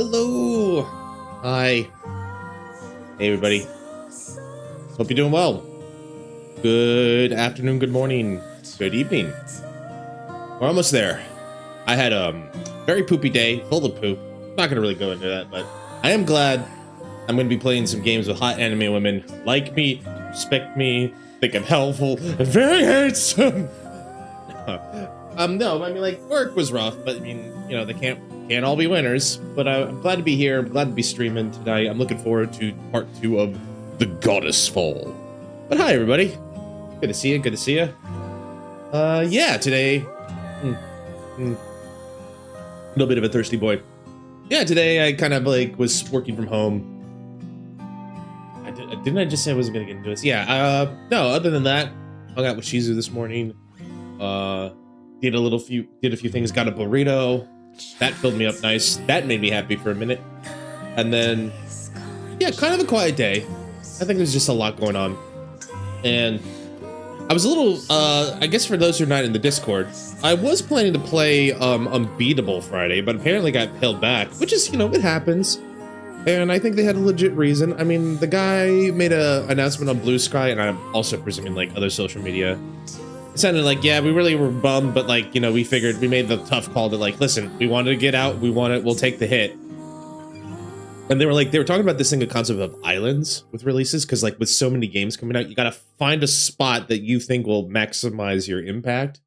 Hello. Hi. Hey, everybody. Hope you're doing well. Good afternoon, good morning, good evening. We're almost there. I had a very poopy day, full of poop. I'm not going to really go into that, but I am glad I'm going to be playing some games with hot anime women like me, respect me, think I'm helpful, and very handsome. No, I mean, like, work was rough, but I mean, you know, they can't all be winners. But I'm glad to be here. I'm glad to be streaming tonight. I'm looking forward to part 2 of The Goddess Fall. But hi, everybody. Good to see you. Good to see you. Yeah, today. A little bit of a thirsty boy. Yeah, today I kind of like was working from home. Didn't I just say I wasn't gonna get into this? Yeah. No. Other than that, hung out with Shizu this morning. Did a few things. Got a burrito. That filled me up nice. That made me happy for a minute. And then, yeah, kind of a quiet day. I think there's just a lot going on. And I was a little, I guess for those who are not in the Discord, I was planning to play Unbeatable Friday, but apparently got held back, which is, you know, it happens. And I think they had a legit reason. I mean, the guy made an announcement on Blue Sky, and I'm also presuming like other social media. It sounded like, yeah, we really were bummed, but like, you know, we made the tough call to like, listen, we wanted to get out, we'll take the hit. And they were talking about this thing, the concept of islands with releases, because like with so many games coming out, you gotta find a spot that you think will maximize your impact.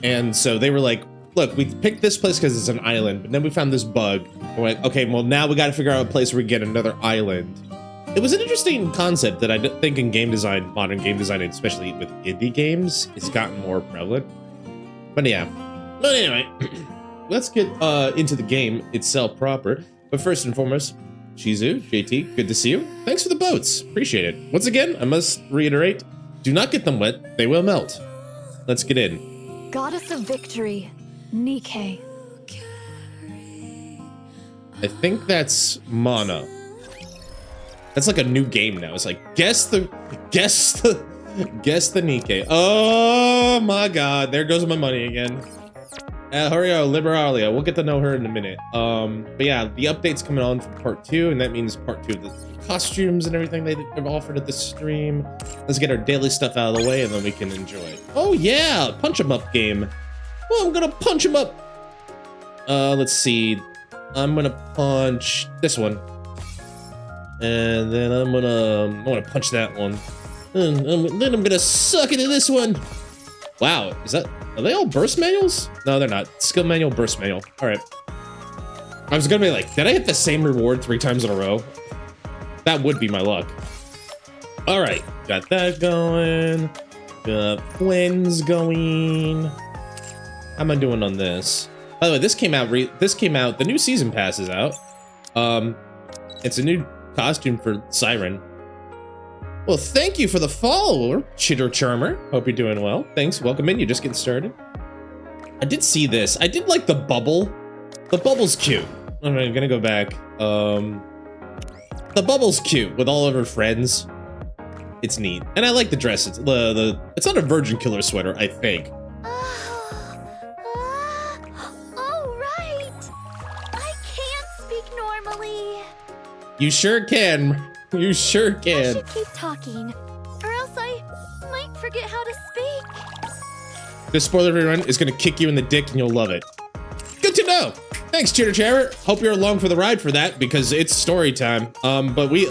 And so they were like, look, we picked this place because it's an island, but then we found this bug. And we're like, okay, well now we gotta figure out a place where we get another island. It was an interesting concept that I think in game design, modern game design, especially with indie games, it's gotten more prevalent. But yeah. But anyway, let's get into the game itself proper. But first and foremost, Shizu, JT, good to see you. Thanks for the boats. Appreciate it. Once again, I must reiterate, do not get them wet. They will melt. Let's get in. Goddess of Victory, Nikke. I think that's Mana. That's like a new game now. It's like, guess the Nikke. Oh my god, there goes my money again. Horio Liberalia, we'll get to know her in a minute. But yeah, the update's coming on for part 2, and that means part 2 of the costumes and everything they've offered at the stream. Let's get our daily stuff out of the way, and then we can enjoy. Oh yeah, punch 'em up game. Oh, I'm gonna punch 'em up. Let's see. I'm gonna punch this one. And then I'm gonna punch that one. And then I'm gonna suck into this one. Wow, are they all burst manuals? No, they're not. Skill manual, burst manual. All right. I was gonna be like, did I hit the same reward 3 times in a row? That would be my luck. All right, got that going. Got twins going. How am I doing on this? By the way, this came out. The new season pass is out. It's a new costume for Siren. Well, thank you for the follower, Chitter Charmer. Hope you're doing well. Thanks. Welcome in. You're just getting started. I did see this. I did like the bubble. The bubble's cute. All right, I'm gonna go back. The bubble's cute with all of her friends. It's neat, and I like the dress. It's it's not a Virgin Killer sweater, I think. All right. I can't speak normally. You sure can. You sure I can. should keep talking, or else I might forget how to speak. This spoiler rerun is gonna kick you in the dick and you'll love it. Good to know. Thanks, Chitter Chatter. Hope you're along for the ride for that because it's story time. But we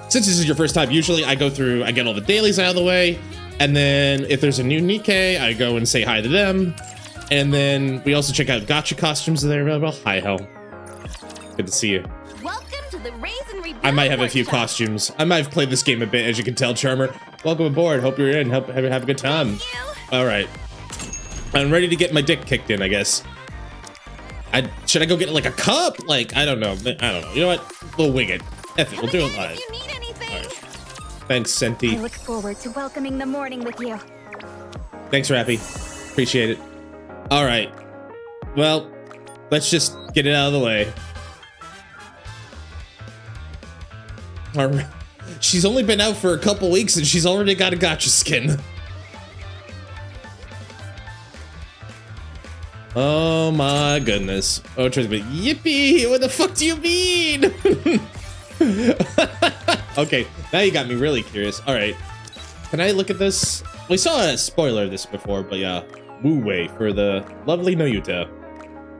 since this is your first time, usually I get all the dailies out of the way, and then if there's a new Nikke, I go and say hi to them, and then we also check out gacha costumes that are available. Hi, Hel. Good to see you. Welcome to the Raise and Rebuild I might have a few workshop. costumes. I might have played this game a bit, as you can tell, Charmer. Welcome aboard. Hope you're in. Have a good time. Thank you. All right. I'm ready to get my dick kicked in, I guess. Should I go get like a cup? Like, I don't know. You know what? We'll wing it. F it. We'll do it live. If you need anything. All right. Thanks, Senti. I look forward to welcoming the morning with you. Thanks, Rappy. Appreciate it. All right. Well, let's just get it out of the way. All right. She's only been out for a couple weeks and she's already got a gotcha skin. Oh my goodness. Oh, trust me. Yippee! What the fuck do you mean? Okay, now you got me really curious. All right, can I look at this? We saw a spoiler of this before, but yeah, Wu Wei for the lovely Noyuta.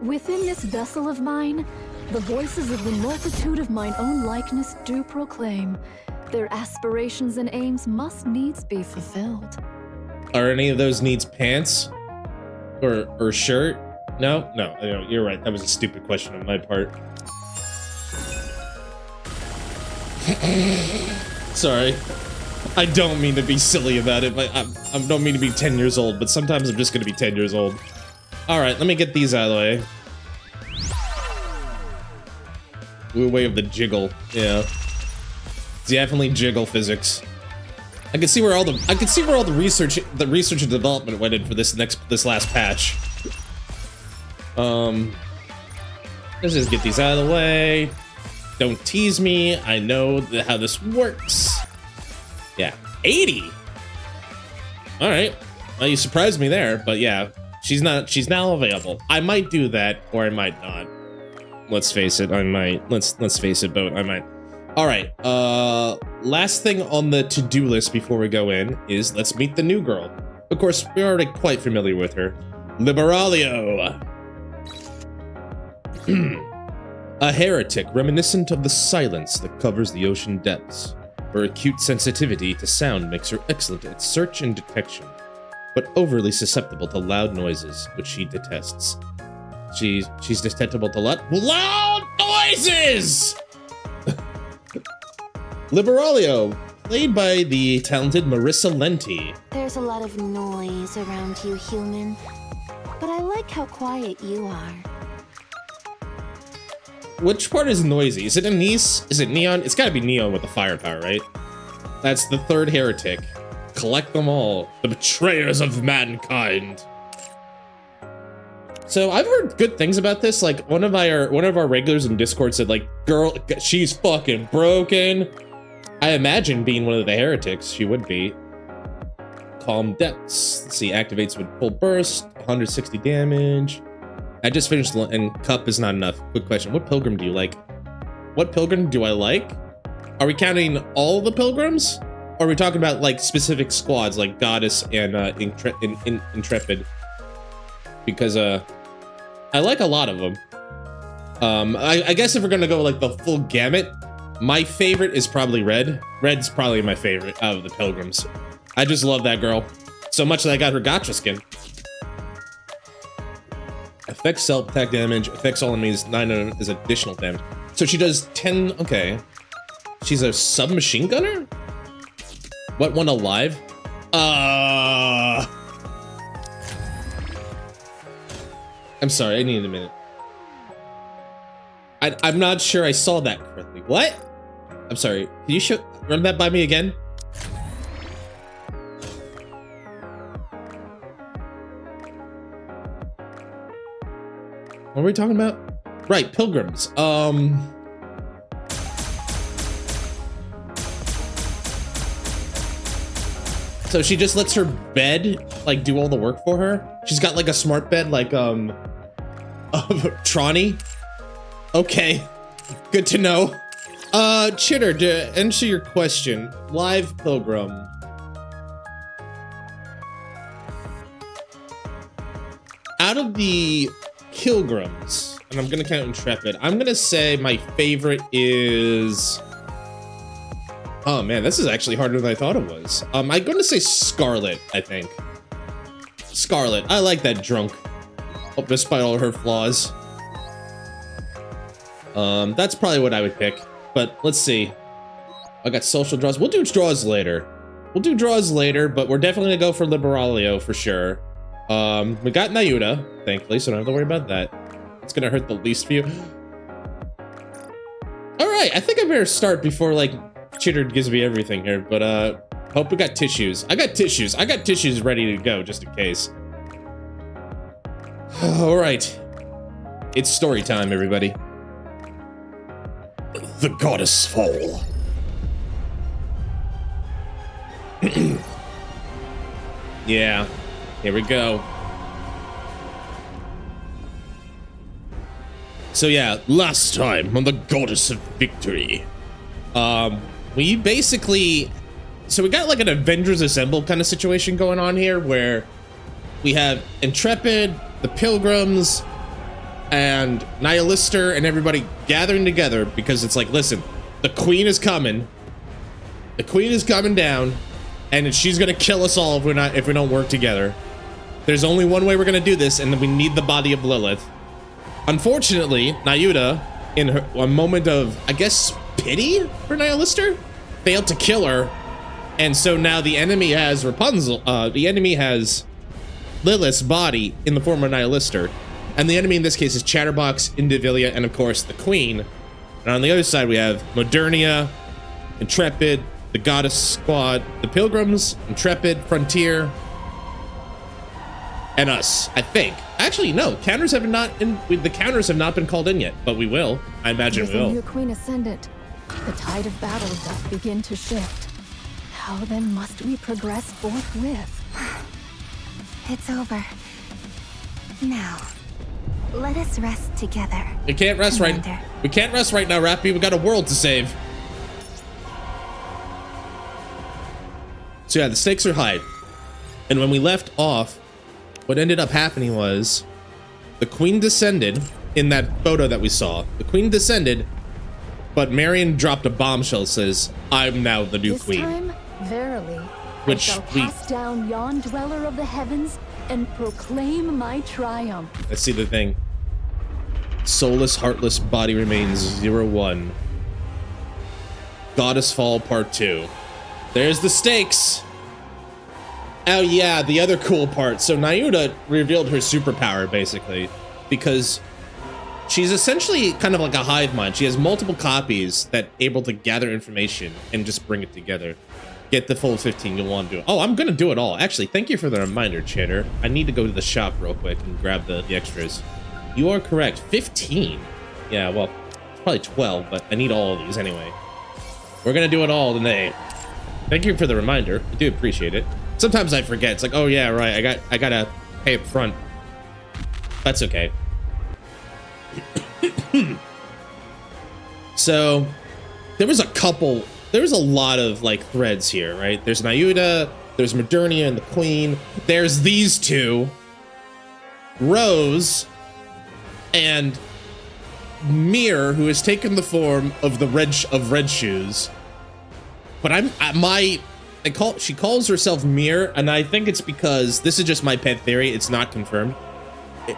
Within this vessel of mine, the voices of the multitude of mine own likeness do proclaim. Their aspirations and aims must needs be fulfilled. Are any of those needs pants? Or shirt? No, you're right. That was a stupid question on my part. Sorry. I don't mean to be silly about it, but I don't mean to be 10 years old, but sometimes I'm just gonna be 10 years old. Alright, let me get these out of the way. Ooh, way of the jiggle, yeah. Definitely jiggle physics. I can see where all the research and development went in for this last patch. Let's just get these out of the way. Don't tease me. I know how this works. Yeah, 80. All right. Well, you surprised me there, but yeah, she's now available. I might do that, or I might not. Let's face it, I might. Let's face it, both I might. All right. Last thing on the to-do list before we go in is let's meet the new girl. Of course, we're already quite familiar with her. Liberalio. A heretic reminiscent of the silence that covers the ocean depths. Her acute sensitivity to sound makes her excellent at search and detection, but overly susceptible to loud noises, which she detests. She's susceptible to loud noises! Liberalio, played by the talented Marissa Lenti. There's a lot of noise around you, human. But I like how quiet you are. Which part is noisy? Is it Anise? Is it Neon? It's gotta be Neon with the firepower, right? That's the third heretic. Collect them all. The betrayers of mankind. So I've heard good things about this. Like one of our regulars in Discord said, like, girl, she's fucking broken. I imagine being one of the heretics, she would be. Calm Depths. Let's see, activates with full burst, 160 damage. I just finished, and cup is not enough. Quick question, what pilgrim do you like? What pilgrim do I like? Are we counting all the pilgrims? Or are we talking about like specific squads like Goddess and Intrepid? Because I like a lot of them. I guess if we're gonna go like the full gamut, my favorite is probably Red. Red's probably my favorite out of the pilgrims. I just love that girl. So much that I got her gacha skin. Affects self-attack damage, affects all enemies, 9 is additional damage. So she does 10, okay. She's a submachine gunner? What, one alive? I'm sorry, I need a minute. I'm not sure I saw that correctly. What? I'm sorry, can you run that by me again? What are we talking about? Right, pilgrims. So she just lets her bed like do all the work for her. She's got like a smart bed, like Tronny. Okay, good to know. Chitter, to answer your question, live pilgrim. Out of the Pilgrims, and I'm gonna count Intrepid, I'm gonna say my favorite is... Oh man, this is actually harder than I thought it was. I'm gonna say Scarlet, I think. Scarlet, I like that drunk, despite all her flaws. That's probably what I would pick, but let's see. I got social draws. We'll do draws later. We'll do draws later, but we're definitely gonna go for Liberalio for sure. We got Nayuta, thankfully, so don't have to worry about that. It's gonna hurt the least few. Alright, I think I better start before, like, Chitter gives me everything here, but, hope we got tissues. I got tissues. I got tissues ready to go, just in case. Alright. It's story time, everybody. The goddess fall. Yeah. Here we go. So yeah, last time on the Goddess of Victory, we basically, so we got like an Avengers Assemble kind of situation going on here where we have Intrepid, the Pilgrims, and Nihilister and everybody gathering together because it's like, listen, the Queen is coming. The Queen is coming down, and she's gonna kill us all if we don't work together. There's only one way we're gonna do this, and we need the body of Lilith. Unfortunately, Nayuta, in a moment of, I guess, pity for Nihilister, failed to kill her, and so now the enemy has Rapunzel. The enemy has Lilith's body in the form of Nihilister, and the enemy in this case is Chatterbox, Indivilia, and of course the Queen. And on the other side we have Modernia, Intrepid, the Goddess Squad, the Pilgrims, Intrepid, Frontier, and us, I think. Actually, no, counters have not the counters have not been called in yet, but we will. I imagine we will. New Queen Ascendant, the tide of battle doth begin to shift. How then must we progress forthwith? It's over. Now, let us rest together. We can't rest Commander. right. We can't rest right now, Rappy. We got a world to save. So yeah, the stakes are high. And when we left off, what ended up happening was the Queen descended in that photo that we saw. The Queen descended, but Marion dropped a bombshell that says, I'm now the new This Queen. time, verily, Which I shall we- cast down yon dweller of the heavens and proclaim my triumph. Let's see the thing. Soulless, heartless body remains 0-1. Goddess Fall Part 2. There's the stakes. Oh yeah, the other cool part. So Nayuta revealed her superpower basically because she's essentially kind of like a hive mind. She has multiple copies that able to gather information and just bring it together. Get the full 15 you'll want to do it. Oh, I'm gonna do it all. Actually, thank you for the reminder, Chatter. I need to go to the shop real quick and grab the extras. You are correct. 15. Yeah, well, it's probably 12, but I need all of these anyway. We're gonna do it all today. Thank you for the reminder. I do appreciate it. Sometimes I forget. It's like, oh yeah, right. I gotta pay up front. That's okay. So there was a lot of like threads here, right? There's Nayuta, there's Modernia and the Queen. There's these two, Rose and Mir, who has taken the form of the Red Shoes. But she calls herself Mir, and I think it's because this is just my pet theory. It's not confirmed.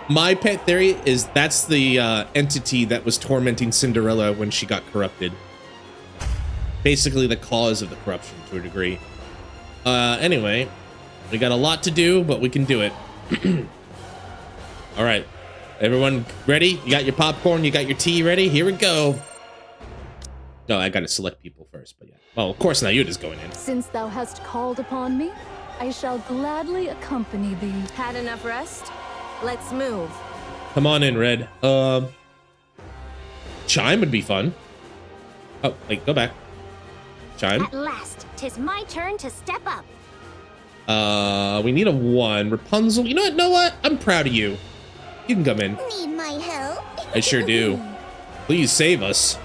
My pet theory is that's the entity that was tormenting Cinderella when she got corrupted. Basically the cause of the corruption to a degree. Anyway, we got a lot to do, but we can do it. All right, everyone ready? You got your popcorn, you got your tea ready? Here we go. No, I gotta select people first, but yeah. Well, of course Nayuta's going in. Since thou hast called upon me, I shall gladly accompany thee. Had enough rest? Let's move. Come on in, Red. Chime would be fun. Oh, wait, go back. Chime. At last, 'tis my turn to step up. We need a 1. Rapunzel, you know what? I'm proud of you. You can come in. Need my help? I sure do. Please save us.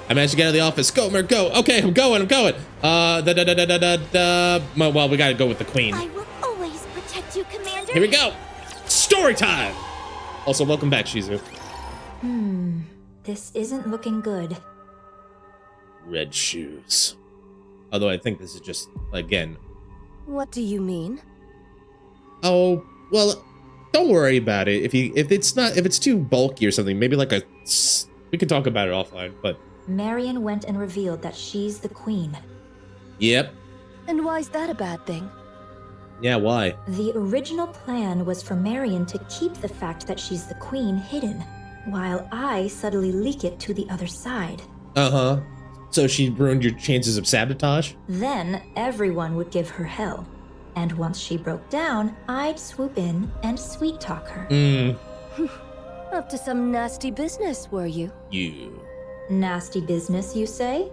I managed to get out of the office. Go, Mer, go. Okay, I'm going. Well, we gotta go with the Queen. I will always protect you, Commander. Here we go. Story time. Also, welcome back, Shizu. This isn't looking good. Red Shoes. Although I think this is just, again. What do you mean? Oh, well, don't worry about it. If it's too bulky or something, maybe like we can talk about it offline, but. Marion went and revealed that she's the queen. Yep. And why's that a bad thing? Yeah, why? The original plan was for Marion to keep the fact that she's the queen hidden, while I subtly leak it to the other side. Uh-huh. So she ruined your chances of sabotage? Then everyone would give her hell. And once she broke down, I'd swoop in and sweet talk her. Up to some nasty business, were you? You. Nasty business, you say?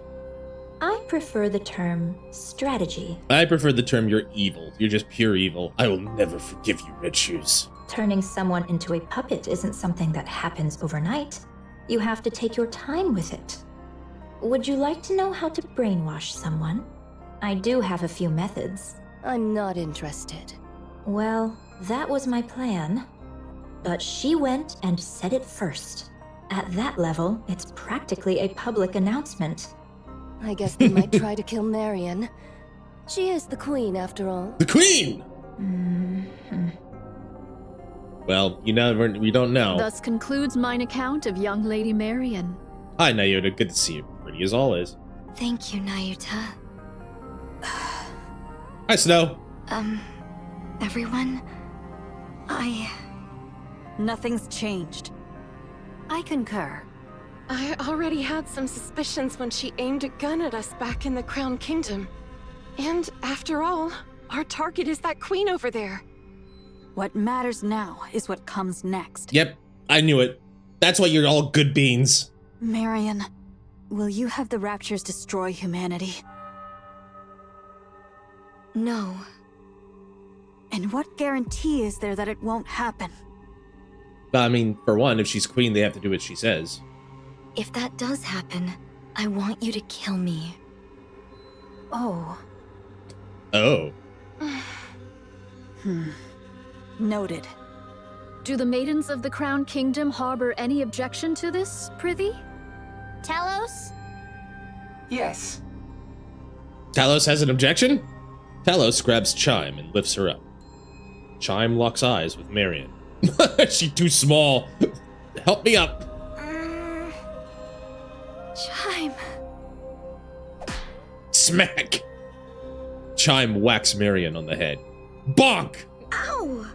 I prefer the term strategy. I prefer the term you're evil. You're just pure evil. I will never forgive you, Red Shoes. Turning someone into a puppet isn't something that happens overnight. You have to take your time with it. Would you like to know how to brainwash someone? I do have a few methods. I'm not interested. Well, that was my plan. But she went and said it first. At that level, it's practically a public announcement. I guess they might try to kill Marion. She is the queen, after all. The queen! Mhm. Well, we don't know. Thus concludes mine account of young Lady Marion. Hi, Nyota. Good to see you. Pretty as always. Thank you, Nyota. Hi, Snow. Everyone? Nothing's changed. I concur. I already had some suspicions when she aimed a gun at us back in the Crown Kingdom. And after all, our target is that queen over there. What matters now is what comes next. Yep, I knew it. That's why you're all good beans. Marion, will you have the Raptures destroy humanity? No. And what guarantee is there that it won't happen? I mean, for one, if she's queen, they have to do what she says. If that does happen, I want you to kill me. Oh. Oh. Noted. Do the maidens of the Crown Kingdom harbor any objection to this, prithee? Talos? Yes. Talos has an objection? Talos grabs Chime and lifts her up. Chime locks eyes with Marion. She's too small. Help me up. Chime. Smack. Chime whacks Marion on the head. Bonk! Ow!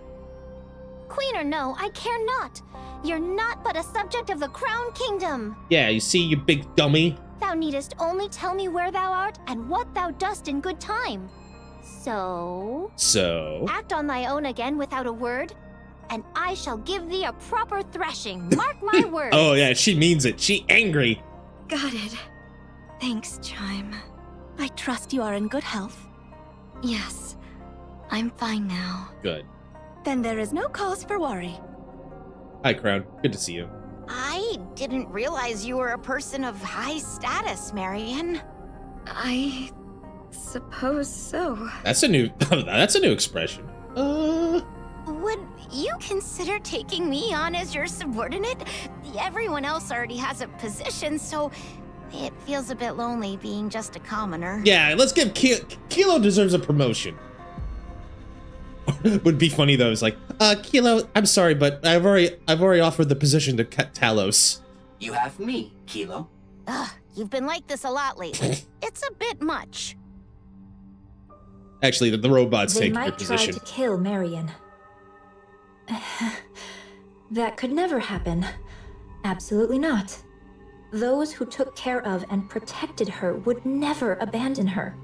Queen or no, I care not. You're not but a subject of the Crown Kingdom. Yeah, you see, you big dummy. Thou needest only tell me where thou art and what thou dost in good time. So, act on thy own again without a word, and I shall give thee a proper thrashing. Mark my words. Oh yeah, she means it. She angry. Got it. Thanks, Chime. I trust you are in good health. Yes, I'm fine now. Good. Then there is no cause for worry. Hi, Crown. Good to see you. I didn't realize you were a person of high status, Marion. I suppose so. That's a new expression. Would you consider taking me on as your subordinate? Everyone else already has a position, so it feels a bit lonely being just a commoner. Yeah, let's give Kilo deserves a promotion. Would be funny though. It's like, Kilo, I'm sorry, but I've already offered the position to Talos. You have me, Kilo. Ugh, you've been like this a lot lately. It's a bit much. Actually, the robots They take your might try position. to kill Marion. That could never happen. Absolutely not. Those who took care of and protected her would never abandon her.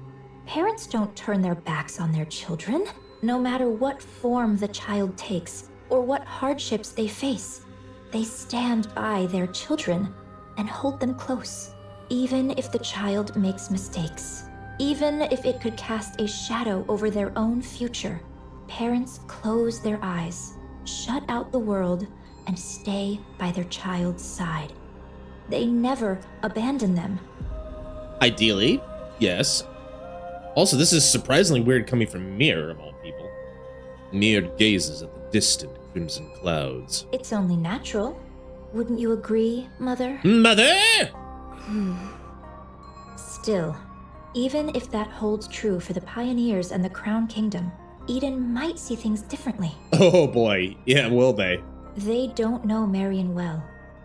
Parents don't turn their backs on their children, no matter what form the child takes or what hardships they face. They stand by their children and hold them close, even if the child makes mistakes. Even if it could cast a shadow over their own future, parents close their eyes, shut out the world, and stay by their child's side. They never abandon them. Ideally, yes. Also, this is surprisingly weird coming from Mir, of all people. Mir gazes at the distant crimson clouds. It's only natural. Wouldn't you agree, Mother? Mother! Still, even if that holds true for the pioneers and the Crown Kingdom, Eden might see things differently. Oh boy, yeah, will they? They don't know Marion well.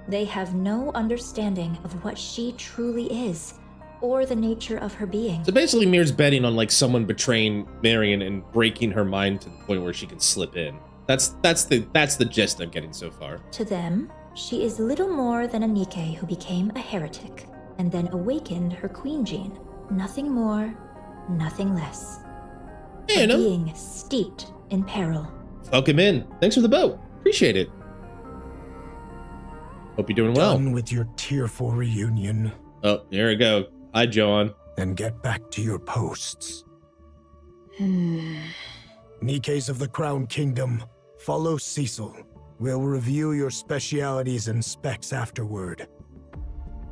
They have no understanding of what she truly is, or the nature of her being. So basically, Mir's betting on like someone betraying Marion and breaking her mind to the point where she can slip in. That's the gist I'm getting so far. To them, she is little more than a Nikke who became a heretic, and then awakened her queen gene. Nothing more, nothing less. Yeah, A no. being steeped in peril. Welcome in. Thanks for the boat. Appreciate it. Hope you're doing well. Done with your tearful reunion. Oh, there we go. Hi, Joan. Then get back to your posts. Nikkes of the Crown Kingdom, Follow Cecil. We'll review your specialities and specs afterward.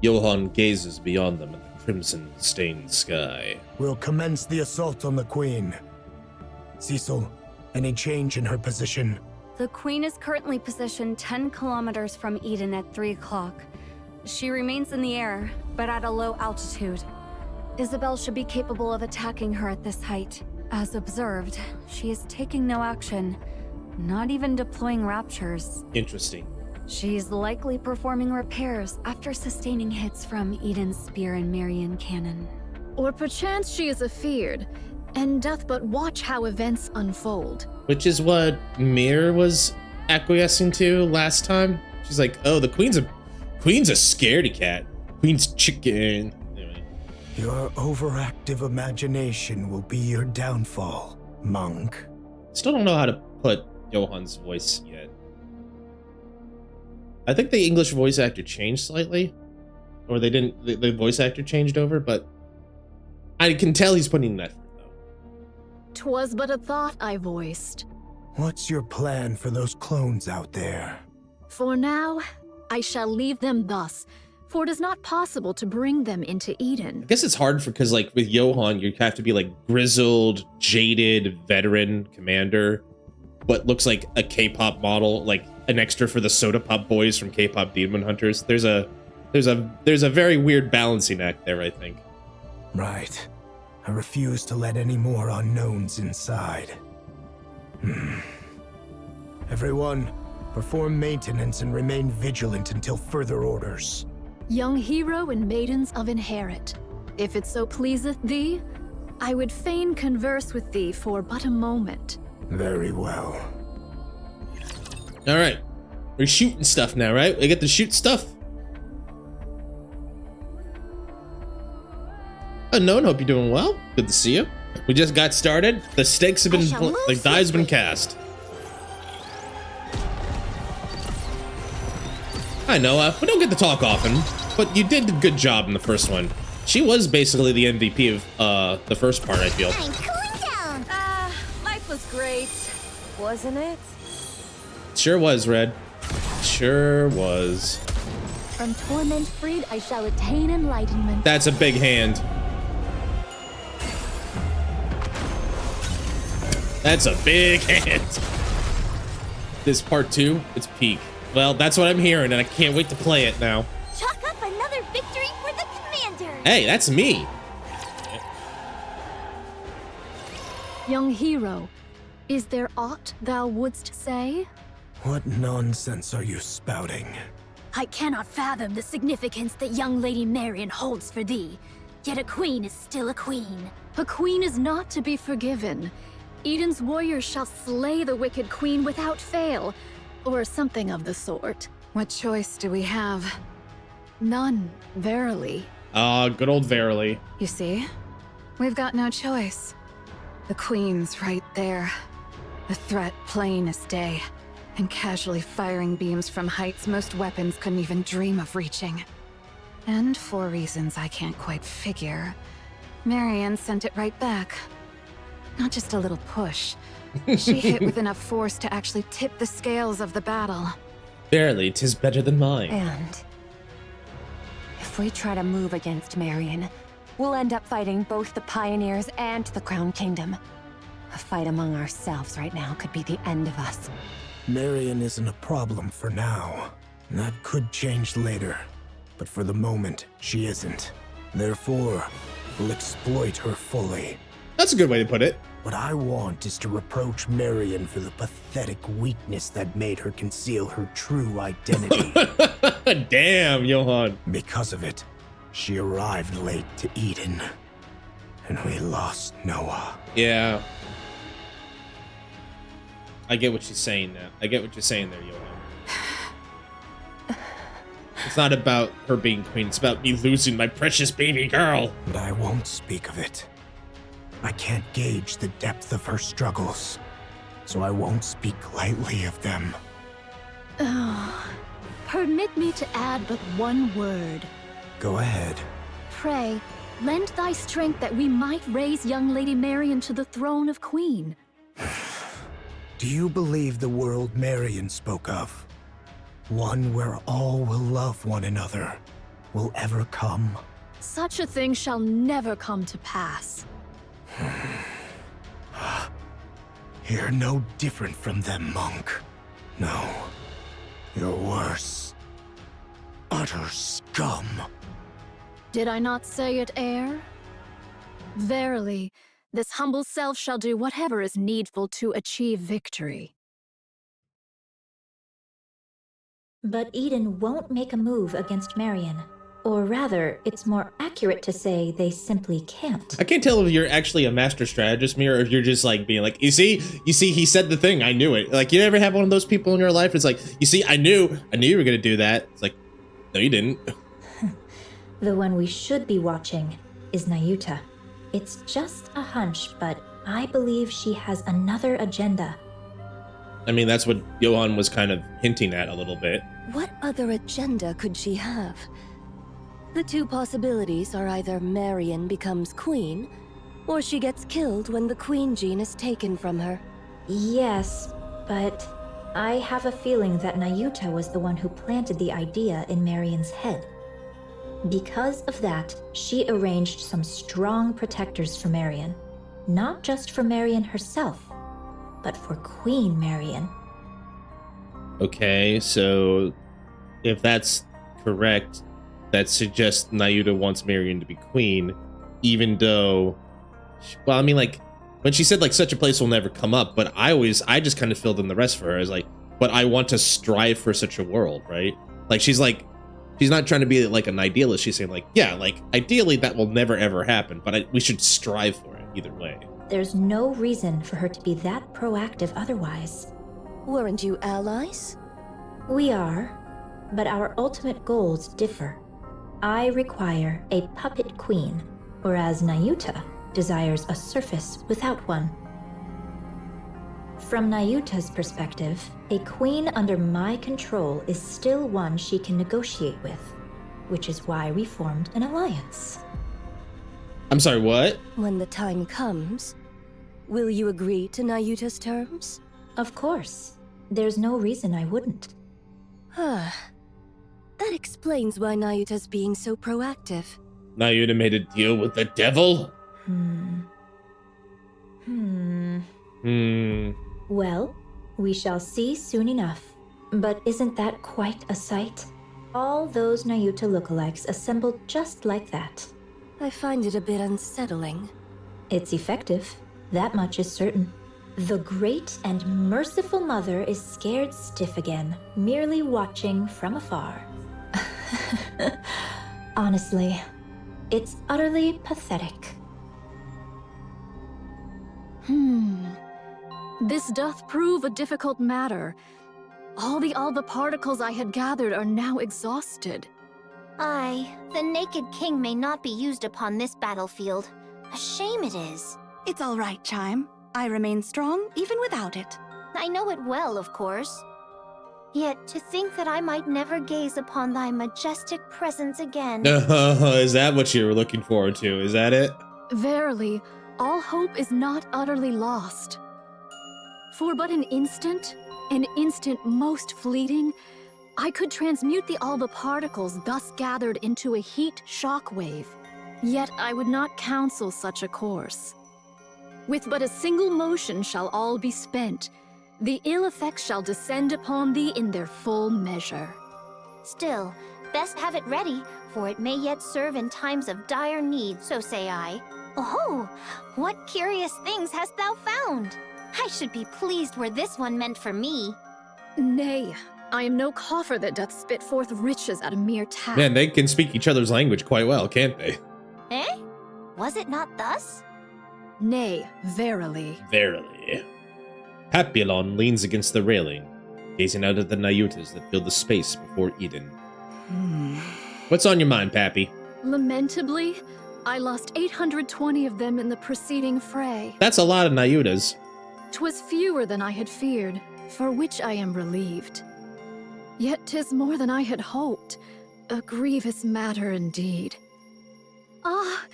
Johann gazes beyond them at the crimson-stained sky. We'll commence the assault on the Queen. Cecil, any change in her position? The Queen is currently positioned 10 kilometers from Eden at 3 o'clock. She remains in the air, but at a low altitude. Isabel should be capable of attacking her at this height. As observed, she is taking no action, not even deploying raptures. Interesting. She's likely performing repairs after sustaining hits from Eden's spear and Marion cannon. Or perchance she is afeared, and doth but watch how events unfold. Which is what Mir was acquiescing to last time. She's like, oh, the Queen's a scaredy cat. Queen's chicken. Anyway. Your overactive imagination will be your downfall, monk. Still don't know how to put Johann's voice yet. I think the English voice actor changed slightly. Or they didn't, the voice actor changed over, but I can tell he's putting an effort, though. 'Twas but a thought I voiced. What's your plan for those clones out there? For now, I shall leave them thus, for it is not possible to bring them into Eden. I guess it's hard because, like, with Johann, you have to be, like, grizzled, jaded, veteran commander, but looks like a K-pop model, like an extra for the Soda Pop Boys from K-pop Demon Hunters. There's a very weird balancing act there, I think. Right. I refuse to let any more unknowns inside. Everyone, perform maintenance and remain vigilant until further orders. Young hero and maidens of Inherit, if it so pleaseth thee, I would fain converse with thee for but a moment. Very well. All right. We're shooting stuff now, right? We get to shoot stuff. Unknown, hope you're doing well. Good to see you. We just got started. The stakes have been, the die's been cast. Hi, Noah. We don't get to talk often, but you did a good job in the first one. She was basically the MVP of the first part, I feel. Life was great, wasn't it? Sure was, Red. Sure was. From torment freed, I shall attain enlightenment. That's a big hand. That's a big hand. This part 2, it's peak. Well, that's what I'm hearing, and I can't wait to play it now. Chalk up another victory for the commander. Hey, that's me. Young hero, is there aught thou wouldst say? What nonsense are you spouting? I cannot fathom the significance that young Lady Marion holds for thee. Yet a queen is still a queen. A queen is not to be forgiven. Eden's warriors shall slay the wicked queen without fail, or something of the sort. What choice do we have? None, verily. Good old Verily. You see? We've got no choice. The Queen's right there. The threat plain as day. And casually firing beams from heights most weapons couldn't even dream of reaching. And for reasons I can't quite figure, Marion sent it right back. Not just a little push. She hit with enough force to actually tip the scales of the battle. Verily, 'tis better than mine. And if we try to move against Marion, we'll end up fighting both the Pioneers and the Crown Kingdom. A fight among ourselves right now could be the end of us. Marion isn't a problem for now. That could change later. But for the moment, she isn't. Therefore, we'll exploit her fully. That's a good way to put it. What I want is to reproach Marion for the pathetic weakness that made her conceal her true identity. Damn, Johann. Because of it, she arrived late to Eden. And we lost Noah. Yeah. I get what she's saying now. I get what you're saying there, Johann. It's not about her being queen. It's about me losing my precious baby girl. But I won't speak of it. I can't gauge the depth of her struggles, so I won't speak lightly of them. Permit me to add but one word. Go ahead. Pray, lend thy strength that we might raise young Lady Marion to the throne of Queen. Do you believe the world Marion spoke of? One where all will love one another will ever come? Such a thing shall never come to pass. You're no different from them, monk. No, you're worse. Utter scum. Did I not say it, heir? Verily, this humble self shall do whatever is needful to achieve victory. But Eden won't make a move against Marion. Or rather, it's more accurate to say they simply can't. I can't tell if you're actually a master strategist, Mira, or if you're just like being like, you see, he said the thing, I knew it. Like, you ever have one of those people in your life? It's like, you see, I knew you were gonna do that. It's like, no, you didn't. The one we should be watching is Nayuta. It's just a hunch, but I believe she has another agenda. I mean, that's what Johan was kind of hinting at a little bit. What other agenda could she have? The two possibilities are either Marion becomes queen, or she gets killed when the queen gene is taken from her. Yes, but I have a feeling that Nayuta was the one who planted the idea in Marion's head. Because of that, she arranged some strong protectors for Marion. Not just for Marion herself, but for Queen Marion. Okay, so if that's correct, that suggests Nayuta wants Marion to be queen, even though, well, I mean, like, when she said, like, such a place will never come up, but I just kind of filled in the rest for her as, like, but I want to strive for such a world, right? Like, she's not trying to be, like, an idealist. She's saying, like, yeah, like, ideally that will never, ever happen, but we should strive for it either way. There's no reason for her to be that proactive otherwise. Weren't you allies? We are, but our ultimate goals differ. I require a puppet queen, whereas Nayuta desires a surface without one. From Nayuta's perspective, a queen under my control is still one she can negotiate with, which is why we formed an alliance. I'm sorry, what? When the time comes, will you agree to Nayuta's terms? Of course. There's no reason I wouldn't. That explains why Nayuta's being so proactive. Nayuta made a deal with the devil? Well, we shall see soon enough. But isn't that quite a sight? All those Nayuta lookalikes assembled just like that. I find it a bit unsettling. It's effective. That much is certain. The great and merciful mother is scared stiff again, merely watching from afar. Honestly, it's utterly pathetic. This doth prove a difficult matter. All the Alba particles I had gathered are now exhausted. Aye, the Naked King may not be used upon this battlefield. A shame it is. It's all right, Chime. I remain strong even without it. I know it well, of course. Yet to think that I might never gaze upon thy majestic presence again. Is that what you were looking forward to? Is that it? Verily, all hope is not utterly lost. For but an instant most fleeting, I could transmute the Alba particles thus gathered into a heat shockwave. Yet I would not counsel such a course. With but a single motion shall all be spent. The ill effects shall descend upon thee in their full measure. Still, best have it ready, for it may yet serve in times of dire need, so say I. Oh, what curious things hast thou found? I should be pleased were this one meant for me. Nay, I am no coffer that doth spit forth riches at a mere tap. Man, they can speak each other's language quite well, can't they? Eh? Was it not thus? Nay, verily. Verily. Papillon leans against the railing, gazing out at the Nayutas that fill the space before Eden. What's on your mind, Pappy? Lamentably, I lost 820 of them in the preceding fray. That's a lot of Nayutas. 'Twas fewer than I had feared, for which I am relieved. Yet 'tis more than I had hoped, a grievous matter indeed. Ah,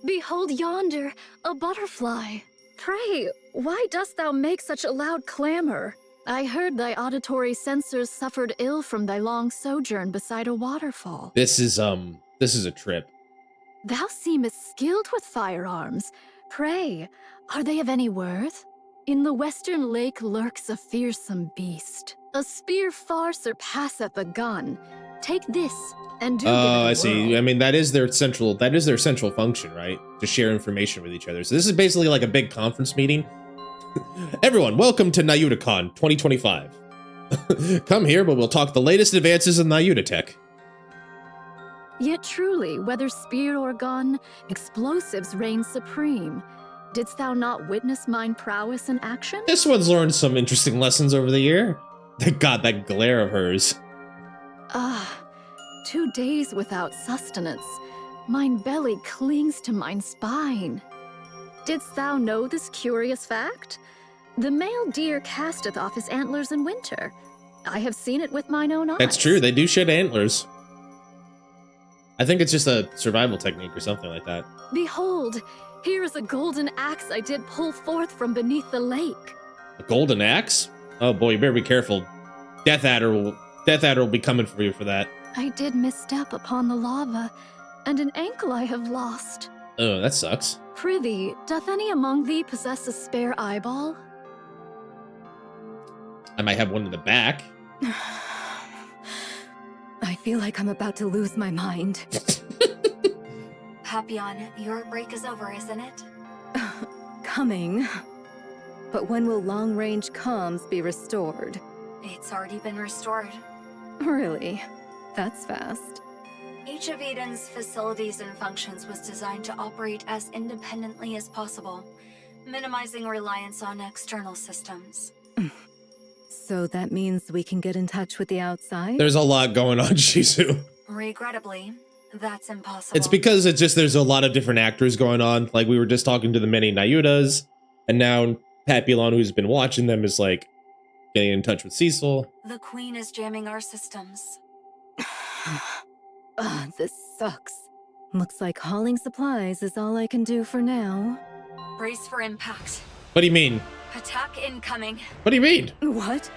behold yonder, a butterfly. Pray, why dost thou make such a loud clamor? I heard thy auditory sensors suffered ill from thy long sojourn beside a waterfall. This is a trip. Thou seemest skilled with firearms. Pray, are they of any worth? In the western lake lurks a fearsome beast. A spear far surpasseth a gun. Take this and do give it a I see. whirl. I mean, that is their central function, right? To share information with each other. So this is basically like a big conference meeting. Everyone, welcome to NayutaCon 2025. Come here, but we'll talk the latest advances in Nayuta tech. Yet truly, whether spear or gun, explosives reign supreme. Didst thou not witness mine prowess in action? This one's learned some interesting lessons over the year. God, that glare of hers. 2 days without sustenance. Mine belly clings to mine spine. Didst thou know this curious fact? The male deer casteth off his antlers in winter. I have seen it with mine own eyes. That's true, they do shed antlers. I think it's just a survival technique or something like that. Behold, here is a golden axe I did pull forth from beneath the lake. A golden axe? Oh boy, you better be careful. Death Adder will be coming for you for that. I did misstep upon the lava, and an ankle I have lost. Oh, that sucks. Prithee, doth any among thee possess a spare eyeball? I might have one in the back. I feel like I'm about to lose my mind. Papillon, your break is over, isn't it? Coming. But when will long-range comms be restored? It's already been restored. Really? That's fast. Each of Eden's facilities and functions was designed to operate as independently as possible, minimizing reliance on external systems. So that means we can get in touch with the outside? There's a lot going on, Shizu. Regrettably, that's impossible. It's because there's a lot of different actors going on. Like, we were just talking to the many Nayutas, and now Papillon, who's been watching them, is like getting in touch with Cecil. The Queen is jamming our systems. This sucks. Looks like hauling supplies is all I can do for now. Brace for impact. What do you mean? Attack incoming. What do you mean? What?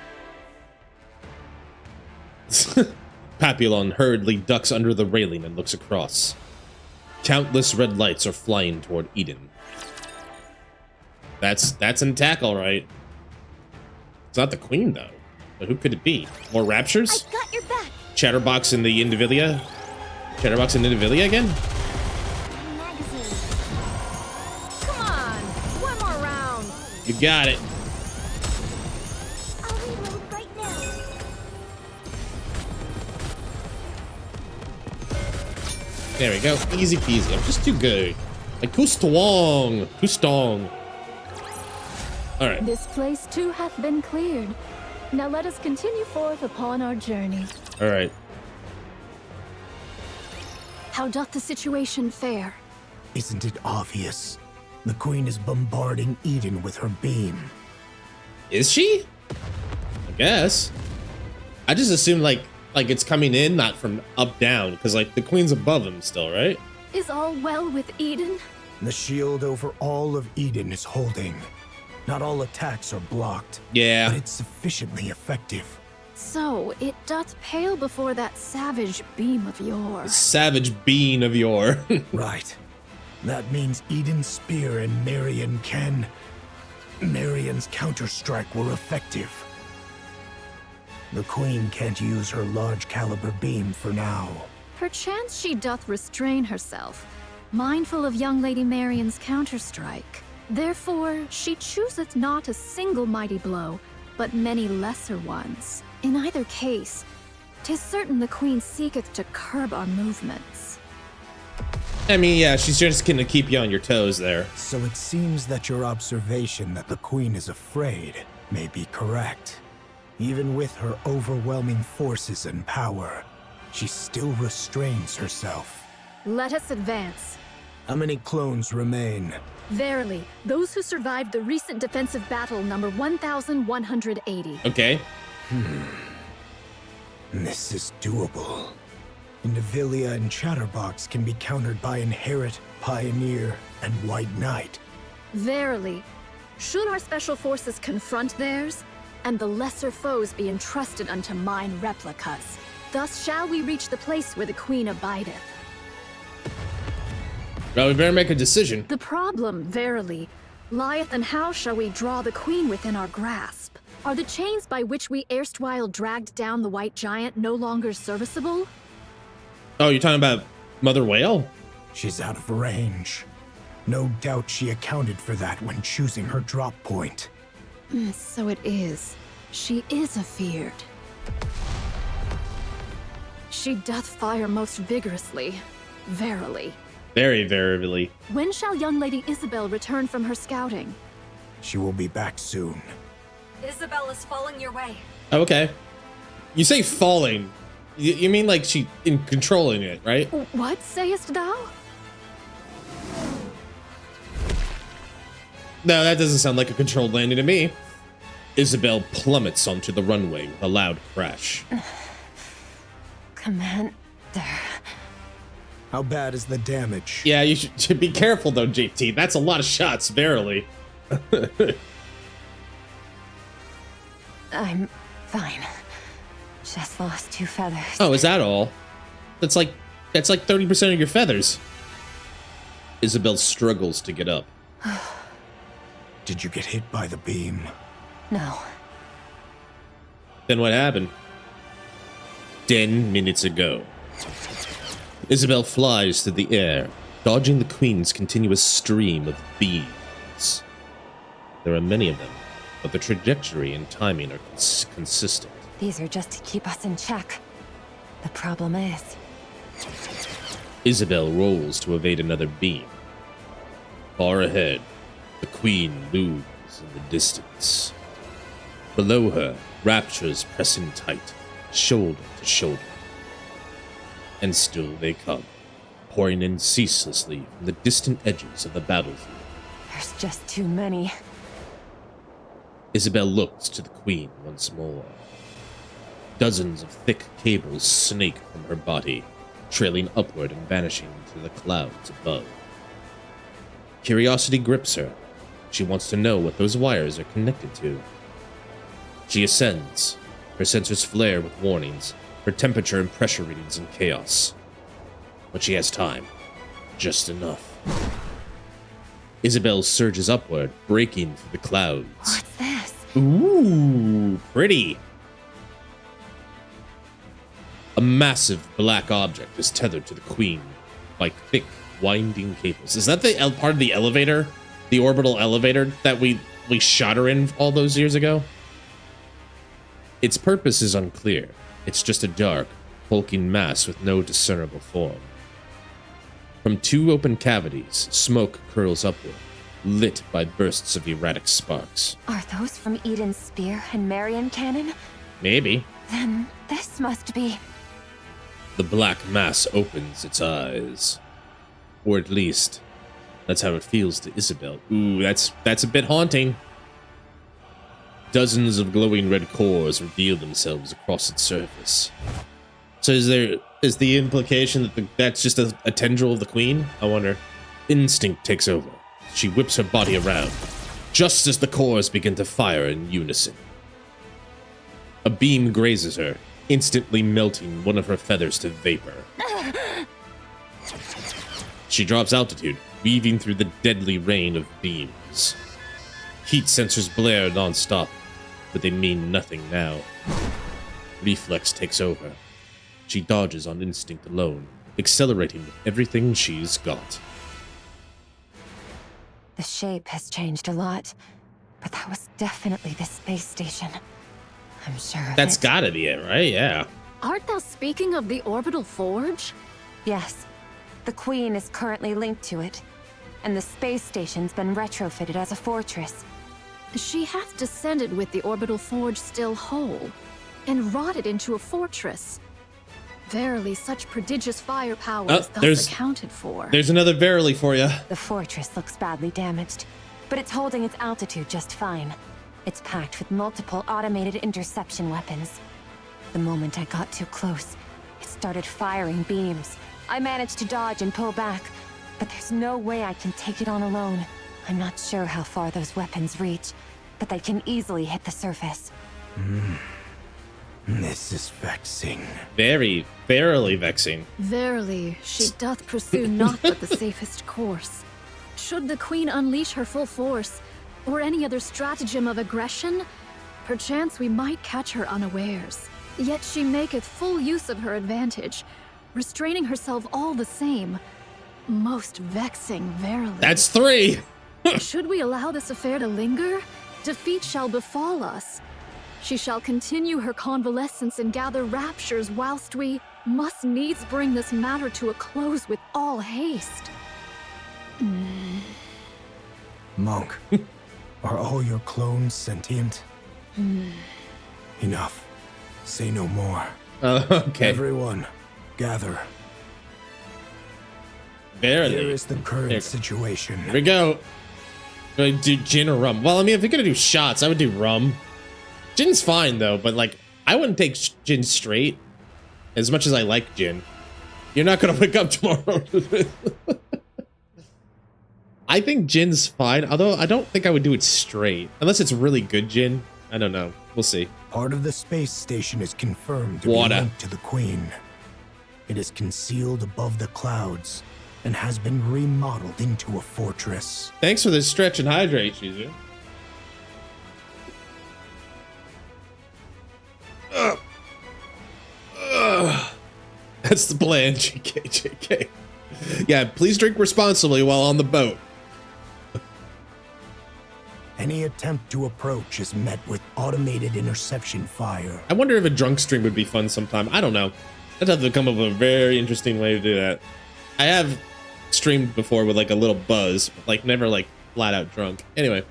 Papillon hurriedly ducks under the railing and looks across. Countless red lights are flying toward Eden. That's an attack, all right. It's not the Queen, though. But who could it be? More Raptures? I got your back. Chatterbox in the Indivilia? Chatterbox in Indivilia again? Magazine. Come on, one more round. You got it. I'll reload right now. There we go. Easy peasy. I'm just too good. Like, Kustong. All right. This place too hath been cleared. Now let us continue forth upon our journey. All right. How doth the situation fare? Isn't it obvious? The Queen is bombarding Eden with her beam. Is she? I guess. I just assumed like it's coming in, not from up down, because like the Queen's above him still, right? Is all well with Eden? The shield over all of Eden is holding. Not all attacks are blocked. Yeah. But it's sufficiently effective. So, it doth pale before that savage beam of yore. Savage bean of yore. Right. That means Eden's spear and Marion's counterstrike were effective. The Queen can't use her large caliber beam for now. Perchance she doth restrain herself, mindful of young Lady Marion's counterstrike. Therefore, she chooseth not a single mighty blow, but many lesser ones. In either case, 'tis certain the Queen seeketh to curb our movements. I mean, yeah, she's just gonna keep you on your toes there. So it seems that your observation that the Queen is afraid may be correct. Even with her overwhelming forces and power, she still restrains herself. Let us advance. How many clones remain? Verily, those who survived the recent defensive battle number 1,180. Okay. This is doable. Indivilia and Chatterbox can be countered by Inherit, Pioneer, and White Knight. Verily, Should our special forces confront theirs, and the lesser foes be entrusted unto mine replicas, thus shall we reach the place where the queen abideth. Well, we better make a decision. The problem, verily, lieth in how shall we draw the queen within our grasp? Are the chains by which we erstwhile dragged down the white giant no longer serviceable? Oh, you're talking about Mother Whale? She's out of range. No doubt she accounted for that when choosing her drop point. So it is. She is afeared. She doth fire most vigorously, verily. Very verily. When shall young Lady Isabel return from her scouting? She will be back soon. Isabel is falling your way. Oh, okay. You say falling. You mean like she in controlling it, right? What sayest thou? No, that doesn't sound like a controlled landing to me. Isabel plummets onto the runway with a loud crash. Commander. How bad is the damage? Yeah, you should be careful though, JT. That's a lot of shots, verily. I'm fine. Just lost 2 feathers. Oh, is that all? That's like 30% of your feathers. Isabel struggles to get up. Did you get hit by the beam? No. Then what happened? 10 minutes ago. Isabel flies through the air, dodging the Queen's continuous stream of beams. There are many of them, but the trajectory and timing are consistent. These are just to keep us in check. The problem is... Isabel rolls to evade another beam. Far ahead, the Queen looms in the distance. Below her, Raptures pressing tight, shoulder to shoulder. And still they come, pouring in ceaselessly from the distant edges of the battlefield. There's just too many. Isabel looks to the Queen once more. Dozens of thick cables snake from her body, trailing upward and vanishing into the clouds above. Curiosity grips her. She wants to know what those wires are connected to. She ascends. Her sensors flare with warnings, her temperature and pressure readings in chaos. But she has time. Just enough. Isabel surges upward, breaking through the clouds. What's this? Ooh, pretty. A massive black object is tethered to the Queen by thick, winding cables. Is that the part of the elevator? The orbital elevator that we shot her in all those years ago? Its purpose is unclear. It's just a dark, hulking mass with no discernible form. From 2 open cavities, smoke curls upward, lit by bursts of erratic sparks. Are those from Eden's spear and Marion cannon? Maybe. Then this must be... The black mass opens its eyes. Or at least, that's how it feels to Isabel. Ooh, that's a bit haunting. Dozens of glowing red cores reveal themselves across its surface. So is the implication that that's just a tendril of the Queen? I wonder. Instinct takes over. She whips her body around, just as the cores begin to fire in unison. A beam grazes her, instantly melting one of her feathers to vapor. She drops altitude, weaving through the deadly rain of beams. Heat sensors blare non-stop, but they mean nothing now. Reflex takes over. She dodges on instinct alone, accelerating with everything she's got. The shape has changed a lot, but that was definitely the space station. I'm sure of That's it. gotta be it, right? Yeah. Art thou speaking of the orbital forge? Yes. The Queen is currently linked to it, and the space station's been retrofitted as a fortress. She hath descended with the orbital forge still whole, and wrought it into a fortress. Verily, such prodigious firepower is thus accounted for. There's another verily for you. The fortress looks badly damaged, but it's holding its altitude just fine. It's packed with multiple automated interception weapons. The moment I got too close, it started firing beams. I managed to dodge and pull back, but there's no way I can take it on alone. I'm not sure how far those weapons reach, but they can easily hit the surface. This is vexing. Very, verily vexing. Verily, she doth pursue naught but the safest course. Should the Queen unleash her full force, or any other stratagem of aggression, perchance we might catch her unawares. Yet she maketh full use of her advantage, restraining herself all the same. Most vexing, verily. That's 3! Should we allow this affair to linger, defeat shall befall us. She shall continue her convalescence and gather raptures whilst we must needs bring this matter to a close with all haste. Monk, are all your clones sentient? Enough. Say no more. Okay. Everyone, gather. Verily. Here is the current situation. Here we go. Do I do gin or rum? Well, I mean, if you're gonna do shots, I would do rum. Gin's fine though, but like, I wouldn't take gin straight. As much as I like gin, you're not gonna wake up tomorrow. I think gin's fine, although I don't think I would do it straight unless it's really good gin. I don't know. We'll see. Part of the space station is confirmed to be linked to the Queen. It is concealed above the clouds and has been remodeled into a fortress. Thanks for the stretch and hydrate, Shizu. That's the plan, JK. Yeah, please drink responsibly while on the boat. Any attempt to approach is met with automated interception fire. I wonder if a drunk stream would be fun sometime. I don't know. I'd have to come up with a very interesting way to do that. I have streamed before with like a little buzz, but like never like flat out drunk. Anyway.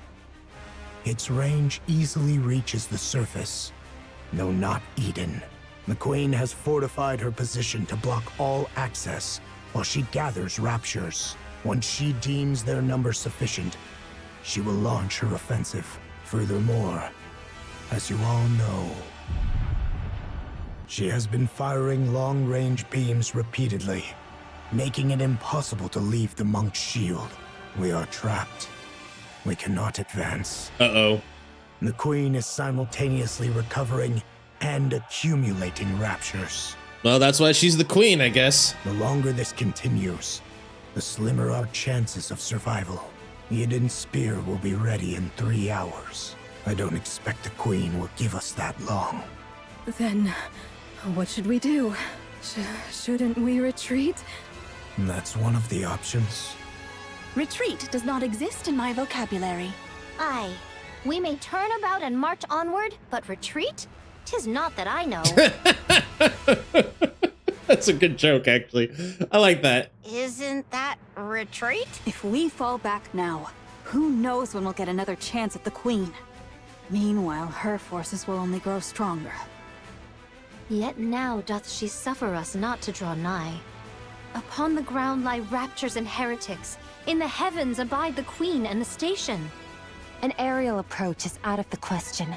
Its range easily reaches the surface. No, not Eden. The Queen has fortified her position to block all access while she gathers raptures. Once she deems their number sufficient, she will launch her offensive. Furthermore, as you all know, she has been firing long-range beams repeatedly, making it impossible to leave the monk's shield. We are trapped. We cannot advance. Uh-oh. The Queen is simultaneously recovering and accumulating raptures. Well, that's why she's the Queen, I guess. The longer this continues, the slimmer our chances of survival. The Eden Spear will be ready in 3 hours. I don't expect the Queen will give us that long. Then, what should we do? Shouldn't we retreat? That's one of the options. Retreat does not exist in my vocabulary. Aye. We may turn about and march onward, but retreat? 'Tis not that I know. That's a good joke, actually. I like that. Isn't that retreat? If we fall back now, who knows when we'll get another chance at the Queen? Meanwhile, her forces will only grow stronger. Yet now doth she suffer us not to draw nigh. Upon the ground lie raptures and heretics. In the heavens abide the Queen and the station. An aerial approach is out of the question.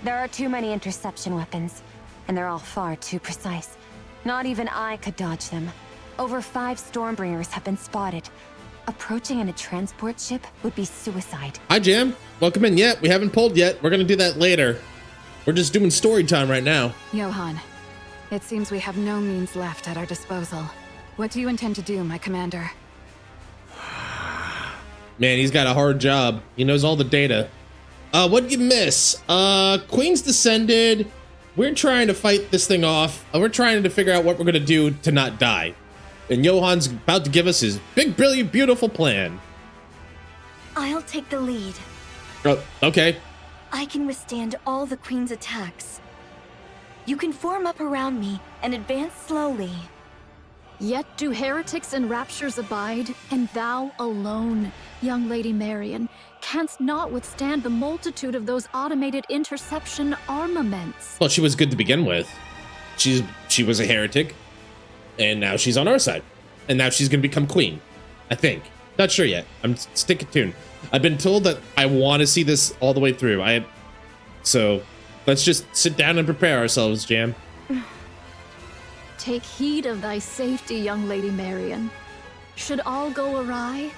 There are too many interception weapons, and they're all far too precise. Not even I could dodge them. Over 5 Stormbringers have been spotted. Approaching in a transport ship would be suicide. Hi, Jam. Welcome in. Yet we haven't pulled yet. We're gonna do that later. We're just doing story time right now. Johan, it seems we have no means left at our disposal. What do you intend to do, my commander? Man, he's got a hard job. He knows all the data. What'd you miss? Queen's descended. We're trying to fight this thing off. We're trying to figure out what we're gonna do to not die. And Johan's about to give us his big, brilliant, beautiful plan. I'll take the lead. Oh, okay. I can withstand all the Queen's attacks. You can form up around me and advance slowly. Yet do heretics and raptures abide, and thou alone, young Lady Marion, canst not withstand the multitude of those automated interception armaments. Well, she was good to begin with. She was a heretic, and now she's on our side. And now she's gonna become queen, I think. Not sure yet. I'm sticking tuned. I've been told that I want to see this all the way through. So let's just sit down and prepare ourselves, Jam. Take heed of thy safety, young Lady Marion. Should all go awry,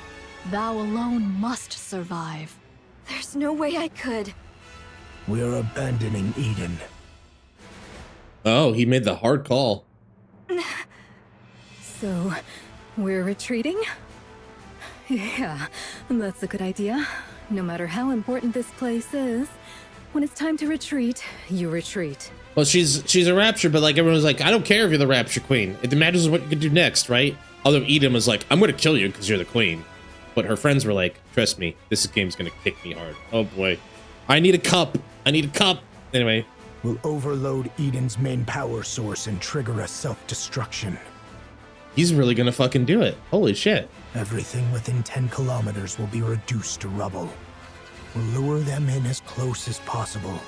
Thou alone must survive. There's no way I could. We're abandoning Eden. Oh, he made the hard call. So, we're retreating? Yeah, that's a good idea. No matter how important this place is, when it's time to retreat, you retreat. Well, she's a Rapture, but like everyone's like, I don't care if you're the Rapture Queen. It matters what you can do next, right? Although Eden was like, I'm gonna kill you because you're the queen. But her friends were like, trust me, this game's gonna kick me hard. Oh boy. I need a cup. I need a cup. Anyway. We'll overload Eden's main power source and trigger a self-destruction. He's really gonna fucking do it. Holy shit. Everything within 10 kilometers will be reduced to rubble. We'll lure them in as close as possible,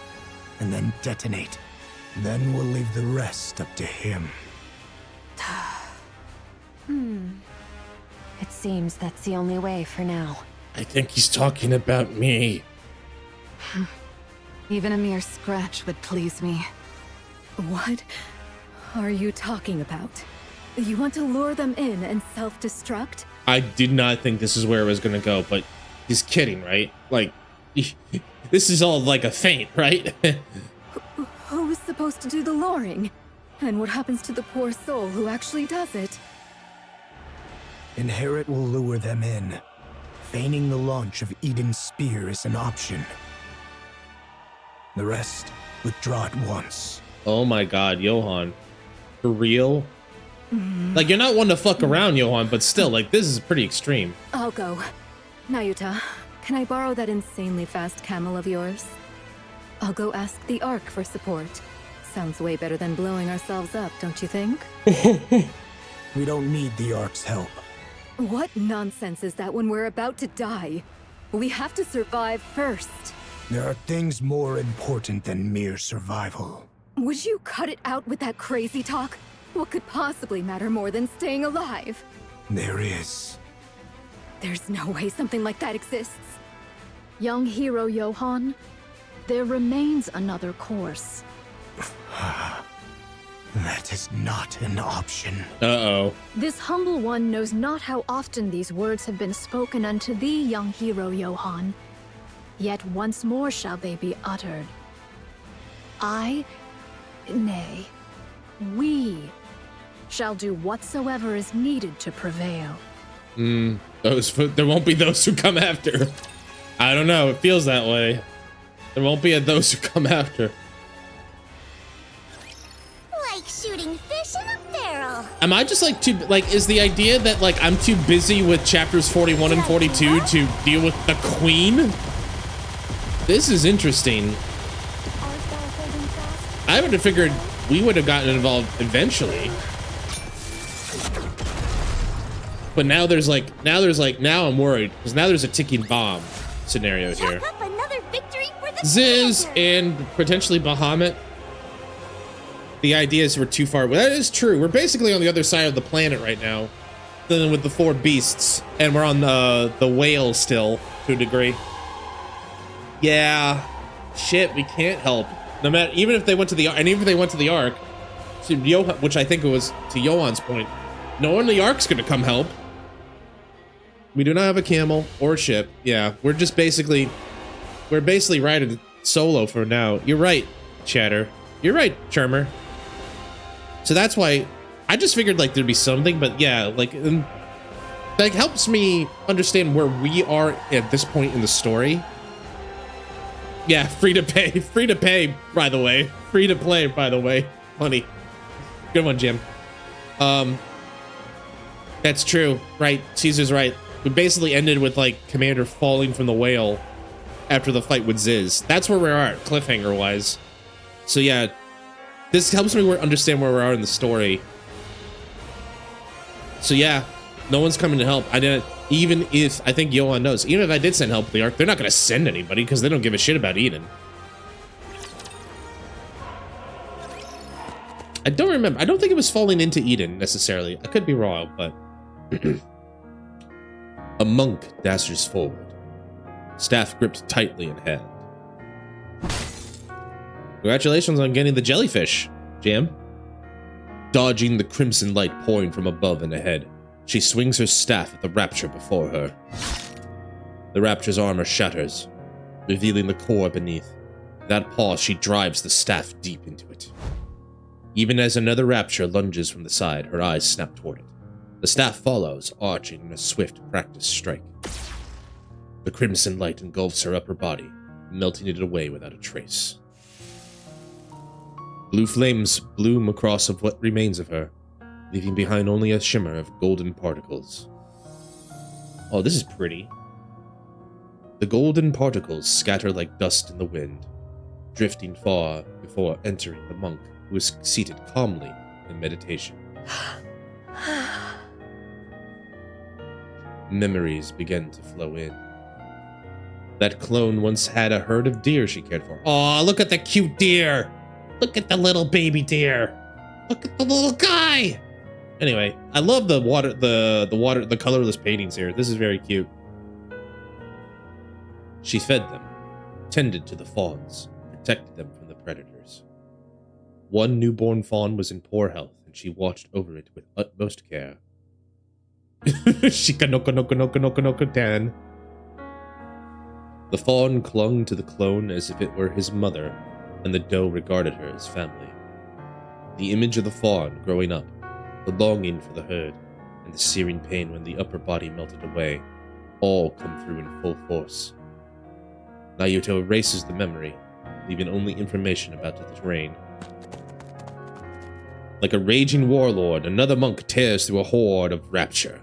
and then detonate. Then we'll leave the rest up to him. It seems that's the only way for now. I think he's talking about me. Even a mere scratch would please me. What are you talking about? You want to lure them in and self-destruct? I did not think this is where it was gonna go, but he's kidding, right? Like, this is all like a feint, right? Who's supposed to do the luring? And what happens to the poor soul who actually does it? Inherit will lure them in. Feigning the launch of Eden's spear is an option. The rest, withdraw at once. Oh my god, Johan. For real? Like, you're not one to fuck around, Johan, but still, like, this is pretty extreme. I'll go. Nayuta, can I borrow that insanely fast camel of yours? I'll go ask the Ark for support. Sounds way better than blowing ourselves up, don't you think? We don't need the Ark's help. What nonsense is that when we're about to die? We have to survive first. There are things more important than mere survival. Would you cut it out with that crazy talk? What could possibly matter more than staying alive? There is. There's no way something like that exists. Young hero Johan, there remains another course. That is not an option. Uh-oh. This humble one knows not how often these words have been spoken unto thee, young hero Johan. Yet once more shall they be uttered. Nay, we shall do whatsoever is needed to prevail. There won't be those who come after. I don't know, it feels that way. There won't be those who come after. Like shooting fish in a barrel. Am I just like too, like, is the idea that like I'm too busy with chapters 41 and 42 to deal with the queen? This is interesting. I would have figured we would have gotten involved eventually. But now now I'm worried because now there's a ticking bomb scenario here. Up another victory for the Ziz Commander. and potentially Bahamut. The idea is we're too far. Well, that is true. We're basically on the other side of the planet right now, than with the 4 beasts, and we're on the whale still to a degree. Yeah, shit, we can't help. No matter, even if they went to the Ark, to Johan, which I think it was to Johan's point, no one in the Ark's gonna come help. We do not have a camel or a ship. Yeah, we're basically riding solo for now. You're right, Chatter. You're right, Charmer. So that's why I just figured like there'd be something, but yeah, like helps me understand where we are at this point in the story. Yeah, free to pay, by the way. Free to play, by the way. Funny. Good one, Jim. That's true, right? Caesar's right. We basically ended with like Commander falling from the whale after the fight with Ziz. That's where we are, cliffhanger wise. So yeah, this helps me understand where we are in the story. So yeah, no one's coming to help. Even if I think Johan knows, even if I did send help to the Ark, they're not going to send anybody because they don't give a shit about Eden. I don't remember. I don't think it was falling into Eden necessarily. I could be wrong, but a monk dashes forward, staff gripped tightly in hand. Congratulations on getting the jellyfish, Jam. Dodging the crimson light pouring from above and ahead, she swings her staff at the rapture before her. The Rapture's armor shatters, revealing the core beneath. That paw, she drives the staff deep into it. Even as another Rapture lunges from the side, her eyes snap toward it. The staff follows, arching in a swift, practiced strike. The crimson light engulfs her upper body, melting it away without a trace. Blue flames bloom across of what remains of her, leaving behind only a shimmer of golden particles. Oh, this is pretty. The golden particles scatter like dust in the wind, drifting far before entering the monk, who is seated calmly in meditation. Memories begin to flow in. That clone once had a herd of deer she cared for. Aw, look at the cute deer! Look at the little baby deer! Look at the little guy! Anyway, I love the colorless paintings here. This is very cute. She fed them, tended to the fawns, protected them from the predators. One newborn fawn was in poor health, and she watched over it with utmost care. Shika-noko-noko-noko-noko-noko-noko-tan. The fawn clung to the clone as if it were his mother, and the doe regarded her as family. The image of the fawn growing up, the longing for the herd, and the searing pain when the upper body melted away, all come through in full force. Naoto erases the memory, leaving only information about the terrain. Like a raging warlord, another monk tears through a horde of rapture.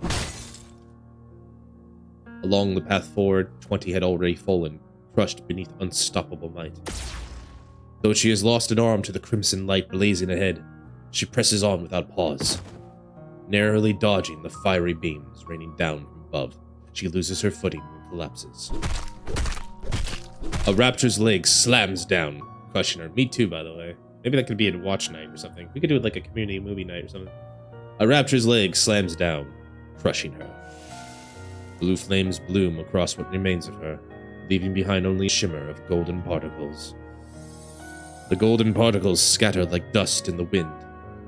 Along the path forward, 20 had already fallen, crushed beneath unstoppable might. Though she has lost an arm to the crimson light blazing ahead, she presses on without pause. Narrowly dodging the fiery beams raining down from above, she loses her footing and collapses. A rapture's leg slams down, crushing her. Me too, by the way. Maybe that could be a watch night or something. We could do it like a community movie night or something. A rapture's leg slams down, crushing her. Blue flames bloom across what remains of her, leaving behind only a shimmer of golden particles. The golden particles scatter like dust in the wind,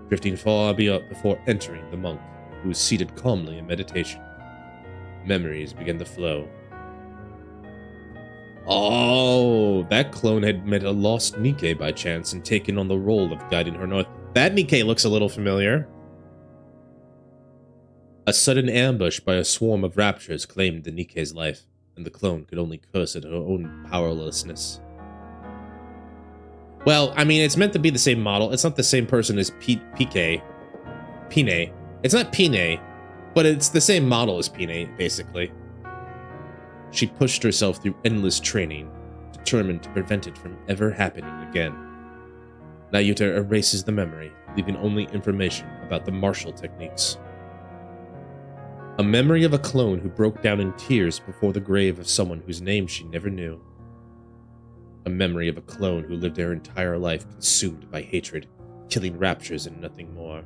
drifting far before entering the monk, who is seated calmly in meditation. Memories begin to flow. Oh, that clone had met a lost Nikke by chance and taken on the role of guiding her north. That Nikke looks a little familiar. A sudden ambush by a swarm of raptures claimed the Nikke's life, and the clone could only curse at her own powerlessness. Well, I mean, it's meant to be the same model. It's not the same person as Pine. It's not Pine, but it's the same model as Pine, basically. She pushed herself through endless training, determined to prevent it from ever happening again. Naoto erases the memory, leaving only information about the martial techniques. A memory of a clone who broke down in tears before the grave of someone whose name she never knew. A memory of a clone who lived their entire life consumed by hatred, killing raptures and nothing more.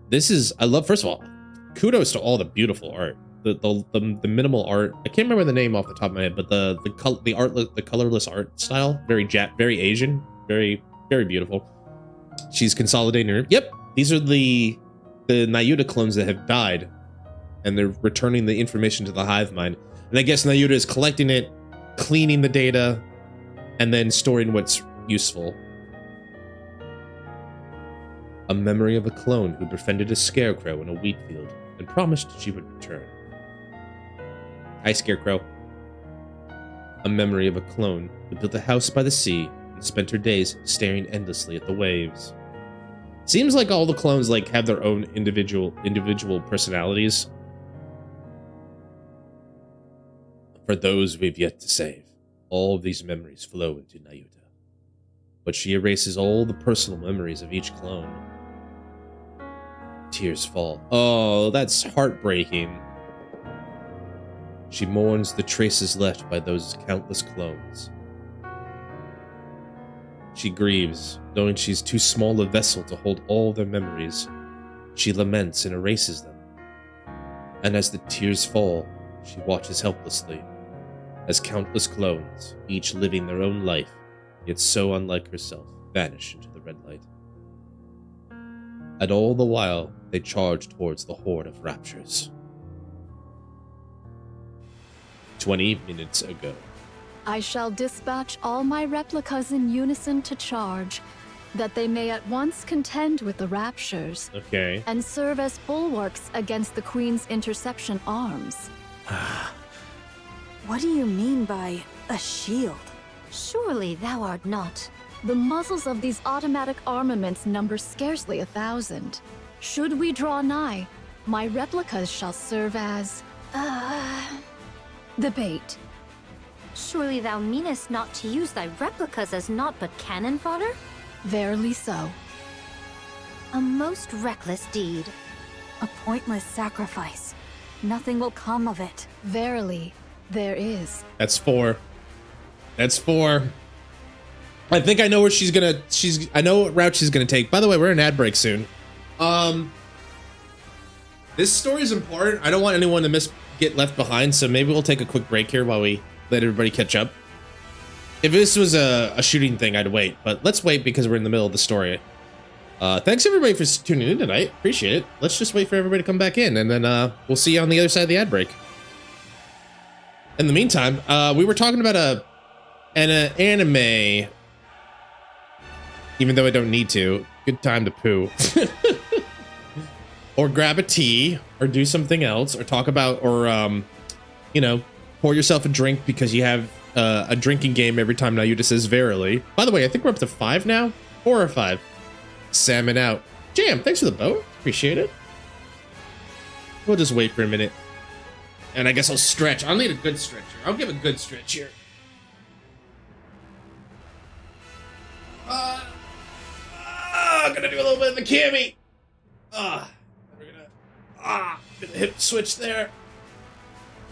This is, first of all, kudos to all the beautiful art. The minimal art. I can't remember the name off the top of my head, but the colorless art style, very Asian, very beautiful. She's consolidating her. Yep, these are the Naoto clones that have died, and they're returning the information to the hive mind. And I guess Naoto is collecting it, cleaning the data, and then storing what's useful. A memory of a clone who befriended a scarecrow in a wheat field and promised she would return. Hi, Scarecrow. A memory of a clone who built a house by the sea and spent her days staring endlessly at the waves. Seems like all the clones have their own individual personalities. For those we've yet to save, all of these memories flow into Naoto. But she erases all the personal memories of each clone. Tears fall. Oh, that's heartbreaking. She mourns the traces left by those countless clones. She grieves, knowing she's too small a vessel to hold all their memories. She laments and erases them. And as the tears fall, she watches helplessly, as countless clones, each living their own life, yet so unlike herself, vanish into the red light. And all the while, they charge towards the horde of raptures. 20 minutes ago. I shall dispatch all my replicas in unison to charge, that they may at once contend with the Raptures. Okay. And serve as bulwarks against the Queen's interception arms. What do you mean by a shield? Surely thou art not. The muzzles of these automatic armaments number scarcely 1,000. Should we draw nigh, my replicas shall serve as... the bait. Surely thou meanest not to use thy replicas as naught but cannon fodder? Verily so. A most reckless deed. A pointless sacrifice. Nothing will come of it. Verily, there is. That's 4. That's 4. I think I know where I know what route she's gonna take. By the way, we're in ad break soon. This story is important. I don't want anyone to get left behind, so maybe we'll take a quick break here while we let everybody catch up. If this was a shooting thing, I'd wait, but let's wait because we're in the middle of the story. Thanks everybody for tuning in tonight. Appreciate it. Let's just wait for everybody to come back in, and then we'll see you on the other side of the ad break. In the meantime, we were talking about an anime, even though I don't need to. Good time to poo. Or grab a tea, or do something else, or talk about, or you know, pour yourself a drink because you have a drinking game every time Nayuta says verily. By the way, I think we're up to 5 now, 4 or 5. Salmon out. Jam, thanks for the boat. Appreciate it. We'll just wait for a minute. And I guess I'll stretch. I'll need a good stretch here. I'll give a good stretch here. I'm gonna do a little bit of the cami. We're gonna hip switch there.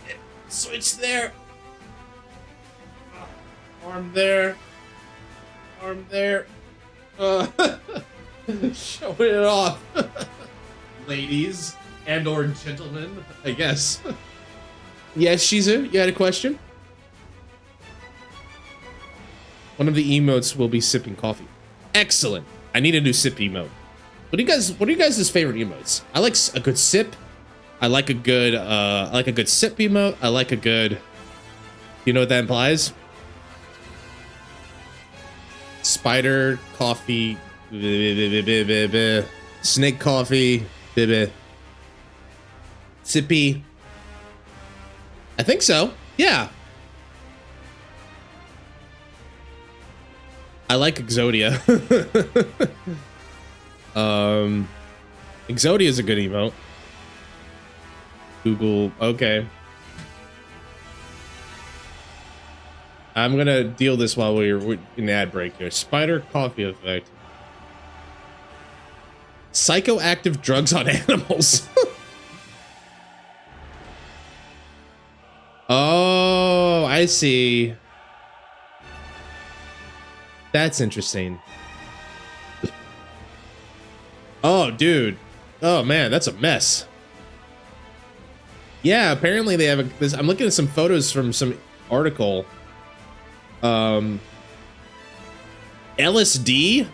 Hip switch there. Arm there. Arm there. Showing it off. Ladies and or gentlemen, I guess. Yes, Shizu, you had a question? One of the emotes will be sipping coffee. Excellent. I need a new sip emote. What are you guys' favorite emotes? I like a good sip. I like a good sip emote. I like a good, you know what that implies? Spider coffee, snake coffee, sippy. I think so. Yeah. I like Exodia. Exodia is a good emote. Google, okay. I'm gonna deal this while we're in ad break here. Spider coffee effect. Psychoactive drugs on animals. Oh, I see. That's interesting. Oh, dude. Oh, man, that's a mess. Yeah, apparently they have I'm looking at some photos from some article. LSD,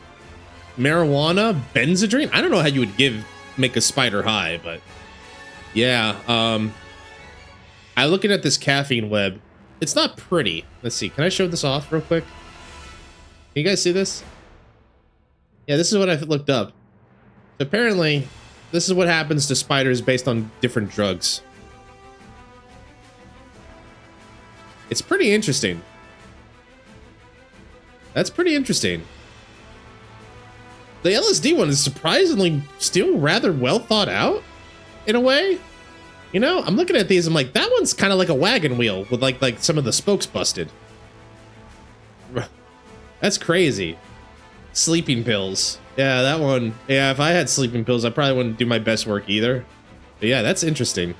marijuana, benzodrine. I don't know how you would make a spider high, but yeah. I'm looking at this caffeine web. It's not pretty. Let's see. Can I show this off real quick? Can you guys see this? Yeah, this is what I looked up. So apparently, this is what happens to spiders based on different drugs. It's pretty interesting. That's pretty interesting. The LSD one is surprisingly still rather well thought out, in a way. You know, I'm looking at these, I'm like, that one's kind of like a wagon wheel with like some of the spokes busted. That's crazy. Sleeping pills. Yeah, that one. Yeah, if I had sleeping pills, I probably wouldn't do my best work either. But yeah, that's interesting.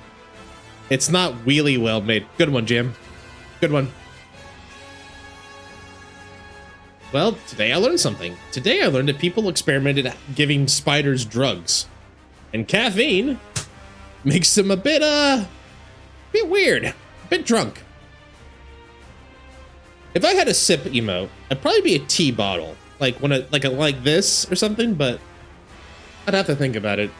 It's not really well made. Good one, Jim. Good one. Well, today I learned something. Today I learned that people experimented at giving spiders drugs. And caffeine makes them a bit weird. A bit drunk. If I had a sip emote, I'd probably be a tea bottle. Like like this or something, but I'd have to think about it.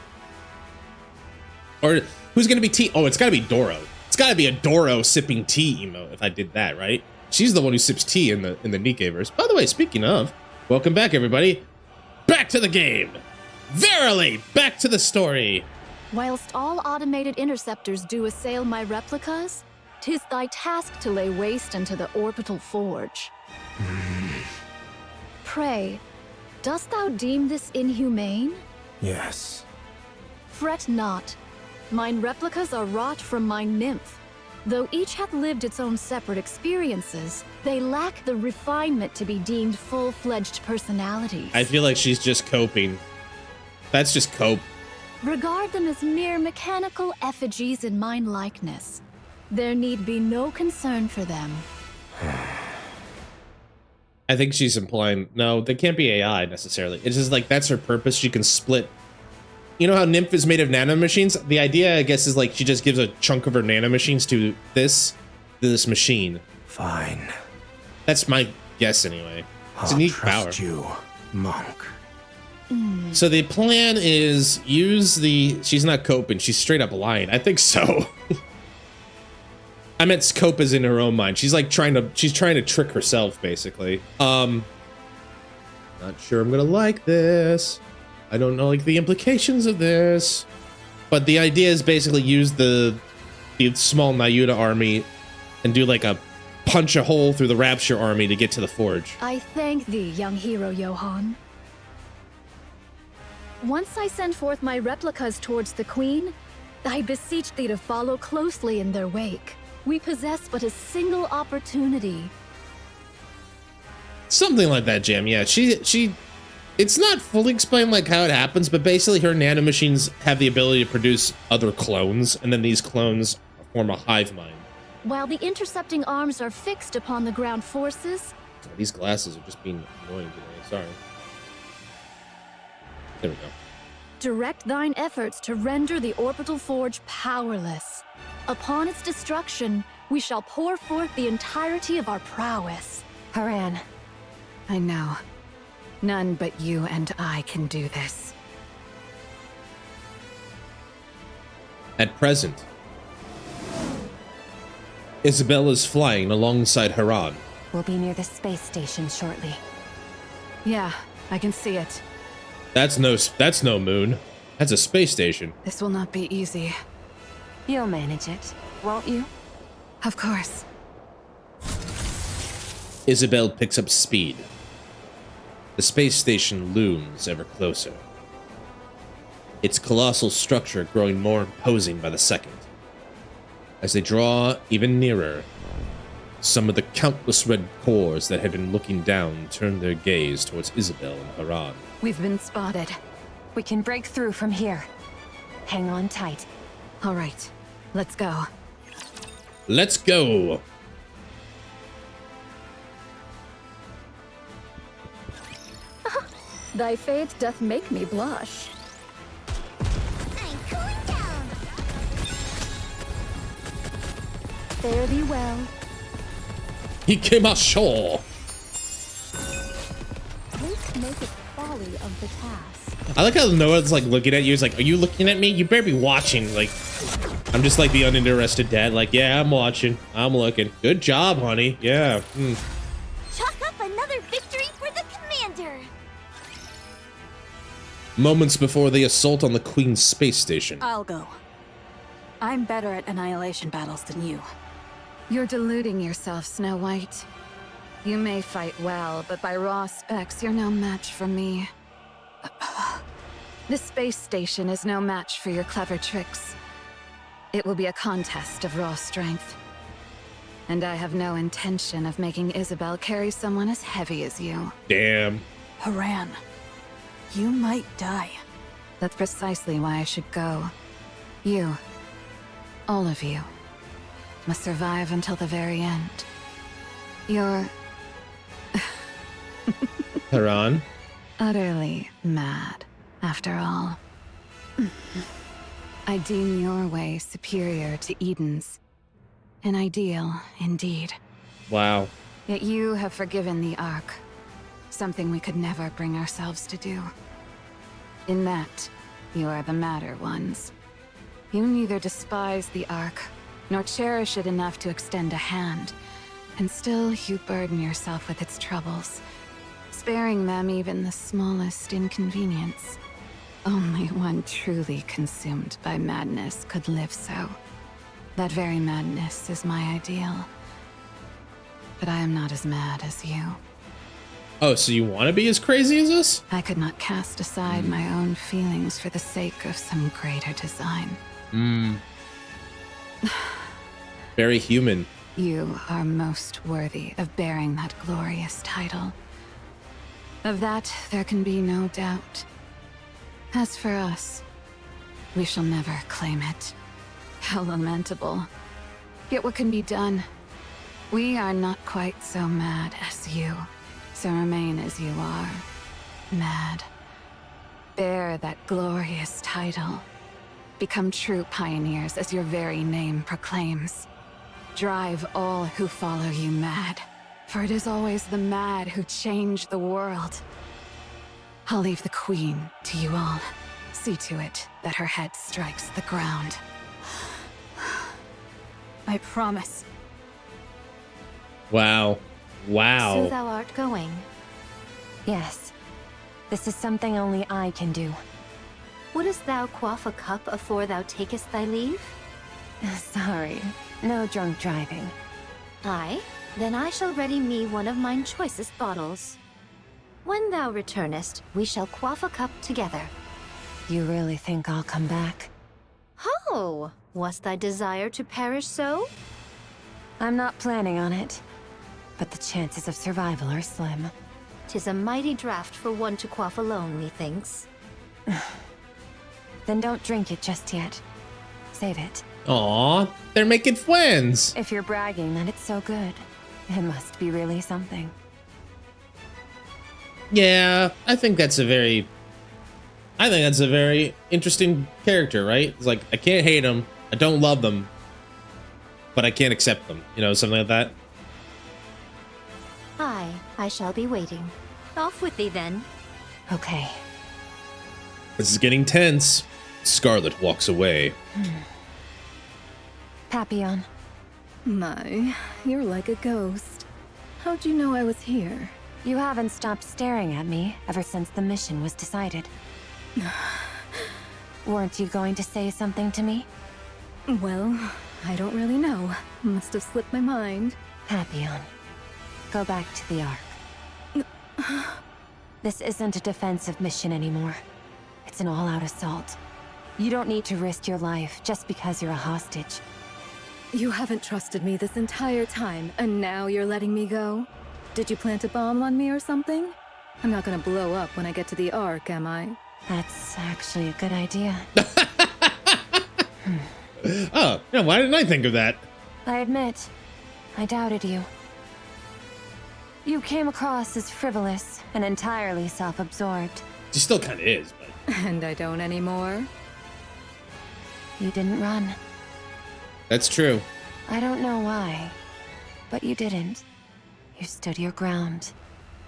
Or who's gonna be tea? Oh, it's gotta be Doro. It's It's got to be a Doro sipping tea emote if I did that, right? She's the one who sips tea in the Nikke verse. By the way, speaking of, welcome back, everybody. Back to the game. Verily, back to the story. Whilst all automated interceptors do assail my replicas, 'tis thy task to lay waste unto the orbital forge. Pray, dost thou deem this inhumane? Yes. Fret not. Mine replicas are wrought from mine nymph. Though each hath lived its own separate experiences, they lack the refinement to be deemed full-fledged personalities. I feel like she's just coping. That's just cope. Regard them as mere mechanical effigies in mine likeness. There need be no concern for them. I think she's implying, no, they can't be AI necessarily. It's just like, that's her purpose. She can split. You know how Nymph is made of nanomachines? The idea, I guess, is like she just gives a chunk of her nanomachines to this machine. Fine. That's my guess anyway. It's a neat power. You, monk. So the plan is use the... She's not coping. She's straight up lying. I think so. I meant cope as in her own mind. She's like trying to trick herself, basically. Not sure I'm gonna like this. I don't know like the implications of this. But the idea is basically use the small Nayuta army and do like a punch a hole through the Rapture army to get to the forge. I thank thee, young hero Johann. Once I send forth my replicas towards the Queen, I beseech thee to follow closely in their wake. We possess but a single opportunity. Something like that, Jam. Yeah, she it's not fully explained like how it happens, but basically her nanomachines have the ability to produce other clones, and then these clones form a hive mind. While the intercepting arms are fixed upon the ground forces... These glasses are just being annoying today, sorry. There we go. Direct thine efforts to render the orbital forge powerless. Upon its destruction, we shall pour forth the entirety of our prowess. Haran. I know. None but you and I can do this. At present, Isabel is flying alongside Haran. We'll be near the space station shortly. Yeah, I can see it. That's no moon. That's a space station. This will not be easy. You'll manage it, won't you? Of course. Isabel picks up speed. The space station looms ever closer. Its colossal structure growing more imposing by the second. As they draw even nearer, some of the countless red cores that had been looking down turn their gaze towards Isabel and Haran. We've been spotted. We can break through from here. Hang on tight. All right, let's go. Let's go! Thy faith doth make me blush. I'm cooling down. Fare thee well. He came ashore! Haste maketh folly of the task. I like how Noah's like looking at you. He's like, are you looking at me? You better be watching. Like, I'm just like the uninterested dad. Like, yeah, I'm watching. I'm looking. Good job, honey. Yeah. Chalk up another victory for the commander. Moments before the assault on the Queen's space station. I'll go. I'm better at annihilation battles than you. You're deluding yourself, Snow White. You may fight well, but by raw specs, you're no match for me. This space station is no match for your clever tricks. It will be a contest of raw strength. And I have no intention of making Isabel carry someone as heavy as you. Damn. Haran, you might die. That's precisely why I should go. You, all of you, must survive until the very end. You're Haran? utterly mad, after all. I deem your way superior to Eden's. An ideal, indeed. Wow. Yet you have forgiven the Ark. Something we could never bring ourselves to do. In that, you are the madder ones. You neither despise the Ark, nor cherish it enough to extend a hand, and still you burden yourself with its troubles, sparing them even the smallest inconvenience. Only one truly consumed by madness could live so. That very madness is my ideal. But I am not as mad as you. Oh, so you want to be as crazy as us? I could not cast aside my own feelings for the sake of some greater design. Very human. You are most worthy of bearing that glorious title. Of that, there can be no doubt. As for us, we shall never claim it. How lamentable. Yet what can be done? We are not quite so mad as you, so remain as you are. Mad. Bear that glorious title. Become true pioneers as your very name proclaims. Drive all who follow you mad, for it is always the mad who change the world. I'll leave the Queen to you all. See to it that her head strikes the ground. I promise. Wow. Wow. So thou art going. Yes. This is something only I can do. Wouldst thou quaff a cup afore thou takest thy leave? Sorry. No drunk driving. Aye, then I shall ready me one of mine choicest bottles. When thou returnest, we shall quaff a cup together. You really think I'll come back? Ho! Was thy desire to perish so? I'm not planning on it, but the chances of survival are slim. 'Tis a mighty draught for one to quaff alone, methinks. Then don't drink it just yet. Save it. Aw, they're making friends. If you're bragging that it's so good, it must be really something. Yeah, I think that's a very interesting character, right? It's like, I can't hate them, I don't love them, but I can't accept them. You know, something like that. Aye, I shall be waiting. Off with thee then. Okay. This is getting tense. Scarlet walks away. Papillon. My, you're like a ghost. How'd you know I was here? You haven't stopped staring at me ever since the mission was decided. Weren't you going to say something to me? Well, I don't really know. Must have slipped my mind. Papillon, go back to the Ark. This isn't a defensive mission anymore. It's an all-out assault. You don't need to risk your life just because you're a hostage. You haven't trusted me this entire time, and now you're letting me go? Did you plant a bomb on me or something? I'm not gonna blow up when I get to the Ark, am I? That's actually a good idea. Oh, yeah, why didn't I think of that? I admit, I doubted you. You came across as frivolous and entirely self-absorbed. She still kind of is, but... And I don't anymore? You didn't run. That's true. I don't know why, but you didn't. You stood your ground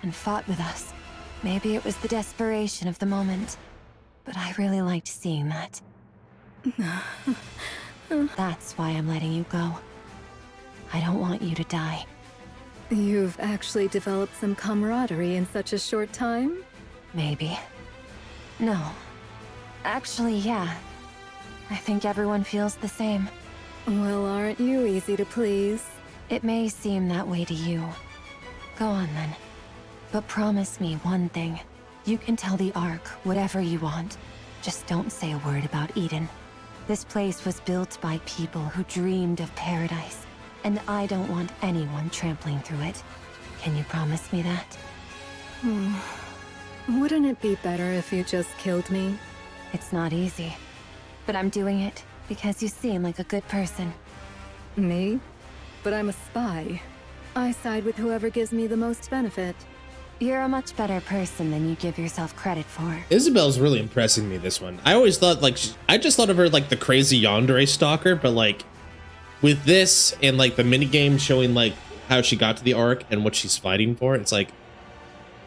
and fought with us. Maybe it was the desperation of the moment, but I really liked seeing that. That's why I'm letting you go. I don't want you to die. You've actually developed some camaraderie in such a short time? Maybe. No. Actually, yeah. I think everyone feels the same. Well, aren't you easy to please? It may seem that way to you. Go on then. But promise me one thing. You can tell the Ark whatever you want. Just don't say a word about Eden. This place was built by people who dreamed of paradise, and I don't want anyone trampling through it. Can you promise me that? Wouldn't it be better if you just killed me? It's not easy, but I'm doing it because you seem like a good person. Me? But I'm a spy. I side with whoever gives me the most benefit. You're a much better person than you give yourself credit for. Isabel's really impressing me this one. I always thought, like, I just thought of her like the crazy yandere stalker, but like with this and like the minigame showing like how she got to the Ark and what she's fighting for, it's like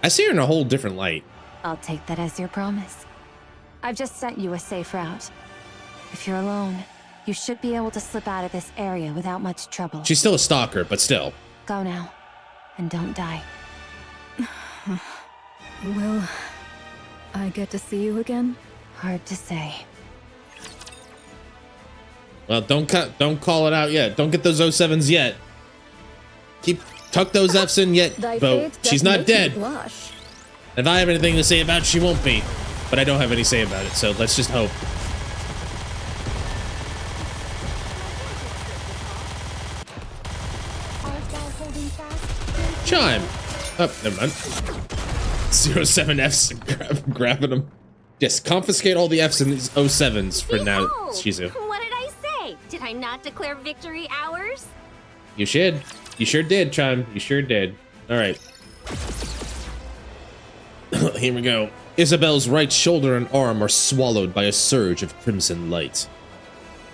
I see her in a whole different light. I'll take that as your promise. I've just sent you a safe route. If you're alone, You should be able to slip out of this area without much trouble. She's still a stalker, but still. Go now, and don't die. Will I get to see you again? Hard to say. Well, don't call it out yet. Don't get those 07s yet. Tuck those Fs in yet, Bo. She's not dead. If I have anything to say about it, she won't be. But I don't have any say about it, so let's just hope. Chime. Oh, never mind. 07 Fs, grabbing them. Just confiscate all the Fs in these 07s for now, Shizu. What did I say? Did I not declare victory ours? You should. You sure did, Chime. You sure did. All right. Here we go. Isabel's right shoulder and arm are swallowed by a surge of crimson light.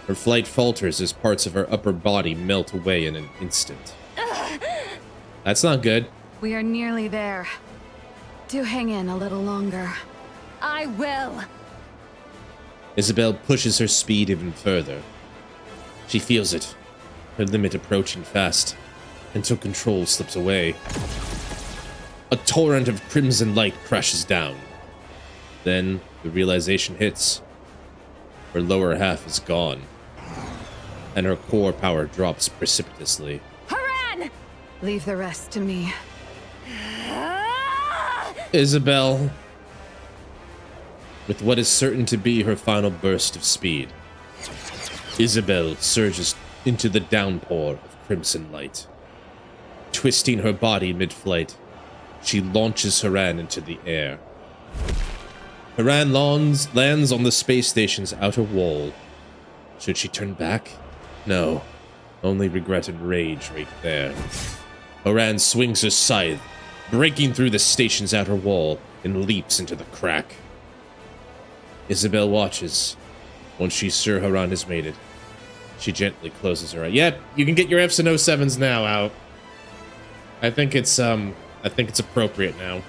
Her flight falters as parts of her upper body melt away in an instant. That's not good. We are nearly there. Do hang in a little longer. I will. Isabel pushes her speed even further. She feels it, her limit approaching fast, until control slips away. A torrent of crimson light crashes down. Then the realization hits. Her lower half is gone, and her core power drops precipitously. Haran! Leave the rest to me. Isabel, with what is certain to be her final burst of speed, Isabel surges into the downpour of crimson light. Twisting her body mid-flight, she launches Haran into the air. Haran lands on the space station's outer wall. Should she turn back? No, only regret and rage right there. Haran swings her scythe, breaking through the station's outer wall, and leaps into the crack. Isabel watches. Once she's sure Haran has made it, she gently closes her eyes. Yep, you can get your Fs and 07s now out. I think it's appropriate now.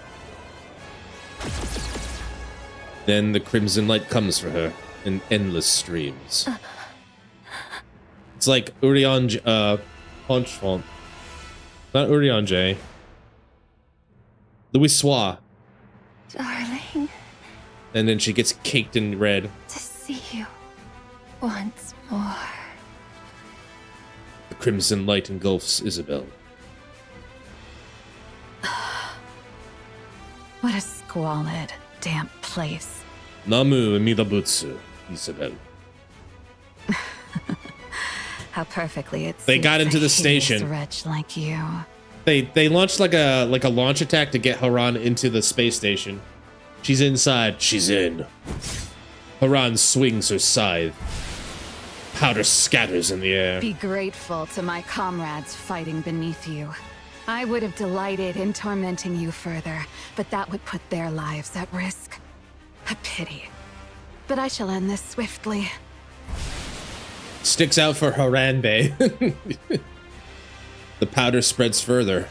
Then the crimson light comes for her in endless streams. It's like Urian Ponchfont. Not Urian J. Louis Soir. Darling. And then she gets caked in red. To see you once more. The crimson light engulfs Isabel. What a squalid, damp place. Namu Midabutsu, Isabel. How perfectly it They got suits into a the hideous station. wretch like you. They launched like a launch attack to get Haran into the space station. She's inside. She's in. Haran swings her scythe. Powder scatters in the air. Be grateful to my comrades fighting beneath you. I would have delighted in tormenting you further, but that would put their lives at risk. A pity. But I shall end this swiftly. Sticks out for Harambe. The powder spreads further.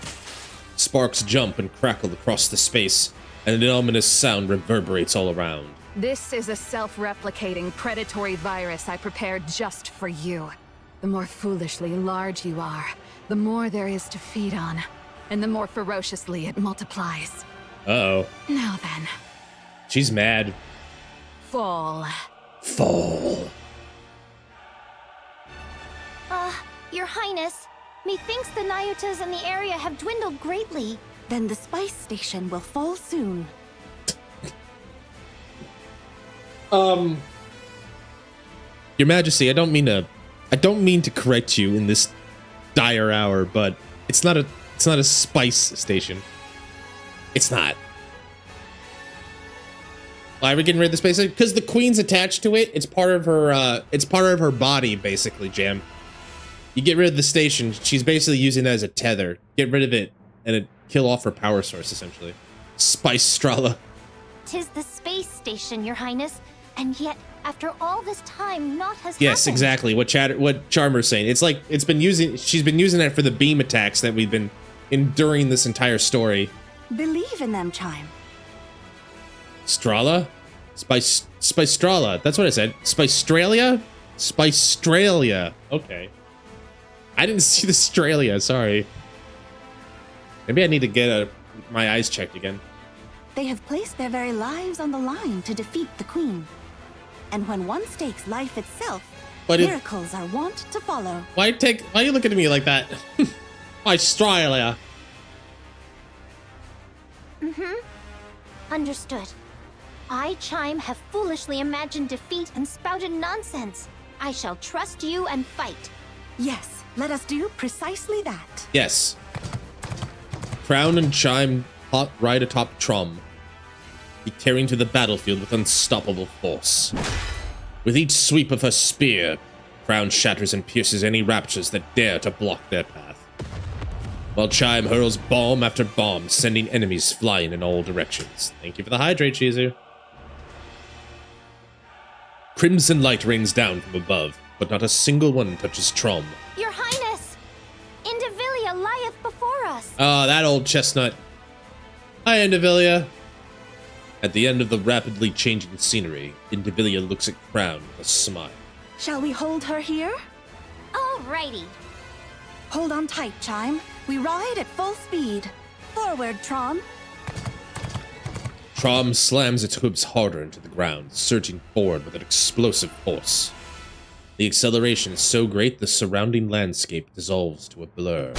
Sparks jump and crackle across the space, and an ominous sound reverberates all around. This is a self-replicating predatory virus I prepared just for you. The more foolishly large you are, the more there is to feed on, and the more ferociously it multiplies. Uh-oh. Now then. She's mad. Fall. Fall. Your Highness, methinks the Nyutas in the area have dwindled greatly. Then the spice station will fall soon. Your Majesty, I don't mean to correct you in this dire hour, but it's not a spice station. It's not. Why are we getting rid of the space station? Because the Queen's attached to it. It's part of her body, basically, Jam. You get rid of the station, she's basically using that as a tether. Get rid of it, and it kill off her power source, essentially. Spice Strala. 'Tis the space station, Your Highness, and yet, after all this time, naught has Yes, happened. exactly. What Charmer's saying. It's like she's been using that for the beam attacks that we've been enduring this entire story. Believe in them, Chime. Strala? Spice Strala. That's what I said. Spice Australia? Spicestralia. Okay. I didn't see the Australia, sorry. Maybe I need to get my eyes checked again. They have placed their very lives on the line to defeat the Queen. And when one stakes life itself, miracles are wont to follow. Why are you looking at me like that? Australia. Understood. I, Chime, have foolishly imagined defeat and spouted nonsense. I shall trust you and fight. Yes, let us do precisely that. Yes. Crown and Chime hot right atop Trom, be tearing to the battlefield with unstoppable force. With each sweep of her spear, Crown shatters and pierces any raptures that dare to block their path, while Chime hurls bomb after bomb, sending enemies flying in all directions. Thank you for the hydrate, Shizu. Crimson light rains down from above, but not a single one touches Trom. Your Highness! Indivilia lieth before us! Ah, that old chestnut. Hi, Indivilia. At the end of the rapidly changing scenery, Indivilia looks at Crown with a smile. Shall we hold her here? Alrighty. Hold on tight, Chime. We ride at full speed. Forward, Trom. Trom slams its hooves harder into the ground, surging forward with an explosive force. The acceleration is so great the surrounding landscape dissolves to a blur.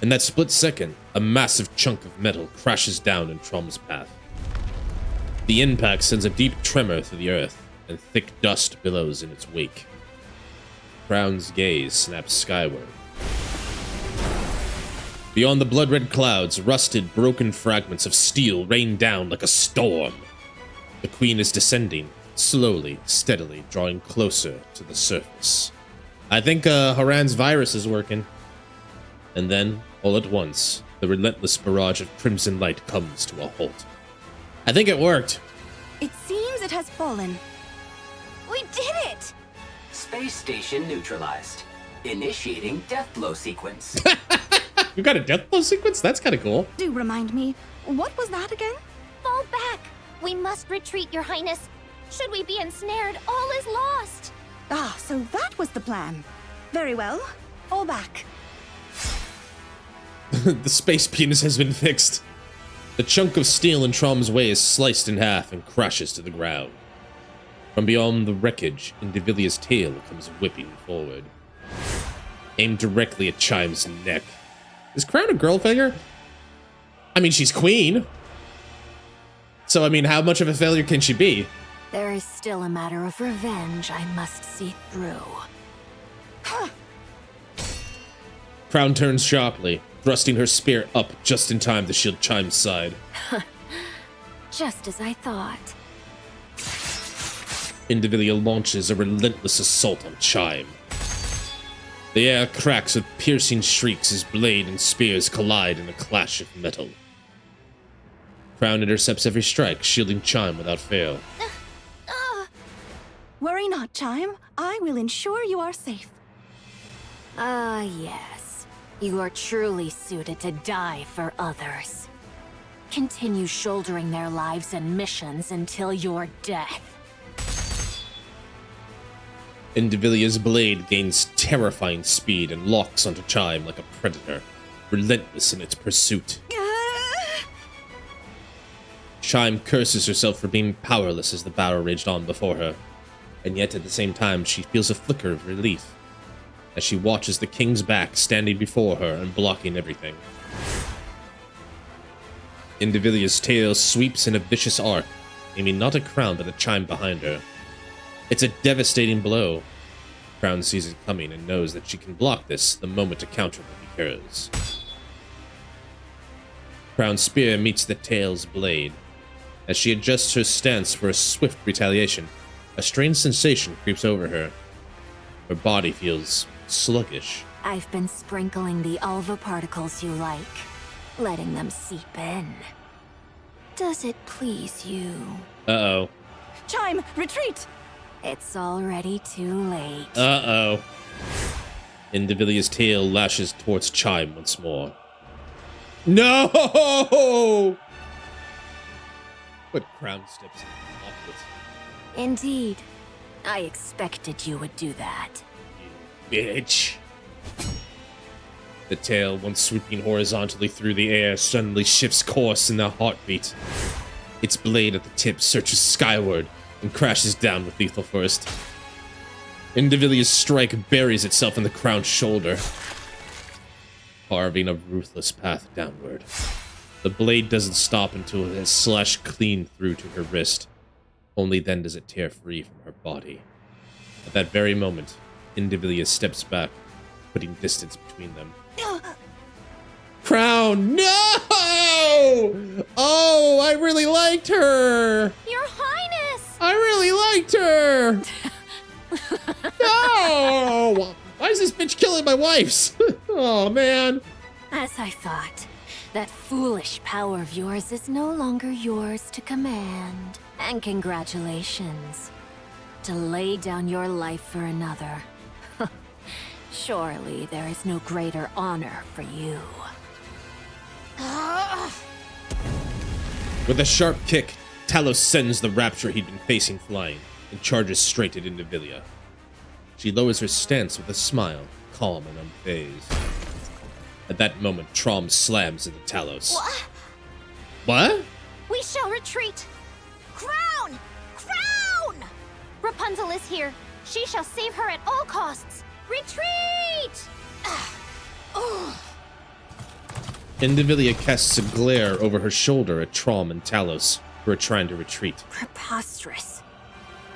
In that split second, a massive chunk of metal crashes down in Trom's path. The impact sends a deep tremor through the earth, and thick dust billows in its wake. Crown's gaze snaps skyward. Beyond the blood-red clouds, rusted, broken fragments of steel rain down like a storm. The Queen is descending, slowly, steadily, drawing closer to the surface. I think Haran's virus is working. And then, all at once, the relentless barrage of crimson light comes to a halt. I think it worked. It seems it has fallen. We did it! Space station neutralized. Initiating death blow sequence. You got a death blow sequence? That's kind of cool. Do remind me, what was that again? Fall back! We must retreat, Your Highness. Should we be ensnared, all is lost. Ah, so that was the plan. Very well. Fall back. The space penis has been fixed. The chunk of steel in Trom's way is sliced in half and crashes to the ground. From beyond the wreckage, Indivilia's tail comes whipping forward, aimed directly at Chime's neck. Is Crown a girl figure? I mean, she's queen. So, I mean, how much of a failure can she be? There is still a matter of revenge I must see through. Crown turns sharply, thrusting her spear up just in time to shield Chime's side. Just as I thought. Indivilia launches a relentless assault on Chime. The air cracks with piercing shrieks as blade and spears collide in a clash of metal. Crown intercepts every strike, shielding Chime without fail. Worry not, Chime. I will ensure you are safe. Ah, yes. You are truly suited to die for others. Continue shouldering their lives and missions until your death. Indivilia's blade gains terrifying speed and locks onto Chime like a predator, relentless in its pursuit. Chime curses herself for being powerless as the battle raged on before her, and yet at the same time she feels a flicker of relief as she watches the king's back standing before her and blocking everything. Indivilia's tail sweeps in a vicious arc, aiming not at Crown but at Chime behind her. It's a devastating blow. Crown sees it coming and knows that she can block this the moment a counter will be hers. Crown's spear meets the tail's blade. As she adjusts her stance for a swift retaliation, a strange sensation creeps over her. Her body feels sluggish. I've been sprinkling the Alva particles you like, letting them seep in. Does it please you? Uh-oh. Chime, retreat! It's already too late. Uh-oh. Indivilia's tail lashes towards Chime once more. No! But Crown steps in. Indeed. I expected you would do that. Bitch. The tail, once sweeping horizontally through the air, suddenly shifts course in a heartbeat. Its blade at the tip searches skyward and crashes down with lethal force. Indivilia's strike buries itself in the crown's shoulder, carving a ruthless path downward. The blade doesn't stop until it has slashed clean through to her wrist. Only then does it tear free from her body. At that very moment, Indivilia steps back, putting distance between them. Crown, no! Oh, I really liked her! Your Highness! I really liked her! No! Why is this bitch killing my wives? Oh, man. As I thought, that foolish power of yours is no longer yours to command. And congratulations. To lay down your life for another. Surely there is no greater honor for you. With a sharp kick, Talos sends the rapture he'd been facing flying and charges straight at Indivilia. She lowers her stance with a smile, calm and unfazed. At that moment, Trom slams into Talos. What? We shall retreat. Crown! Crown! Rapunzel is here. She shall save her at all costs. Retreat! Indivilia casts a glare over her shoulder at Trom and Talos, who are trying to retreat. Preposterous.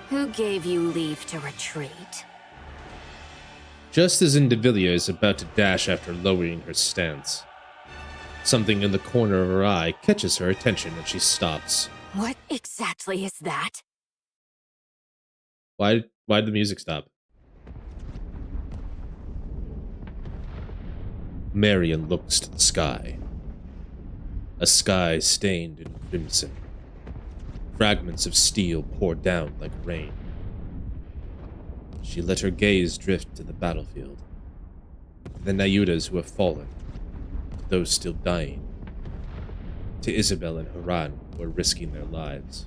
Who gave you leave to retreat? Just as Indivilia is about to dash after lowering her stance, something in the corner of her eye catches her attention and she stops. What exactly is that? Why'd the music stop? Marion looks to the sky. A sky stained in crimson. Fragments of steel pour down like rain. She let her gaze drift to the battlefield. To the Nayutas who have fallen. To those still dying. To Isabel and Haran who are risking their lives.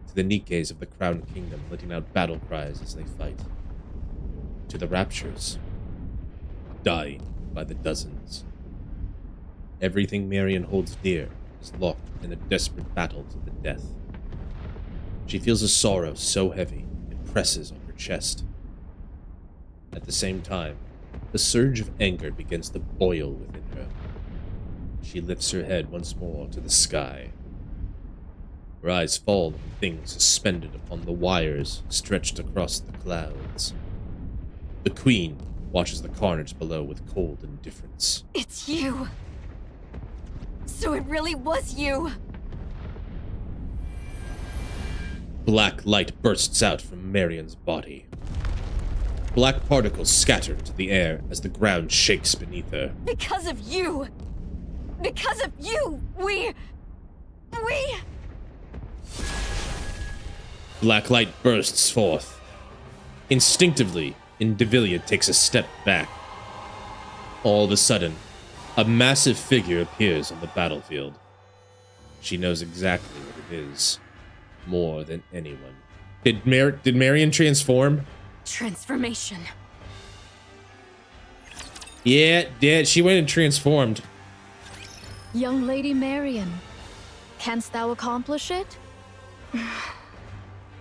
To the Nikkes of the Crown Kingdom letting out battle cries as they fight. To the Raptures. Dying by the dozens. Everything Marion holds dear is locked in a desperate battle to the death. She feels a sorrow so heavy it presses on her chest. At the same time, the surge of anger begins to boil within her. She lifts her head once more to the sky. Her eyes fall on things suspended upon the wires stretched across the clouds. The Queen watches the carnage below with cold indifference. It's you. So it really was you. Black light bursts out from Marion's body. Black particles scatter into the air as the ground shakes beneath her. Because of you. Because of you, we... Black light bursts forth. Instinctively, Indivilia takes a step back. All of a sudden, a massive figure appears on the battlefield. She knows exactly what it is. More than anyone. Did Marion transform? Transformation. Yeah, she went and transformed. Young Lady Marion, canst thou accomplish it?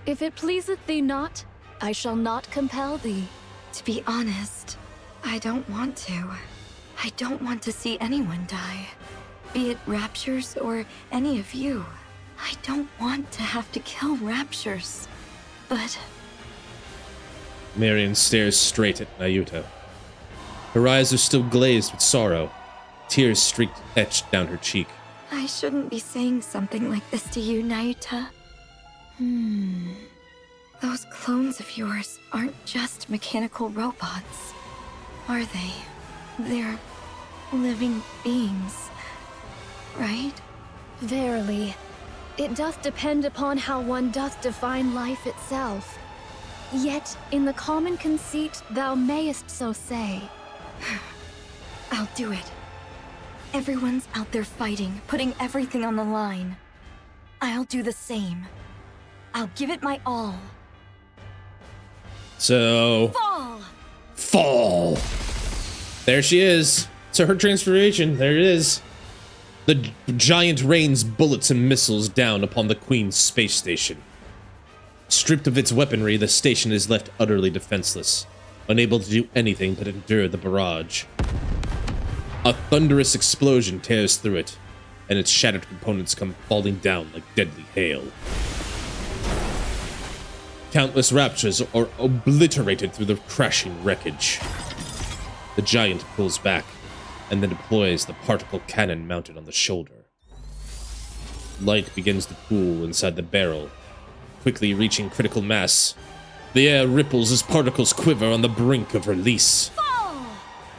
If it pleaseth thee not, I shall not compel thee. To be honest, I don't want to. I don't want to see anyone die. Be it Raptures or any of you. I don't want to have to kill Raptures. But... Marion stares straight at Nayuta. Her eyes are still glazed with sorrow. Tears etched down her cheek. I shouldn't be saying something like this to you, Nayuta. Those clones of yours aren't just mechanical robots, are they? They're living beings, right? Verily, it doth depend upon how one doth define life itself. Yet, in the common conceit, thou mayest so say. I'll do it. Everyone's out there fighting, putting everything on the line. I'll do the same. I'll give it my all. So fall. There she is. So her transformation, there it is. The giant rains bullets and missiles down upon the Queen's space station. Stripped of its weaponry, the station is left utterly defenseless, unable to do anything but endure the barrage. A thunderous explosion tears through it, and its shattered components come falling down like deadly hail. Countless raptors are obliterated through the crashing wreckage. The giant pulls back, and then deploys the particle cannon mounted on the shoulder. Light begins to pool inside the barrel, quickly reaching critical mass. The air ripples as particles quiver on the brink of release. Fall!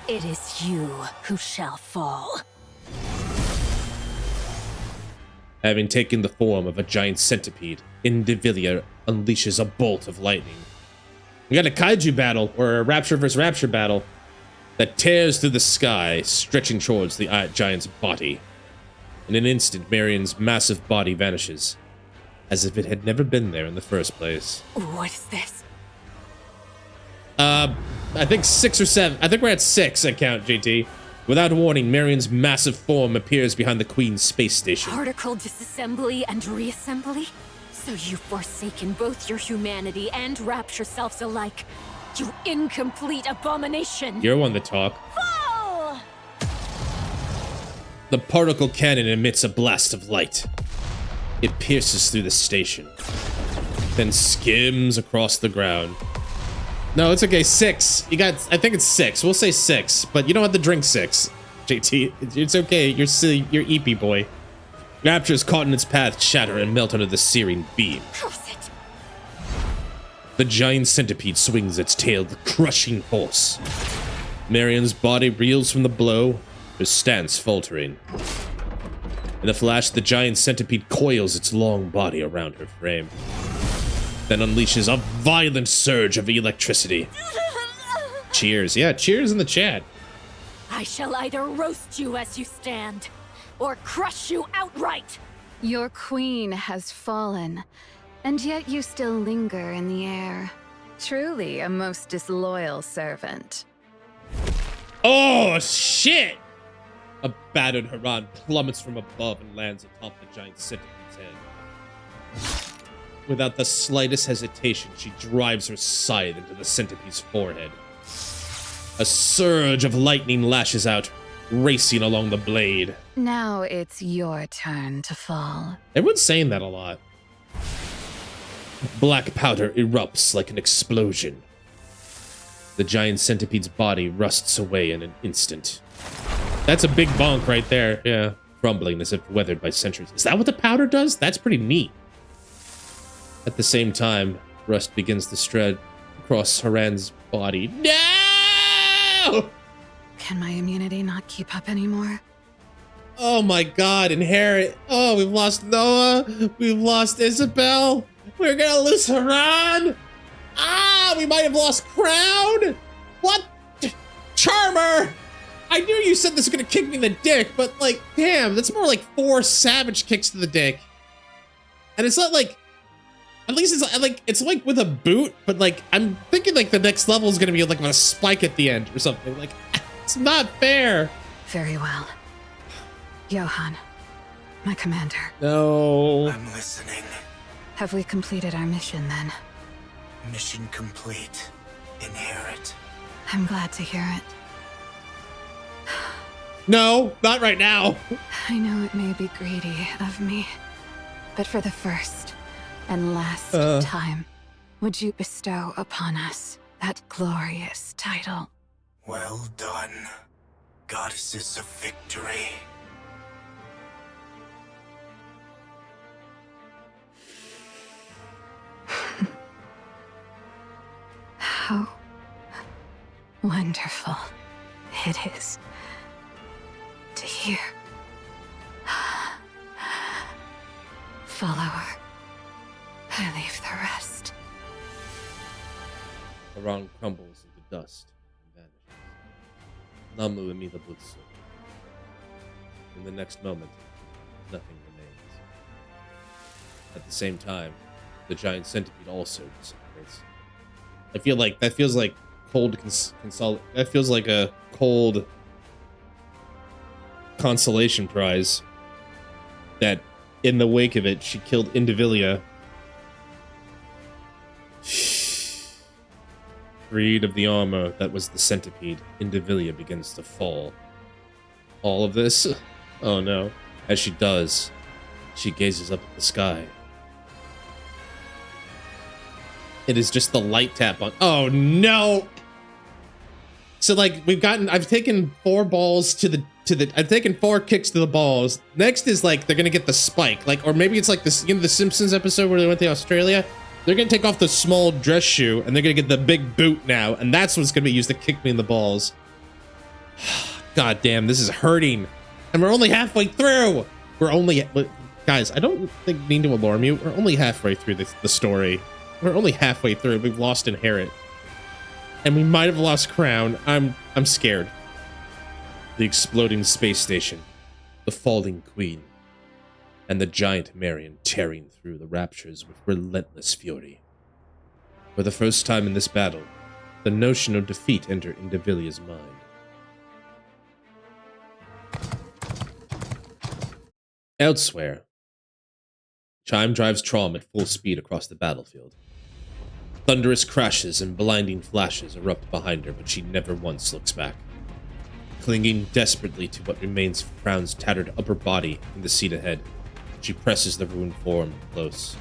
It is you who shall fall. Having taken the form of a giant centipede, Indivilia unleashes a bolt of lightning. We got a kaiju battle, or a rapture versus rapture battle, that tears through the sky, stretching towards the giant's body. In an instant, Marion's massive body vanishes, as if it had never been there in the first place. What is this? I think 6 or 7. I think we're at 6, I count, JT. Without warning, Marion's massive form appears behind the Queen's space station. Particle disassembly and reassembly? So you've forsaken both your humanity and rapture selves alike. You incomplete abomination! You're one to talk. Fall! The particle cannon emits a blast of light. It pierces through the station, then skims across the ground. No, it's okay. 6. You got. I think it's 6. We'll say 6, but you don't have to drink 6, JT. It's okay. You're silly. You're EP boy. Raptors caught in its path shatter and melt under the searing beam. Curse it! The giant centipede swings its tail with crushing force. Marion's body reels from the blow, her stance faltering. In a flash, the giant centipede coils its long body around her frame, then unleashes a violent surge of electricity. Cheers. Yeah, cheers in the chat. I shall either roast you as you stand, or crush you outright! Your queen has fallen, and yet you still linger in the air. Truly a most disloyal servant. Oh, shit! A battered Haran plummets from above and lands atop the giant centipede's head. Without the slightest hesitation, she drives her scythe into the centipede's forehead. A surge of lightning lashes out, racing along the blade. Now it's your turn to fall. Everyone's saying that a lot. Black powder erupts like an explosion. The giant centipede's body rusts away in an instant. That's a big bonk right there. Yeah. Crumbling as if weathered by centuries. Is that what the powder does? That's pretty neat. At the same time, rust begins to spread across Haran's body. No! Can my immunity not keep up anymore? Oh my god, Inherit. Oh, we've lost Noah. We've lost Isabel. We're gonna lose Haran. Ah, we might have lost Crown. What? Charmer! I knew you said this was gonna kick me in the dick, but like, damn, that's more like 4 savage kicks to the dick. And it's not like, at least it's like with a boot, but like, I'm thinking like the next level is gonna be like with a spike at the end or something. Like, it's not fair. Very well. Johan, my commander. No. I'm listening. Have we completed our mission then? Mission complete. Inherit. I'm glad to hear it. No, not right now. I know it may be greedy of me, but for the first and last time, would you bestow upon us that glorious title? Well done, goddesses of victory. How wonderful it is to hear. Follower, I leave the rest. Haran crumbles into dust and vanishes. Namu Emila Butsu. In the next moment, nothing remains. At the same time, the giant centipede also disintegrates. I feel like that feels like cold that feels like a cold consolation prize. That in the wake of it, she killed Indivilia. Freed of the armor that was the centipede, Indivilia begins to fall. All of this? Oh no. As she does, she gazes up at the sky. It is just the light tap on. Oh no! So like I've taken 4 balls I've taken 4 kicks to the balls. Next is like they're gonna get the spike, like, or maybe it's like this, the Simpsons episode where they went to Australia. They're gonna take off the small dress shoe and they're gonna get the big boot now, and that's what's gonna be used to kick me in the balls. God damn, this is hurting, and we're only halfway through. Guys, I don't mean to alarm you. We're only halfway through the story. We're only halfway through. We've lost Inherit, and we might have lost Crown. I'm scared. The exploding space station, the falling queen, and the giant Marion tearing through the raptures with relentless fury. For the first time in this battle, the notion of defeat entered Indivilia's mind. Elsewhere, Chime drives Trom at full speed across the battlefield. Thunderous crashes and blinding flashes erupt behind her, but she never once looks back. Clinging desperately to what remains of Crown's tattered upper body in the seat ahead, she presses the ruined form close.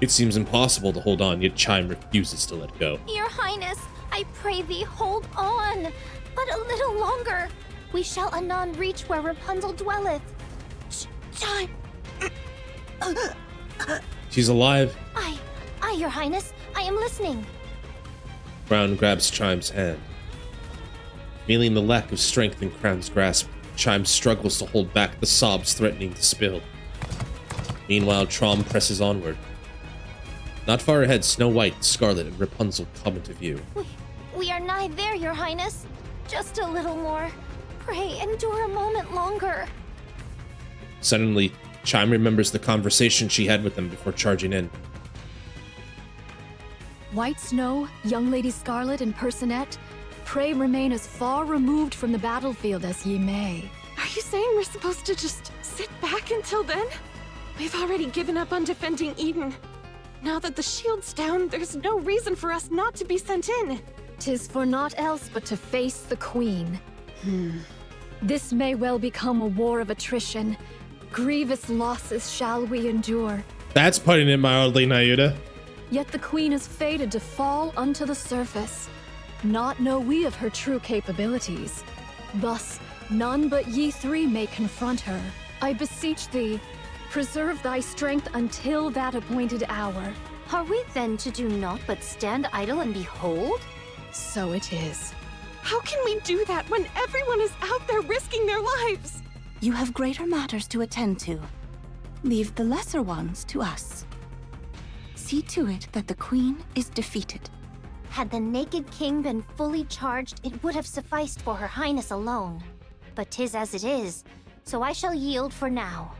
It seems impossible to hold on, yet Chime refuses to let go. Your Highness, I pray thee, hold on. But a little longer. We shall anon reach where Rapunzel dwelleth. Chime. She's alive. Aye, Your Highness, I am listening. Crown grabs Chime's hand. Feeling the lack of strength in Crown's grasp, Chime struggles to hold back the sobs threatening to spill. Meanwhile, Trom presses onward. Not far ahead, Snow White, Scarlet, and Rapunzel come into view. We are nigh there, Your Highness. Just a little more. Pray, endure a moment longer. Suddenly, Chime remembers the conversation she had with them before charging in. White Snow, Young Lady Scarlet, and Personette, pray remain as far removed from the battlefield as ye may. Are you saying we're supposed to just sit back until then? We've already given up on defending Eden. Now that the shield's down, there's no reason for us not to be sent in. 'Tis for naught else but to face the Queen. This may well become a war of attrition. Grievous losses shall we endure. That's putting it mildly, Nayuda. Yet the Queen is fated to fall unto the surface. Not know we of her true capabilities. Thus, none but ye 3 may confront her. I beseech thee, preserve thy strength until that appointed hour. Are we then to do naught but stand idle and behold? So it is. How can we do that when everyone is out there risking their lives? You have greater matters to attend to. Leave the lesser ones to us. See to it that the Queen is defeated. Had the Naked King been fully charged, it would have sufficed for her Highness alone. But 'tis as it is, so I shall yield for now.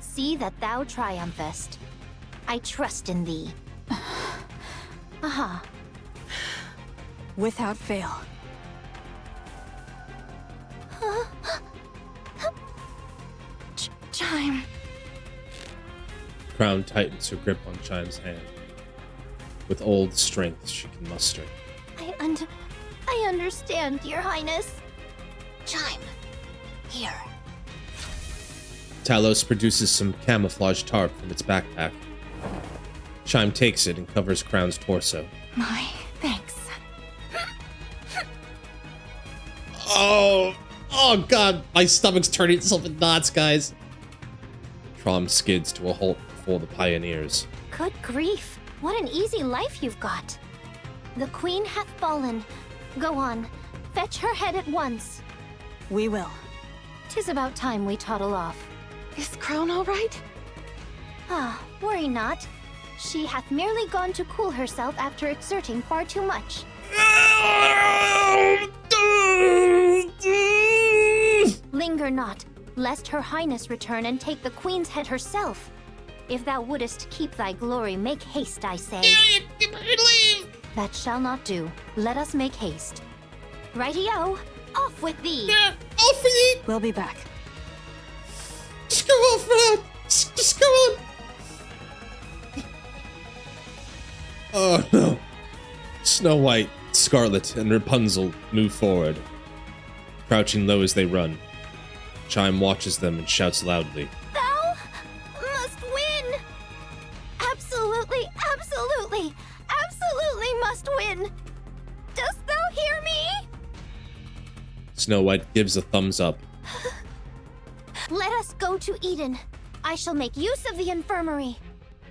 See that thou triumphest. I trust in thee. Aha. Without fail. Chime. Crown tightens her grip on Chime's hand. With all the strength she can muster. I understand, Your Highness. Chime. Here. Talos produces some camouflage tarp from its backpack. Chime takes it and covers Crown's torso. My thanks. Oh god, my stomach's turning itself in knots, guys. Trom skids to a halt before the pioneers. Good grief, what an easy life you've got. The Queen hath fallen. Go on, fetch her head at once. We will. 'Tis about time we toddle off. Is Crown all right? Ah, worry not. She hath merely gone to cool herself after exerting far too much. Linger not, lest her Highness return and take the Queen's head herself. If thou wouldest keep thy glory, make haste, I say. That shall not do. Let us make haste. Righty-o. Off with thee! Yeah, off with thee! We'll be back. Just go off for that! Just go on! Oh no. Snow White, Scarlet, and Rapunzel move forward, crouching low as they run. Chime watches them and shouts loudly. Thou must win! Absolutely, absolutely, absolutely must win! Dost thou hear me? Snow White gives a thumbs up. Let us go to Eden. I shall make use of the infirmary.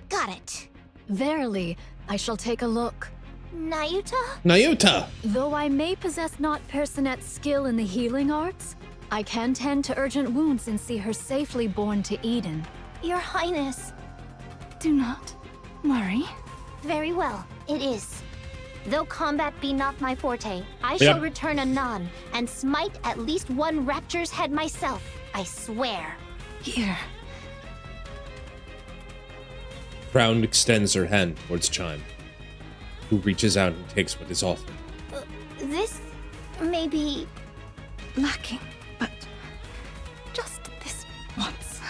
Got it. Verily, I shall take a look. Nayuta? Nayuta! Though I may possess not Personette's skill in the healing arts, I can tend to urgent wounds and see her safely borne to Eden. Your Highness. Do not worry. Very well, it is. Though combat be not my forte, I shall return anon and smite at least one rapture's head myself, I swear. Here. Crown extends her hand towards Chime, who reaches out and takes what is offered. This may be lacking, but just this once.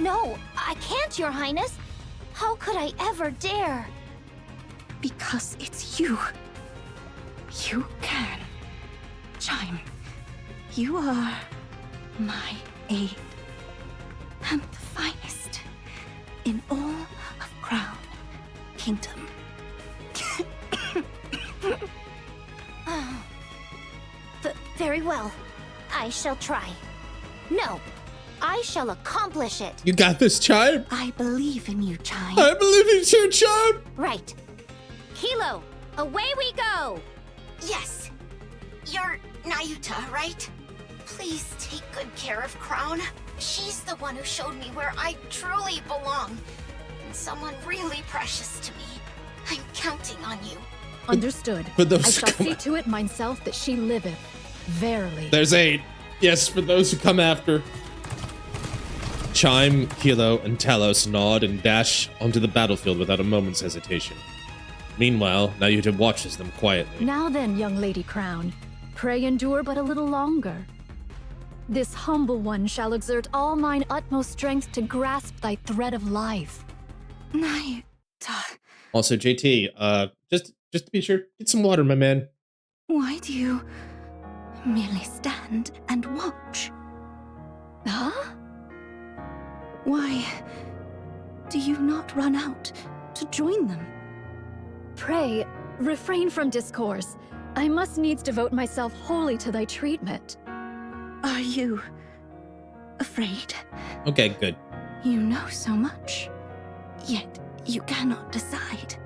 No, I can't, Your Highness. How could I ever dare? Because it's you. You can. Chime, you are my aid. And the finest in all of Crown Kingdom. Very well. I shall try. No, I shall accomplish it. You got this, Chime? I believe in you, Chime. I believe in you, Chime! Right. Kilo, away we go! Yes. You're Nayuta, right? Please take good care of Crown. She's the one who showed me where I truly belong. And someone really precious to me. I'm counting on you. Understood. For those I shall who see to it myself that she liveth. Verily. There's 8. Yes, for those who come after. Chime, Kilo, and Talos nod and dash onto the battlefield without a moment's hesitation. Meanwhile, Nayuta watches them quietly. Now then, young Lady Crown, pray endure but a little longer. This humble one shall exert all mine utmost strength to grasp thy thread of life. Nayuta. Also, JT, just to be sure, get some water, my man. Why do you merely stand and watch? Huh? Why do you not run out to join them? Pray, refrain from discourse. I must needs devote myself wholly to thy treatment. Are you afraid? Okay, good. You know so much, yet you cannot decide.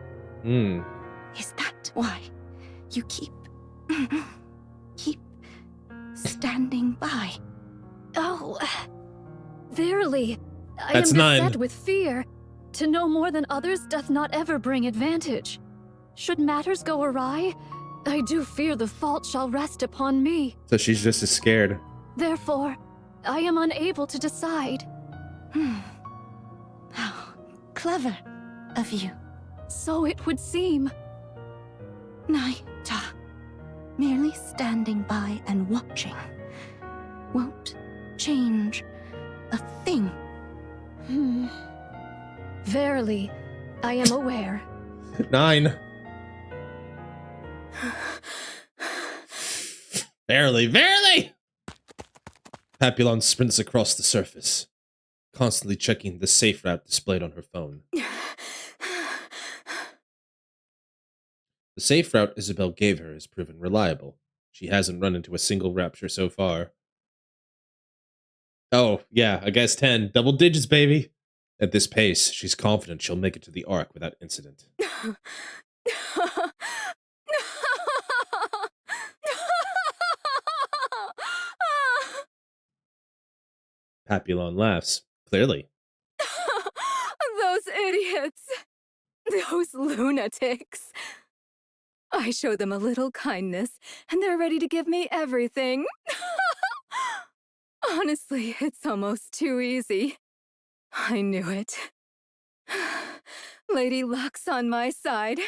Is that why you keep standing by? Oh, verily, I That's am 9. beset with fear. To know more than others doth not ever bring advantage. Should matters go awry, I do fear the fault shall rest upon me. So she's just as scared. Therefore, I am unable to decide. How clever of you. So it would seem. Nayuta, merely standing by and watching won't change a thing. Verily, I am aware. 9. Verily! Papillon sprints across the surface, constantly checking the safe route displayed on her phone. The safe route Isabel gave her has proven reliable. She hasn't run into a single rapture so far. Oh, yeah, I guess 10. Double digits, baby! At this pace, she's confident she'll make it to the Ark without incident. Papillon laughs, clearly. Those idiots! Those lunatics! I show them a little kindness, and they're ready to give me everything. Honestly, it's almost too easy. I knew it. Lady Luck's on my side.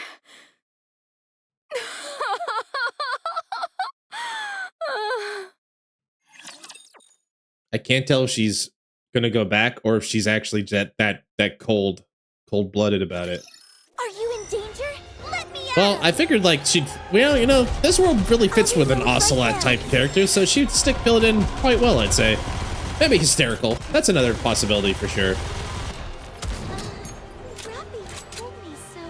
I can't tell if she's gonna go back or if she's actually that cold-blooded about it. Are you in danger? Let me out! Well, I figured like she'd, well, you know, this world really fits with an Ocelot type character, so she'd fill it in quite well, I'd say. Maybe hysterical. That's another possibility for sure. Rappy told me so.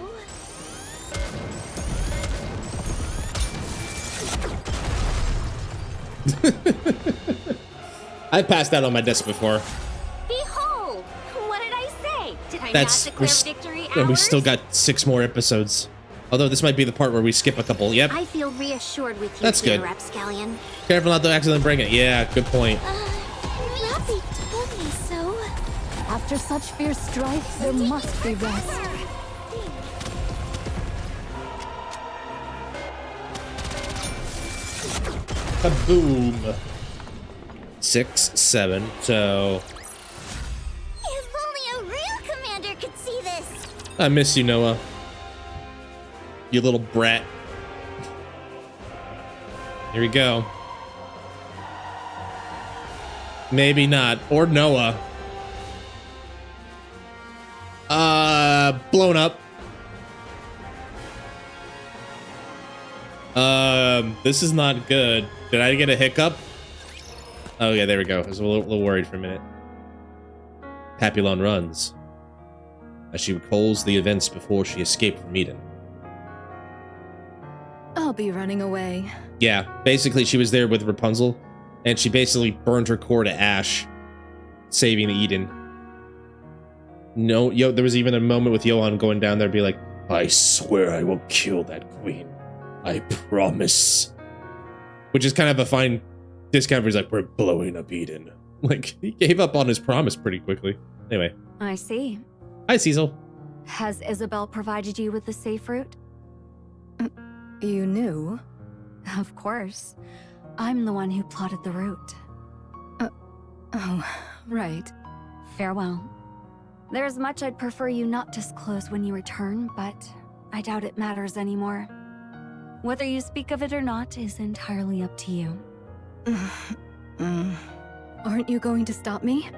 I passed out on my desk before. Behold! What did I say? Did I That's not declare victory and we ours? still got 6 more episodes. Although this might be the part where we skip a couple. Yep. I feel reassured with you, That's dear good. Rapscallion. Careful not to accidentally bring it. Yeah, good point. Rappy told me so. After such fierce strife, there must be rest. Kaboom. 6, 7. So If only a real commander could see this. I miss you, Noah. You little brat. Here we go. Maybe not. Or Noah. Blown up. This is not good. Did I get a hiccup? Oh yeah, there we go. I was a little worried for a minute. Papillon runs as she recalls the events before she escaped from Eden. I'll be running away. Yeah, basically she was there with Rapunzel, and she basically burned her core to ash, saving Eden. No, there was even a moment with Johan going down there and be like, I swear I will kill that queen. I promise. Which is kind of a fine discount where he's like, we're blowing up Eden. Like, he gave up on his promise pretty quickly. Anyway. I see. Hi, Cecil. Has Isabel provided you with the safe route? You knew? Of course. I'm the one who plotted the route. Oh, right. Farewell. There's much I'd prefer you not disclose when you return, but I doubt it matters anymore. Whether you speak of it or not is entirely up to you. Aren't you going to stop me?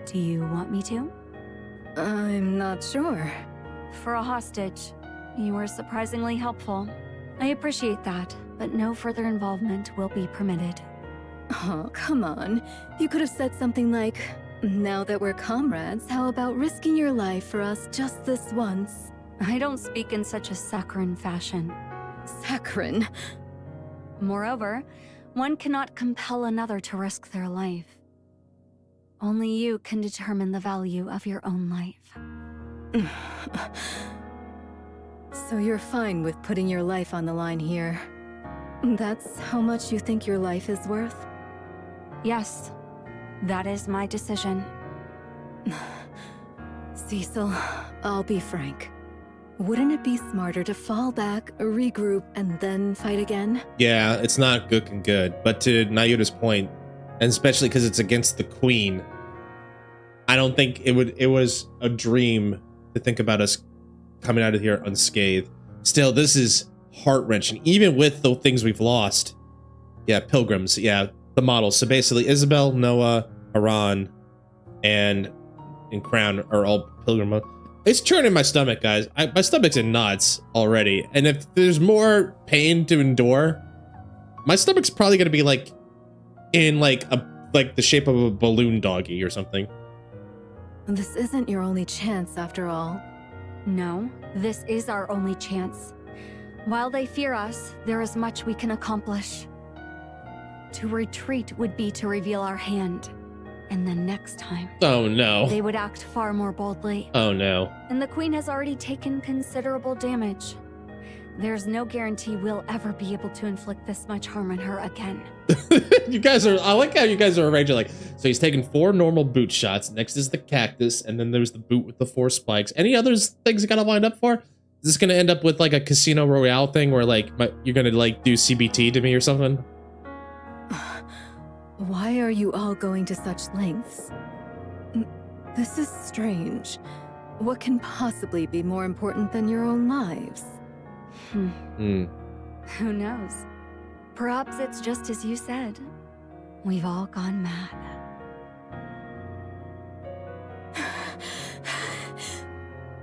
Do you want me to? I'm not sure. For a hostage, you were surprisingly helpful. I appreciate that, but no further involvement will be permitted. Oh, come on. You could have said something like, now that we're comrades, how about risking your life for us just this once? I don't speak in such a saccharine fashion. Saccharine? Moreover, one cannot compel another to risk their life. Only you can determine the value of your own life. So you're fine with putting your life on the line here? That's how much you think your life is worth? Yes, that is my decision. Cecil, I'll be frank. Wouldn't it be smarter to fall back, regroup, and then fight again? Yeah, it's not looking good. But to Nayuta's point, and especially because it's against the queen, I don't think it was a dream to think about us coming out of here unscathed. Still, this is heart-wrenching, even with the things we've lost. Yeah, pilgrims, yeah, the models. So basically, Isabel, Noah, Haran, and Crown are all pilgrim. It's churning my stomach, guys. My stomach's in knots already. And if there's more pain to endure, my stomach's probably gonna be like in like the shape of a balloon doggy or something. This isn't your only chance after all. No, this is our only chance. While they fear us, there is much we can accomplish. To retreat would be to reveal our hand. And then next time, oh no, they would act far more boldly. Oh no. And the queen has already taken considerable damage. There's no guarantee we'll ever be able to inflict this much harm on her again. You guys are, I like how you guys are arranging like, so he's taking 4 normal boot shots, next is the cactus, and then there's the boot with the 4 spikes. Any other things you gotta line up for? Is this gonna end up with like a Casino Royale thing where like you're gonna like do CBT to me or something? Why are you all going to such lengths? This is strange. What can possibly be more important than your own lives? Who knows? Perhaps it's just as you said. We've all gone mad.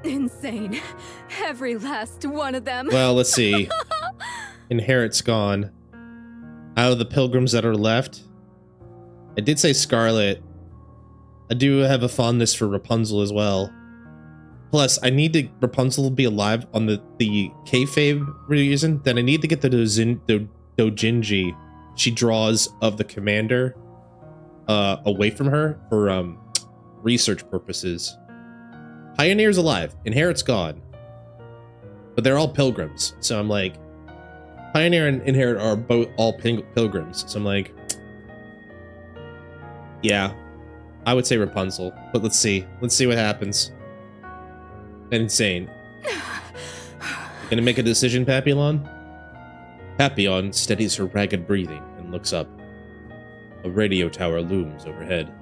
Insane. Every last one of them. Well, let's see. Inherit's gone. Out of the pilgrims that are left, I did say Scarlet. I do have a fondness for Rapunzel as well. Plus, I need to Rapunzel to be alive on the kayfabe reason that I need to get the dojinji she draws of the commander away from her for research purposes. Pioneer's alive. Inherit's gone. But they're all pilgrims. So I'm like, Pioneer and Inherit are both all pilgrims. So I'm like, yeah, I would say Rapunzel. But let's see. Let's see what happens. Insane. Gonna make a decision, Papillon? Papillon steadies her ragged breathing and looks up. A radio tower looms overhead.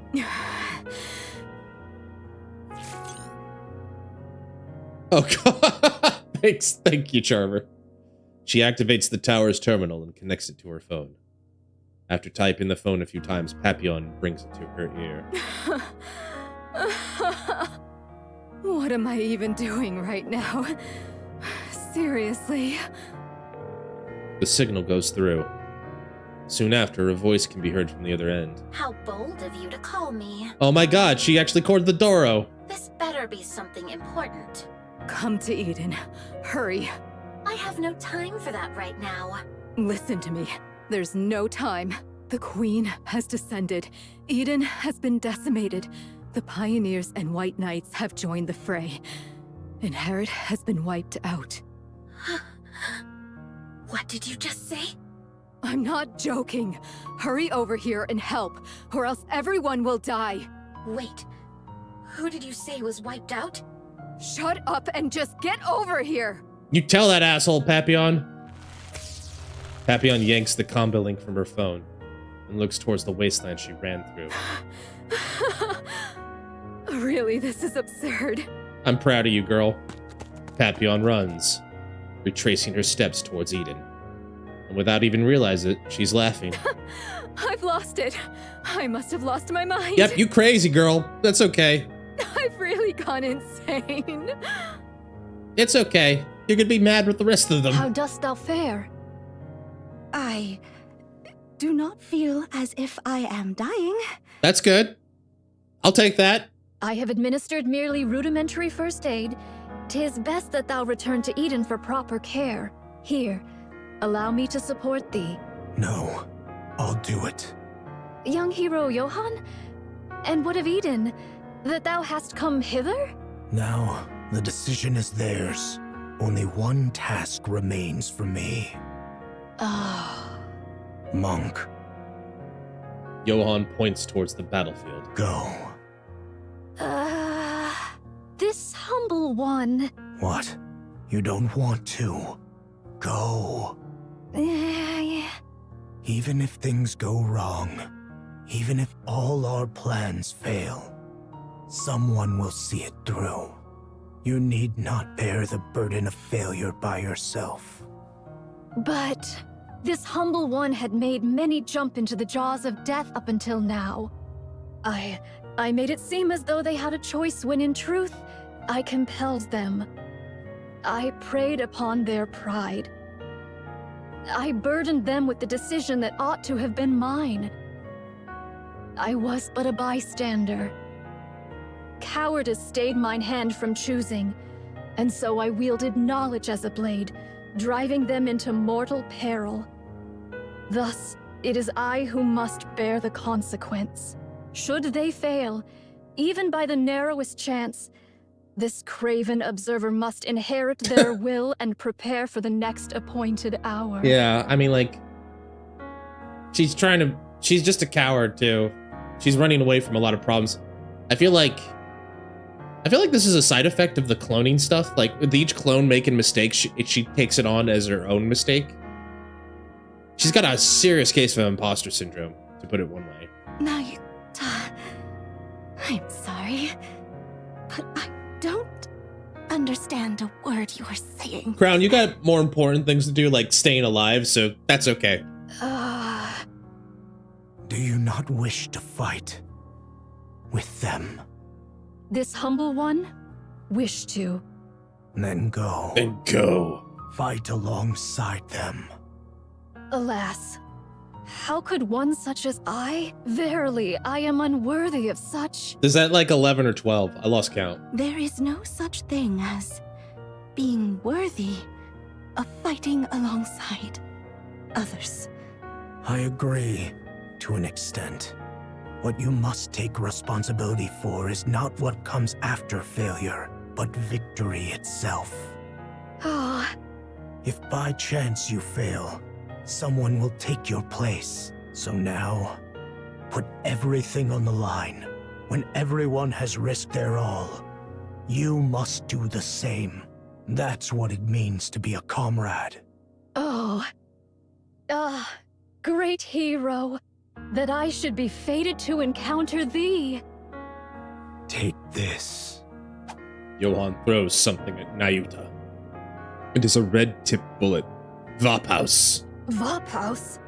Oh god! Thanks, thank you, Charmer. She activates the tower's terminal and connects it to her phone. After typing the phone a few times, Papillon brings it to her ear. What am I even doing right now? Seriously? The signal goes through. Soon after, a voice can be heard from the other end. How bold of you to call me. Oh my god, she actually corded the Doro. This better be something important. Come to Eden. Hurry. I have no time for that right now. Listen to me. There's no time. The Queen has descended. Eden has been decimated. The Pioneers and White Knights have joined the fray. Inherit has been wiped out. What did you just say? I'm not joking. Hurry over here and help, or else everyone will die. Wait, who did you say was wiped out? Shut up and just get over here! You tell that asshole, Papillon. Papillon yanks the combo link from her phone and looks towards the wasteland she ran through. Really, this is absurd. I'm proud of you, girl. Papillon runs, retracing her steps towards Eden. And without even realizing it, she's laughing. I've lost it. I must have lost my mind. Yep, you crazy girl. That's okay. I've really gone insane. It's okay. You're gonna be mad with the rest of them. How dost thou fare? I do not feel as if I am dying. That's good. I'll take that. I have administered merely rudimentary first aid. 'Tis best that thou return to Eden for proper care. Here, allow me to support thee. No, I'll do it. Young hero Johann? And what of Eden? That thou hast come hither? Now, the decision is theirs. Only one task remains for me. Ah. Monk. Johann points towards the battlefield. Go. This humble one. What? You don't want to? Go. Yeah. Even if things go wrong, even if all our plans fail, someone will see it through. You need not bear the burden of failure by yourself. But this humble one had made many jump into the jaws of death up until now. I made it seem as though they had a choice when in truth, I compelled them. I preyed upon their pride. I burdened them with the decision that ought to have been mine. I was but a bystander. Cowardice stayed mine hand from choosing, and so I wielded knowledge as a blade, driving them into mortal peril. Thus, it is I who must bear the consequence. Should they fail, even by the narrowest chance, this craven observer must inherit their will and prepare for the next appointed hour. Yeah, I mean, like, she's just a coward, too. She's running away from a lot of problems. I feel like this is a side effect of the cloning stuff. Like, with each clone making mistakes, she takes it on as her own mistake. She's got a serious case of imposter syndrome, to put it one way. I'm sorry, but I don't understand a word you're saying. Crown, you got more important things to do, like staying alive, so that's okay. Do you not wish to fight with them? This humble one? Wish to. Then go. Then go. Fight alongside them. Alas, how could one such as I? Verily, I am unworthy of such. Is that like 11 or 12? I lost count. There is no such thing as being worthy of fighting alongside others. I agree, to an extent. What you must take responsibility for is not what comes after failure, but victory itself. Oh. If by chance you fail, someone will take your place. So now, put everything on the line. When everyone has risked their all, you must do the same. That's what it means to be a comrade. Oh. Great hero. That I should be fated to encounter thee. Take this. Johan throws something at Nayuta. It is a red-tipped bullet. Vaphaus. Vaphaus?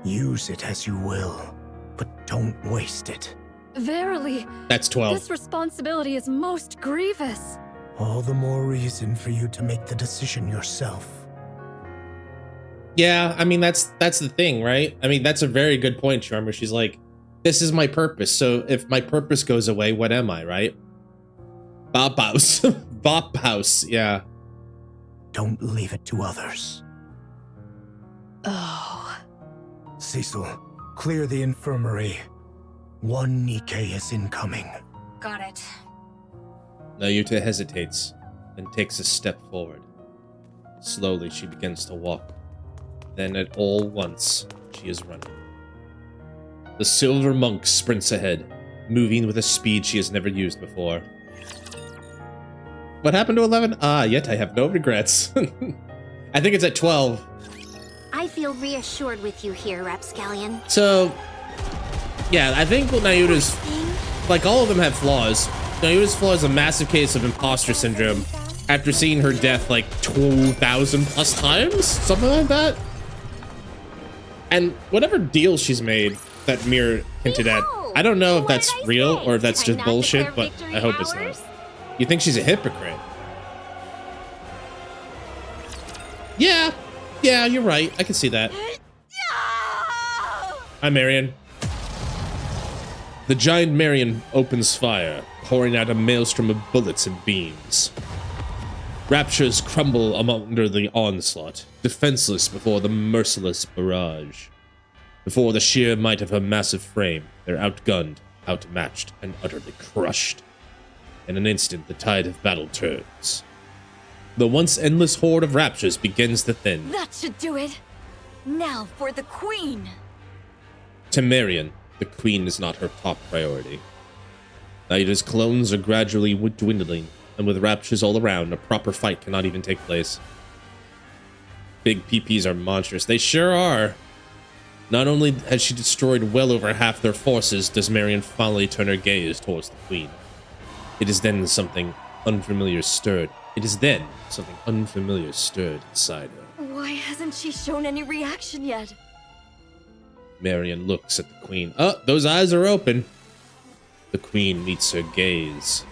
Use it as you will, but don't waste it. Verily. That's 12. This responsibility is most grievous. All the more reason for you to make the decision yourself. Yeah, I mean, that's the thing, right? I mean, that's a very good point, Charmer. She's like, this is my purpose, so if my purpose goes away, what am I, right? Vaphaus. Vaphaus, yeah. Don't leave it to others. Oh. Cecil, clear the infirmary. One Nikke is incoming. Got it. Nayuta hesitates, then takes a step forward. Slowly, she begins to walk. Then at all once, she is running. The silver monk sprints ahead, moving with a speed she has never used before. What happened to 11? Yet I have no regrets. I think it's at 12. I feel reassured with you here, Rapscallion. So, yeah, I think Nayuta's, like, all of them have flaws. Nayuta's flaw is a massive case of imposter syndrome after seeing her death like 2,000 plus times, something like that. And whatever deal she's made that Mir hinted at, I don't know if that's real or if that's just bullshit, but I hope it's not. You think she's a hypocrite? Yeah, you're right. I can see that. Hi, Marion. The giant Marion opens fire, pouring out a maelstrom of bullets and beams. Raptures crumble under the onslaught, defenseless before the merciless barrage. Before the sheer might of her massive frame, they're outgunned, outmatched, and utterly crushed. In an instant, the tide of battle turns. The once endless horde of Raptures begins to thin. That should do it. Now for the Queen. To Marion, the Queen is not her top priority. Nayuta's clones are gradually dwindling, and with Raptures all around, a proper fight cannot even take place. Big PPs are monstrous. They sure are. Not only has she destroyed well over half their forces, does Marion finally turn her gaze towards the Queen. It is then something unfamiliar stirred. It is then something unfamiliar stirred inside her. Why hasn't she shown any reaction yet? Marion looks at the Queen. Oh, those eyes are open. The Queen meets her gaze.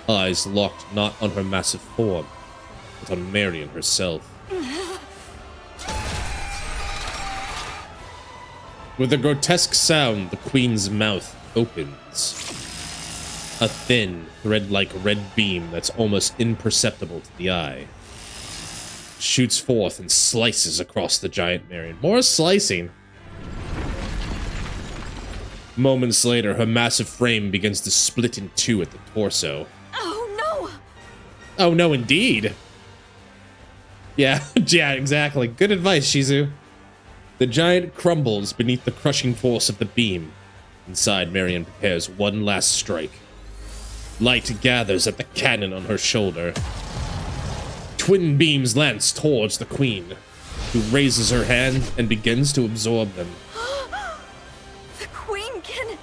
Eyes locked not on her massive form, but on Marion herself. With a grotesque sound, the Queen's mouth opens. A thin, thread-like red beam that's almost imperceptible to the eye shoots forth and slices across the giant Marion. More slicing. Moments later, her massive frame begins to split in two at the torso. Oh no! Oh no, indeed. Yeah, exactly. Good advice, Shizu. The giant crumbles beneath the crushing force of the beam. Inside, Marion prepares one last strike. Light gathers at the cannon on her shoulder. Twin beams lance towards the Queen, who raises her hand and begins to absorb them. The Queen can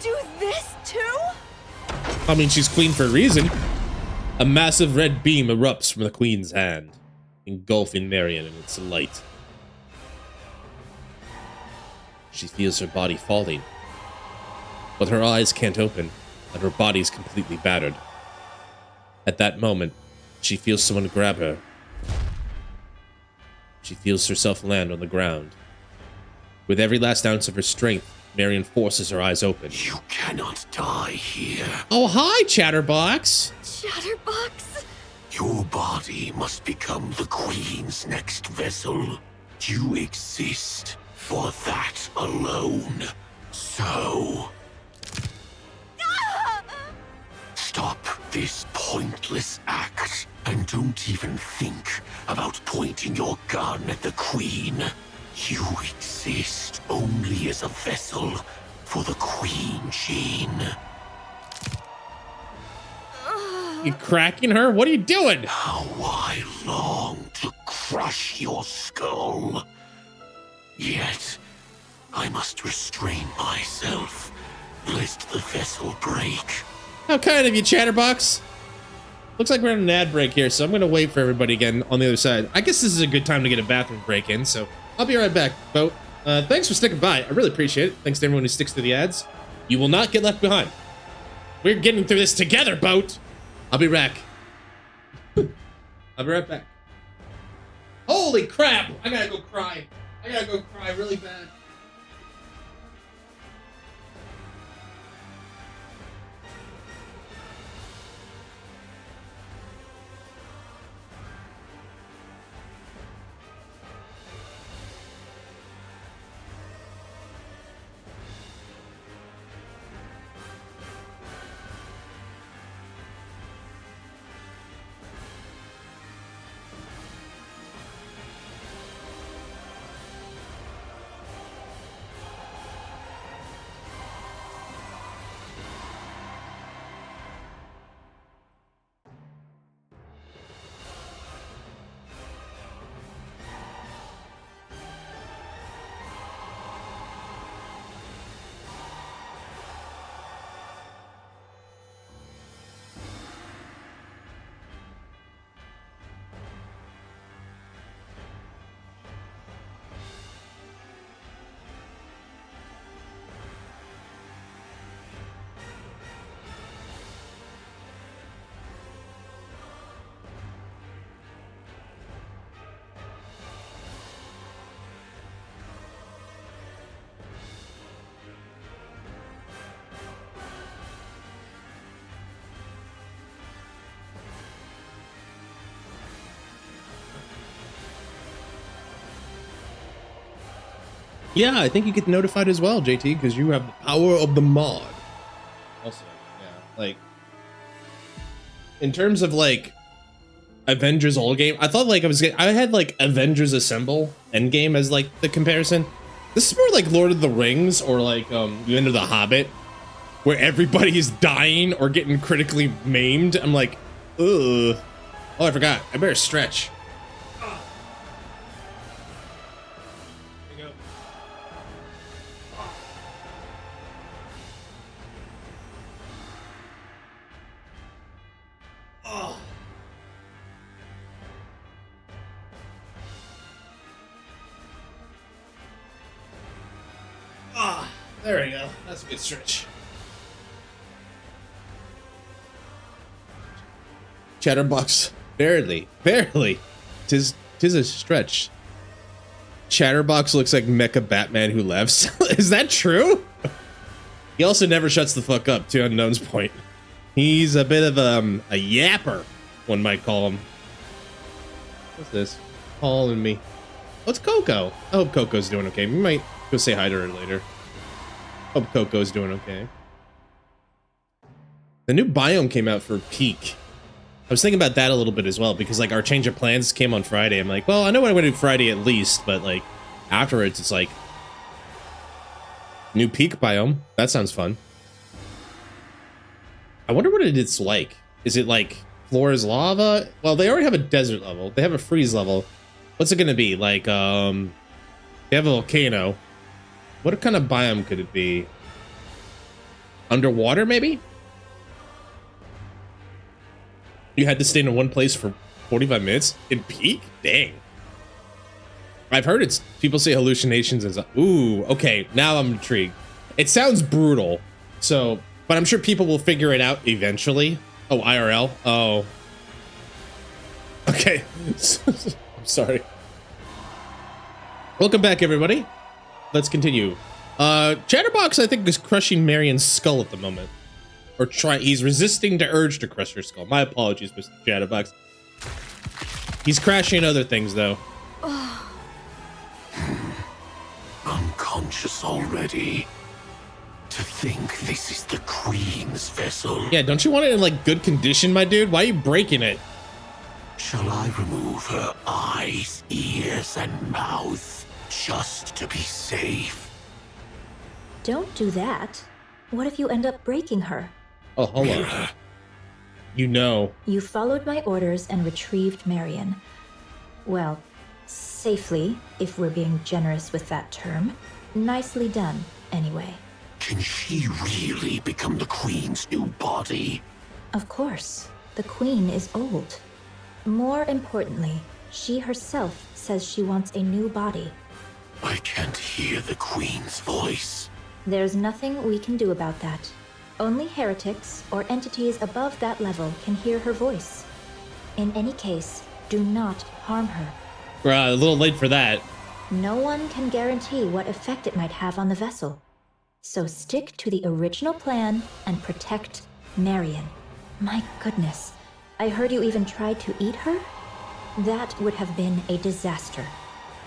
do this too? I mean, she's Queen for a reason. A massive red beam erupts from the queen's hand, engulfing Marion in its light. She feels her body falling, but her eyes can't open, and her body's completely battered. At that moment, she feels someone grab her. She feels herself land on the ground. With every last ounce of her strength, Marion forces her eyes open. You cannot die here. Oh, hi, Chatterbox! Chatterbox? Your body must become the Queen's next vessel. You exist for that alone. So... stop this pointless act, and don't even think about pointing your gun at the Queen. You exist only as a vessel for the Queen gene. You cracking her? What are you doing? How I long to crush your skull. Yet, I must restrain myself, lest the vessel break. How kind of you, Chatterbox. Looks like we're on an ad break here, so I'm going to wait for everybody again on the other side. I guess this is a good time to get a bathroom break in, so I'll be right back, Boat. Thanks for sticking by. I really appreciate it. Thanks to everyone who sticks to the ads. You will not get left behind. We're getting through this together, Boat. I'll be back. I'll be right back. Holy crap! I gotta go cry. I gotta go cry really bad. Yeah, I think you get notified as well, JT, because you have the power of the mod. Also, yeah, like, in terms of, like, Avengers All Game, I thought, like, I had, like, Avengers Assemble Endgame as, like, the comparison. This is more like Lord of the Rings or, like, The End of the Hobbit, where everybody is dying or getting critically maimed. I'm like, ugh. Oh, I forgot. I better stretch. There we go. That's a good stretch. Chatterbox, barely. Tis a stretch. Chatterbox looks like Mecha Batman who left. Is that true? He also never shuts the fuck up, to Unknown's point. He's a bit of a yapper, one might call him. What's this? Calling me. What's Coco? I hope Coco's doing okay. We might go say hi to her later. Hope Coco's doing okay. The new biome came out for Peak. I was thinking about that a little bit as well, because like our change of plans came on Friday. I'm like, well, I know what I'm gonna do Friday at least, but like afterwards it's like new Peak biome. That sounds fun. I wonder what it's like. Is it like floor is lava? Well, they already have a desert level. They have a freeze level. What's it gonna be? Like they have a volcano. What kind of biome could it be? Underwater, maybe? You had to stay in one place for 45 minutes in peak? Dang. I've heard it's people say hallucinations is ooh, okay, now I'm intrigued. It sounds brutal, so but I'm sure people will figure it out eventually. Oh, IRL. Oh. Okay. I'm sorry. Welcome back, everybody. Let's continue. Chatterbox, I think, is crushing Marion's skull at the moment. Or he's resisting the urge to crush her skull. My apologies, Mr. Chatterbox. He's crashing other things, though. Unconscious already. To think this is the Queen's vessel. Yeah, don't you want it in, like, good condition, my dude? Why are you breaking it? Shall I remove her eyes, ears, and mouth just to be safe? Don't do that. What if you end up breaking her? Oh, hold on. You know. You followed my orders and retrieved Marion. Well, safely, if we're being generous with that term. Nicely done, anyway. Can she really become the Queen's new body? Of course. The Queen is old. More importantly, she herself says she wants a new body. I can't hear the Queen's voice. There's nothing we can do about that. Only heretics or entities above that level can hear her voice. In any case, do not harm her. A little late for that. No one can guarantee what effect it might have on the vessel. So stick to the original plan and protect Marion. My goodness, I heard you even tried to eat her? That would have been a disaster.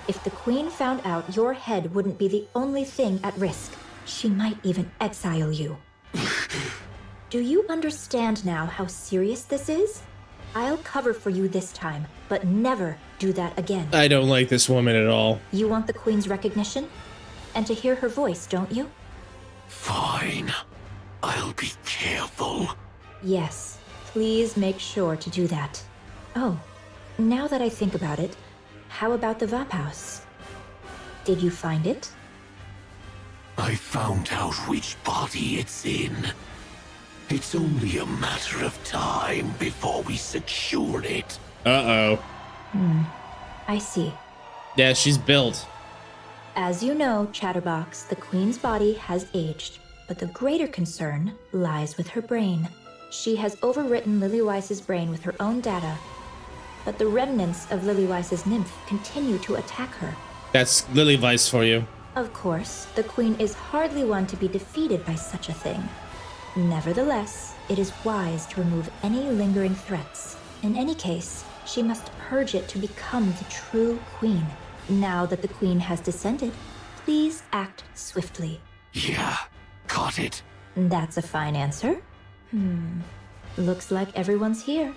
If the Queen found out, your head wouldn't be the only thing at risk. She might even exile you. Do you understand now how serious this is? I'll cover for you this time, but never do that again. I don't like this woman at all. You want the Queen's recognition? And to hear her voice, don't you? Fine. I'll be careful. Yes, please make sure to do that. Oh, now that I think about it, how about the Vap House? Did you find it? I found out which body it's in. It's only a matter of time before we secure it. Uh-oh. I see. Yeah, she's built. As you know, Chatterbox, the Queen's body has aged, but the greater concern lies with her brain. She has overwritten Lillyweiss's brain with her own data, but the remnants of Lillyweiss's nymph continue to attack her. That's Lilyweiss for you. Of course, the Queen is hardly one to be defeated by such a thing. Nevertheless, it is wise to remove any lingering threats. In any case, she must purge it to become the true Queen. Now that the Queen has descended, please act swiftly. Yeah, got it. That's a fine answer. Looks like everyone's here.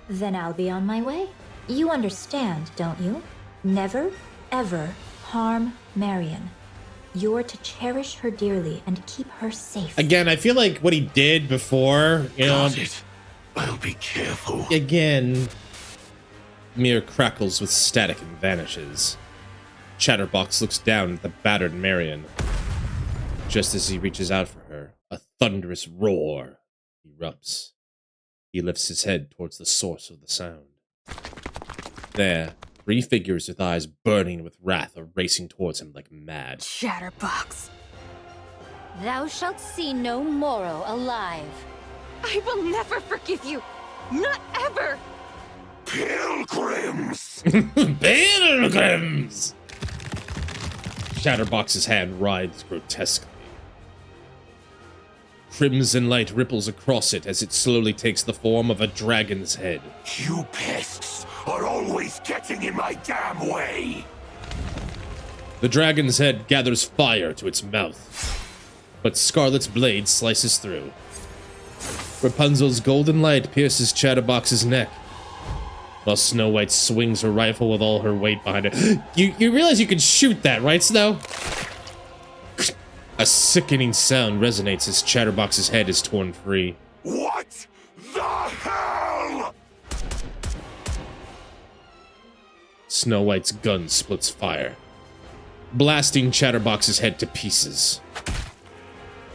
Then I'll be on my way. You understand, don't you? Never, ever harm Marion. You're to cherish her dearly and keep her safe. Again, I feel like what he did before, you know. Got it. I'll be careful. Again, Mir crackles with static and vanishes. Chatterbox looks down at the battered Marion. Just as he reaches out for her, a thunderous roar erupts. He lifts his head towards the source of the sound. There, 3 figures with eyes burning with wrath are racing towards him like mad. Chatterbox. Thou shalt see no morrow alive. I will never forgive you. Not ever. Pilgrims! Pilgrims! Chatterbox's hand writhes grotesquely. Crimson light ripples across it as it slowly takes the form of a dragon's head. You pests are always getting in my damn way! The dragon's head gathers fire to its mouth, but Scarlet's blade slices through. Rapunzel's golden light pierces Chatterbox's neck, while Snow White swings her rifle with all her weight behind it. You realize you can shoot that, right, Snow? A sickening sound resonates as Chatterbox's head is torn free. What the hell? Snow White's gun splits fire, blasting Chatterbox's head to pieces.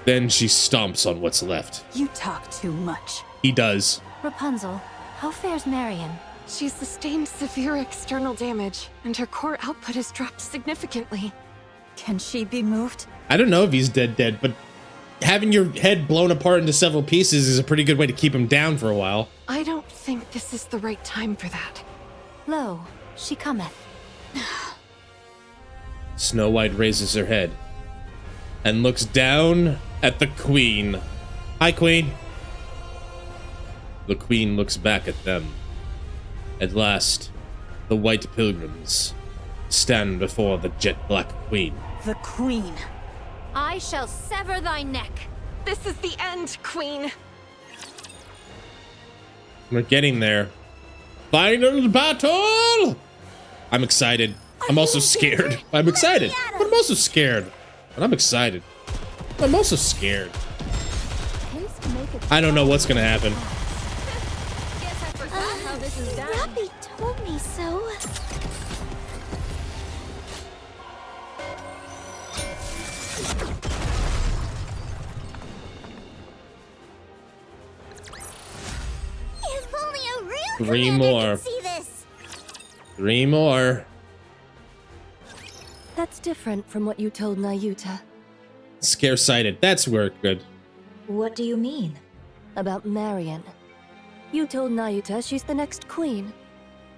Then she stomps on what's left. You talk too much. He does. Rapunzel, How fares Marion? She's sustained severe external damage, and her core output has dropped significantly. Can she be moved? I don't know if he's dead, but having your head blown apart into several pieces is a pretty good way to keep him down for a while. I don't think this is the right time for that. Lo, she cometh. Snow White raises her head and looks down at the Queen. Hi, Queen. The Queen looks back at them. At last, the White Pilgrims stand before the jet-black Queen. The Queen. I shall sever thy neck. This is the end, Queen. We're getting there. Final battle! I'm excited. I'm also scared. I'm excited. But I'm also scared. But I'm excited. I'm also scared. I don't know what's gonna happen. Guess I forgot how this is done. Rappy told me so. If only a real Three commander more. could see this. 3 more. That's different from what you told Nayuta. Scare-sighted. That's where it good. What do you mean? About Marion. You told Nayuta she's the next queen.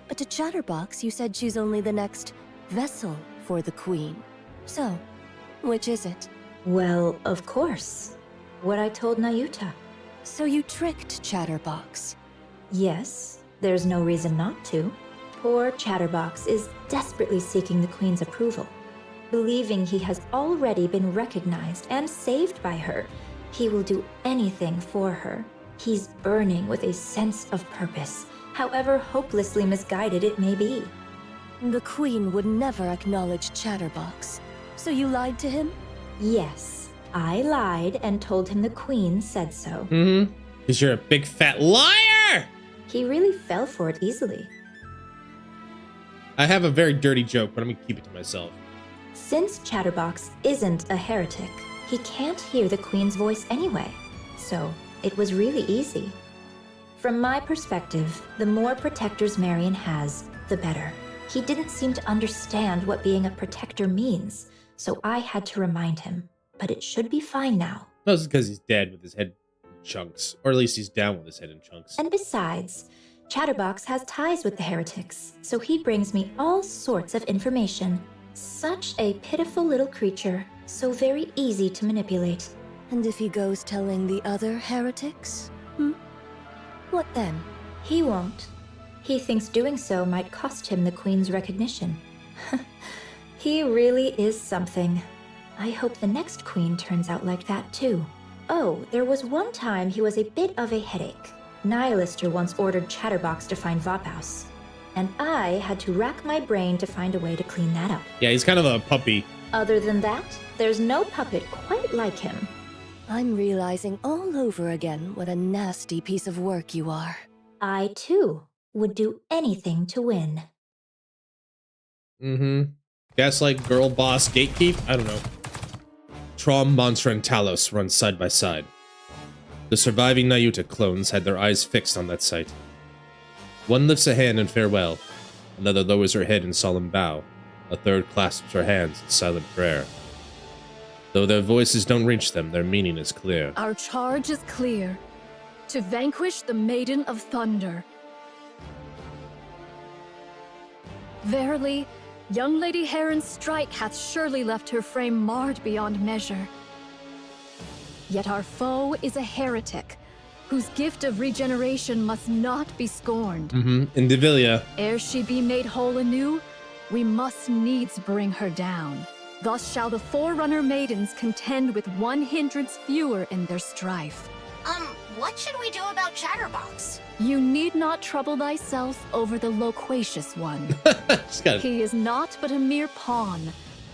But to Chatterbox, you said she's only the next vessel for the queen. So, which is it? Well, of course. What I told Nayuta. So you tricked Chatterbox. Yes, there's no reason not to. Poor Chatterbox is desperately seeking the Queen's approval. Believing he has already been recognized and saved by her, he will do anything for her. He's burning with a sense of purpose, however hopelessly misguided it may be. The Queen would never acknowledge Chatterbox. So you lied to him? Yes, I lied and told him the Queen said so. Mm-hmm. Because you're a big fat liar! He really fell for it easily. I have a very dirty joke, but I'm gonna keep it to myself. Since Chatterbox isn't a heretic, he can't hear the Queen's voice anyway. So, it was really easy. From my perspective, the more protectors Marion has, the better. He didn't seem to understand what being a protector means, so I had to remind him. But it should be fine now. No, it's because he's dead with his head in chunks. Or at least he's down with his head in chunks. And besides, Chatterbox has ties with the heretics, so he brings me all sorts of information. Such a pitiful little creature, so very easy to manipulate. And if he goes telling the other heretics? What then? He won't. He thinks doing so might cost him the Queen's recognition. He really is something. I hope the next Queen turns out like that too. Oh, there was one time he was a bit of a headache. Nihilister once ordered Chatterbox to find Vophouse, and I had to rack my brain to find a way to clean that up. Yeah, he's kind of a puppy. Other than that, there's no puppet quite like him. I'm realizing all over again what a nasty piece of work you are. I, too, would do anything to win. Mm-hmm. Gaslight, girl, boss, gatekeep? I don't know. Trom, Monster, and Talos run side by side. The surviving Nayuta clones had their eyes fixed on that sight. One lifts a hand in farewell, another lowers her head in solemn bow, a third clasps her hands in silent prayer. Though their voices don't reach them, their meaning is clear. Our charge is clear. To vanquish the Maiden of Thunder. Verily, young Lady Heron's strike hath surely left her frame marred beyond measure. Yet our foe is a heretic, whose gift of regeneration must not be scorned. Indivilia. Ere she be made whole anew, we must needs bring her down. Thus shall the Forerunner Maidens contend with one hindrance fewer in their strife. What should we do about Chatterbox? You need not trouble thyself over the loquacious one. He is not but a mere pawn,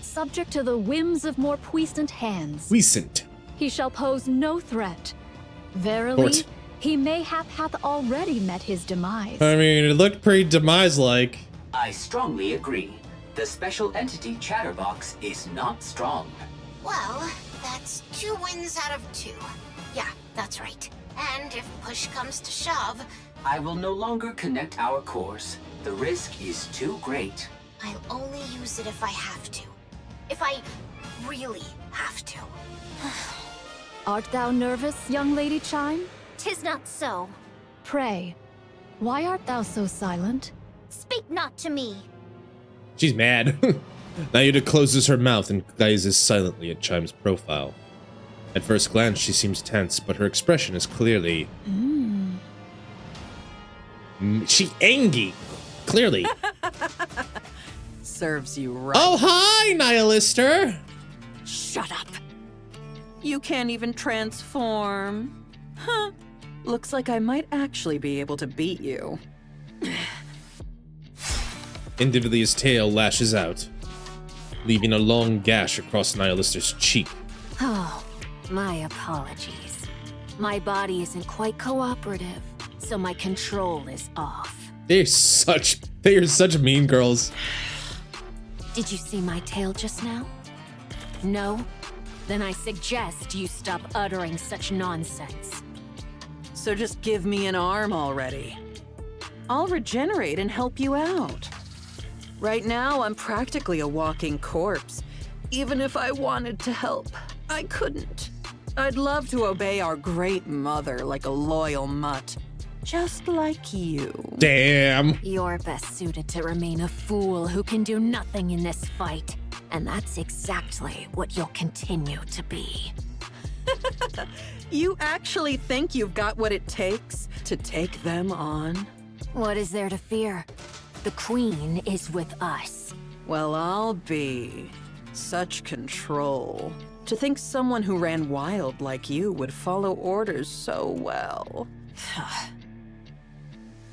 subject to the whims of more puissant hands. Puissant. He shall pose no threat. Verily, he mayhap hath already met his demise. I mean, it looked pretty demise-like. I strongly agree. The special entity Chatterbox is not strong. Well, that's 2 wins out of 2. Yeah, that's right. And if push comes to shove, I will no longer connect our cores. The risk is too great. I'll only use it if I have to. If I really have to. Art thou nervous, young Lady Chime? 'Tis not so. Pray, why art thou so silent? Speak not to me. She's mad. Nyuta closes her mouth and gazes silently at Chime's profile. At first glance, she seems tense, but her expression is clearly... She angry. Clearly. Serves you right. Oh, hi, Nihilister! Shut up. You can't even transform. Huh. Looks like I might actually be able to beat you. Indivilia's tail lashes out, leaving a long gash across Nihilister's cheek. Oh, my apologies. My body isn't quite cooperative, so my control is off. They're such mean girls. Did you see my tail just now? No? Then I suggest you stop uttering such nonsense. So just give me an arm already. I'll regenerate and help you out. Right now, I'm practically a walking corpse. Even if I wanted to help, I couldn't. I'd love to obey our great mother like a loyal mutt. Just like you. Damn. You're best suited to remain a fool who can do nothing in this fight. And that's exactly what you'll continue to be. You actually think you've got what it takes to take them on? What is there to fear? The Queen is with us. Well, I'll be. Such control. To think someone who ran wild like you would follow orders so well.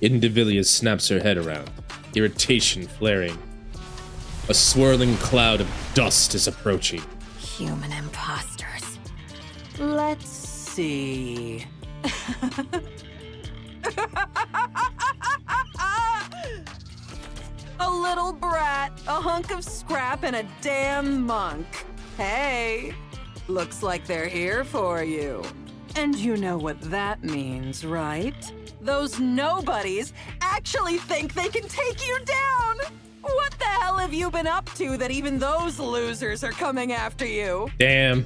Indivilia snaps her head around, irritation flaring. A swirling cloud of dust is approaching. Human imposters. Let's see. A little brat, a hunk of scrap, and a damn monk. Hey, looks like they're here for you. And you know what that means, right? Those nobodies actually think they can take you down! What the hell have you been up to that even those losers are coming after you? Damn.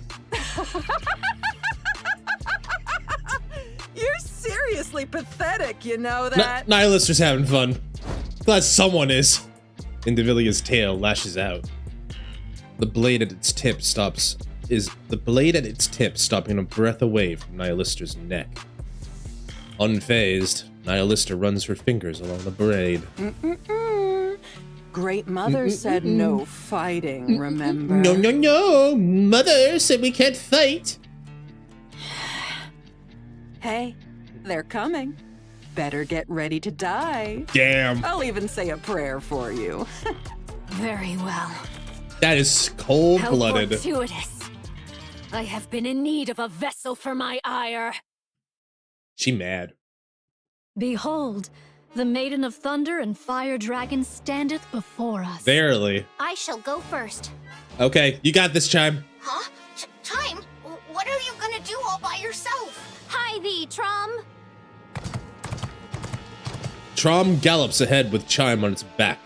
You're seriously pathetic, you know that? Nihilister's having fun. Glad someone is. Indivilia's tail lashes out. The blade at its tip stopping a breath away from Nihilister's neck. Unfazed, Nihilister runs her fingers along the braid. Great Mother said no fighting, remember? No. Mother said we can't fight. Hey, they're coming. Better get ready to die. Damn. I'll even say a prayer for you. Very well. That is cold-blooded. How fortuitous. I have been in need of a vessel for my ire. She mad. Behold, the Maiden of Thunder and Fire Dragon standeth before us. Barely. I shall go first. Okay, you got this, Chime. Huh? Chime? What are you gonna do all by yourself? Hi thee, Trom. Trom gallops ahead with Chime on its back.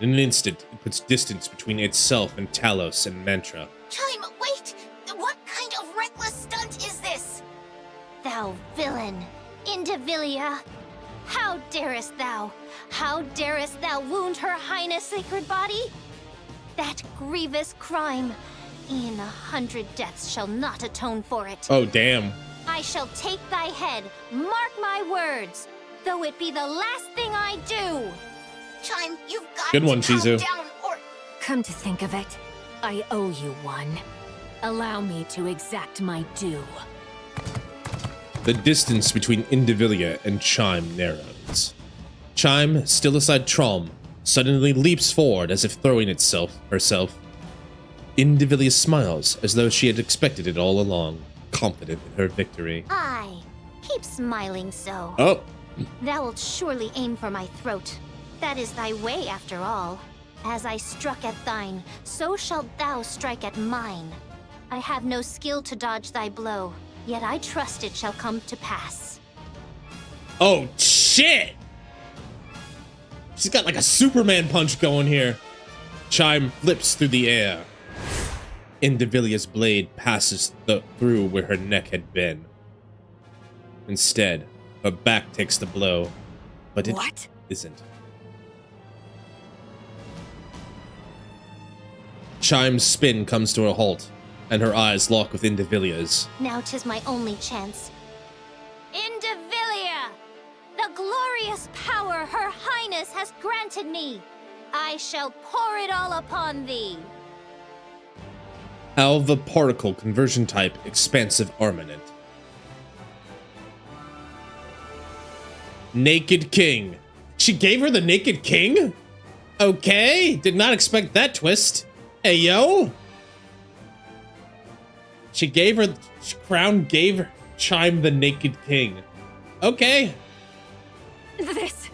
In an instant, it puts distance between itself and Talos and Mantra. Chime, wait! What kind of reckless stunt is this? Thou villain, Indivilia! How darest thou wound her highness' sacred body? That grievous crime, e'en 100 deaths shall not atone for it. Oh, damn. I shall take thy head, mark my words, though it be the last thing I do. Chime, you've got Good one, to calm Shizu. down or... Come to think of it, I owe you one. Allow me to exact my due. The distance between Indivilia and Chime narrows. Chime, still aside Trom, suddenly leaps forward as if throwing herself. Indivilia smiles as though she had expected it all along, confident in her victory. Aye, keep smiling so. Oh. Thou wilt surely aim for my throat. That is thy way, after all. As I struck at thine, so shalt thou strike at mine. I have no skill to dodge thy blow, yet I trust it shall come to pass. Oh, shit! She's got like a Superman punch going here. Chime flips through the air. Indivilia's blade passes through where her neck had been. Instead, her back takes the blow, but it isn't. Chime's spin comes to a halt, and her eyes lock with Indivilia's. Now 'tis my only chance. Indivilia! The glorious power Her Highness has granted me! I shall pour it all upon thee! Alva particle conversion type expansive armament. Naked King. She gave her the Naked King? Okay, did not expect that twist. Hey, yo. She gave her, Crown gave Chime the Naked King. Okay. This,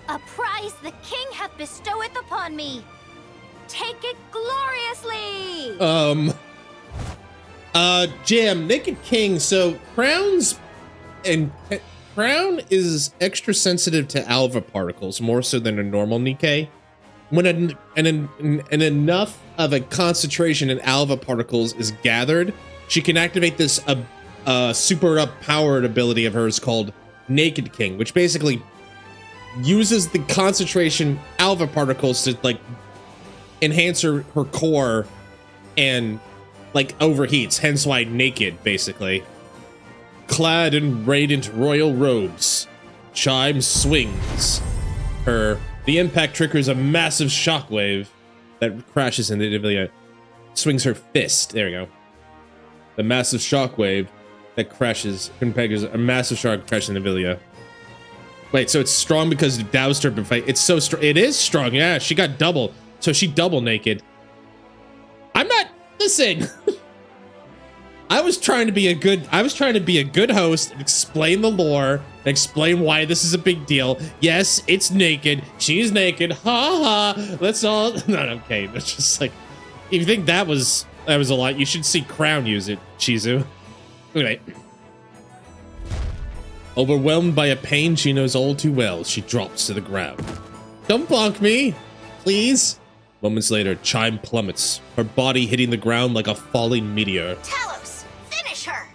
a prize the king hath bestoweth upon me. Take it gloriously. Jam, Naked King. So Crown is extra sensitive to Alva particles, more so than a normal Nikke. When enough of a concentration in Alva particles is gathered, she can activate this super up-powered ability of hers called Naked King, which basically uses the concentration Alva particles to like enhance her core and like overheats, hence why naked, basically. Clad in radiant royal robes, Chime swings her. The impact triggers a massive shockwave that crashes into Indivilia. Swings her fist. There we go. The massive shockwave that crashes a massive shock crashes into Indivilia. Wait, so it's strong because it doused her before. It's so strong. It is strong. Yeah, she got double. So she double naked. I'm not. Listen. I was trying to be a good host and explain the lore, and explain why this is a big deal. Yes, it's naked. She's naked. Ha ha. Let's all. Not okay. It's just like, if you think that was a lot, you should see Crown use it, Shizu. Anyway. Overwhelmed by a pain she knows all too well, she drops to the ground. Don't bonk me, please. Moments later, Chime plummets, her body hitting the ground like a falling meteor. Talos, finish her!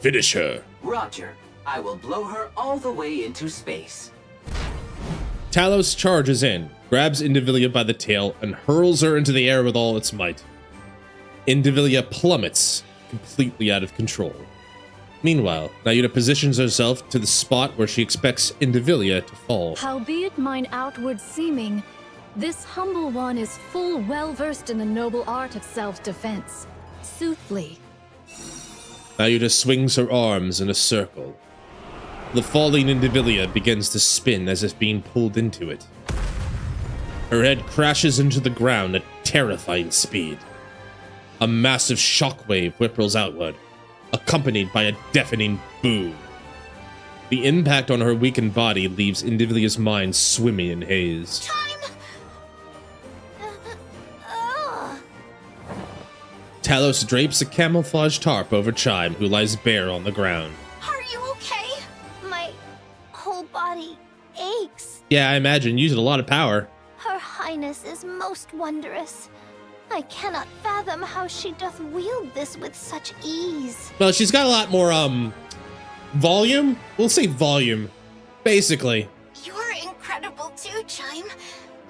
Finish her. Roger. I will blow her all the way into space. Talos charges in, grabs Indivilia by the tail, and hurls her into the air with all its might. Indivilia plummets, completely out of control. Meanwhile, Nayuta positions herself to the spot where she expects Indivilia to fall. Howbeit mine outward seeming, this humble one is full well-versed in the noble art of self-defense. Soothly. Nayuta swings her arms in a circle. The falling Indivilia begins to spin as if being pulled into it. Her head crashes into the ground at terrifying speed. A massive shockwave whirls outward, accompanied by a deafening boom. The impact on her weakened body leaves Indivilia's mind swimming in haze. Talos drapes a camouflage tarp over Chime, who lies bare on the ground. Are you okay? My whole body aches. Yeah, I imagine. Using a lot of power. Her Highness is most wondrous. I cannot fathom how she doth wield this with such ease. Well, she's got a lot more, volume? We'll say volume. Basically. You're incredible too, Chime.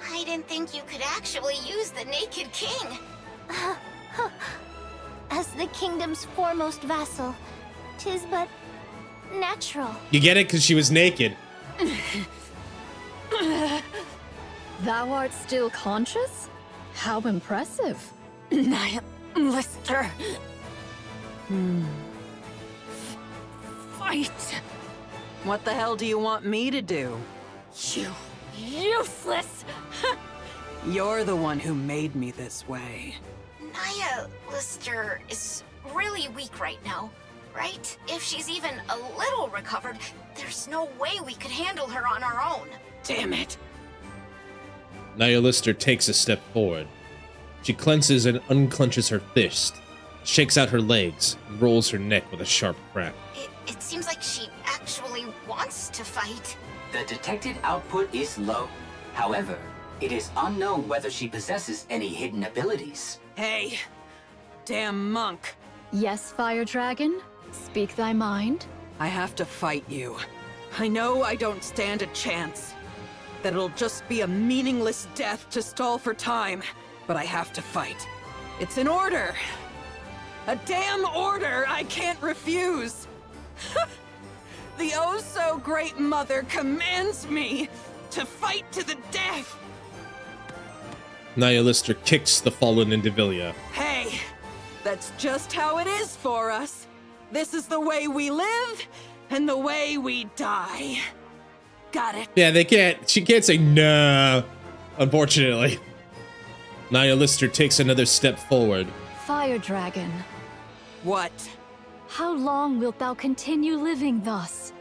I didn't think you could actually use the Naked King. As the kingdom's foremost vassal, 'tis but natural. You get it? Because she was naked. Thou art still conscious? How impressive. Lister. Fight. What the hell do you want me to do? You useless. You're the one who made me this way. Naya Lister is really weak right now, right? If she's even a little recovered, there's no way we could handle her on our own. Damn it. Naya Lister takes a step forward. She clenches and unclenches her fist, shakes out her legs, and rolls her neck with a sharp crack. It seems like she actually wants to fight. The detected output is low. However, it is unknown whether she possesses any hidden abilities. Hey, damn monk. Yes, Fire Dragon? Speak thy mind. I have to fight you. I know I don't stand a chance. That it'll just be a meaningless death to stall for time. But I have to fight. It's an order. A damn order I can't refuse. The oh-so-great mother commands me to fight to the death. Nihilister kicks the fallen Indivilia. Hey, that's just how it is for us. This is the way we live, and the way we die. Got it? Yeah, she can't say no, unfortunately. Nihilister takes another step forward. Fire Dragon. What? How long wilt thou continue living thus?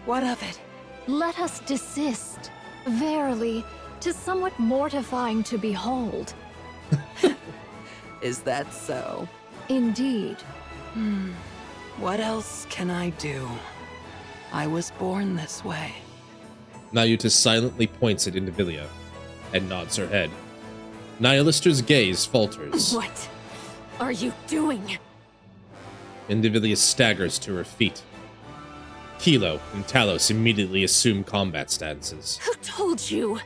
What of it? Let us desist. Verily, 'tis somewhat mortifying to behold. Is that so? Indeed. What else can I do? I was born this way. Nayuta silently points at Indivilia and nods her head. Nihilister's gaze falters. What are you doing? Indivilia staggers to her feet. Kilo and Talos immediately assume combat stances. Who told you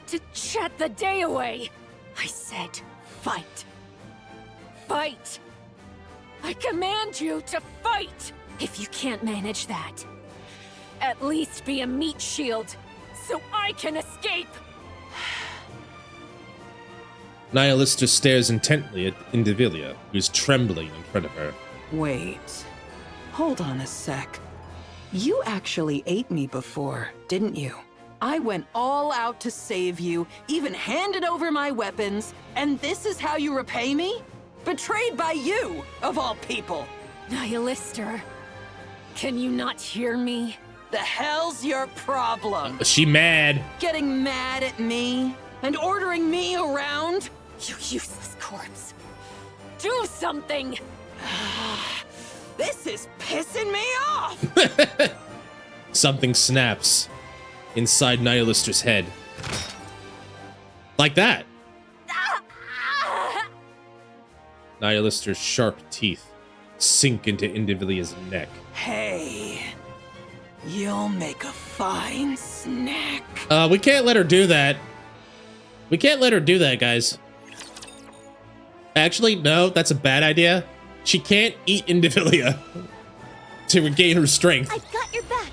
to chat the day away? I said fight. Fight! I command you to fight! If you can't manage that, at least be a meat shield so I can escape! Nihilister stares intently at Indivilia, who's trembling in front of her. Wait. Hold on a sec. You actually ate me before, didn't you? I went all out to save you, even handed over my weapons, and this is how you repay me? Betrayed by you, of all people! Nihilister, can you not hear me? The hell's your problem? She mad. Getting mad at me? And ordering me around? You useless corpse. Do something! This is pissing me off! Something snaps inside Nihilister's head. Like that. Nihilister's sharp teeth sink into Indivilia's neck. Hey, you'll make a fine snack. We can't let her do that. We can't let her do that, guys. Actually, no, that's a bad idea. She can't eat Indivilia to regain her strength. I've got your back.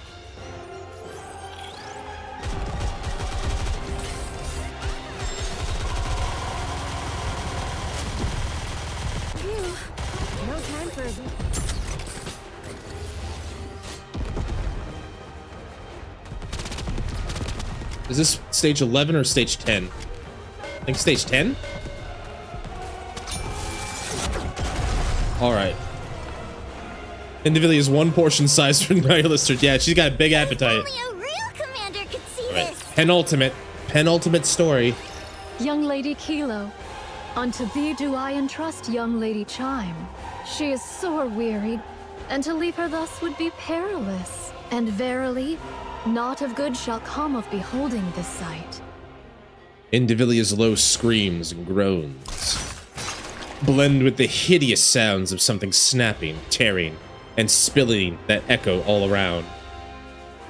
No time for Is this stage 11 or stage 10? I think stage 10? Alright. Indivilia is one portion size for Nihilister. Yeah, she's got a big appetite. Only a real commander could see this. Penultimate story. Young Lady Kilo, unto thee do I entrust young Lady Chime. She is sore wearied, and to leave her thus would be perilous. And verily, naught of good shall come of beholding this sight. Indivilia's low screams and groans blend with the hideous sounds of something snapping, tearing, and spilling that echo all around.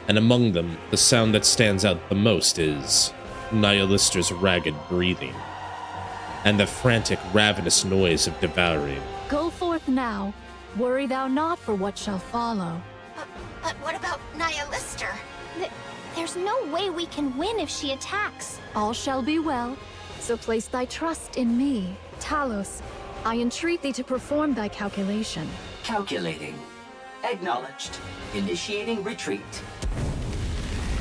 And among them, the sound that stands out the most is Nihilister's ragged breathing and the frantic, ravenous noise of devouring. Go forth now. Worry thou not for what shall follow. But what about Nihilister? There's no way we can win if she attacks. All shall be well, so place thy trust in me. Talos, I entreat thee to perform thy calculation. Calculating. Acknowledged. Initiating retreat.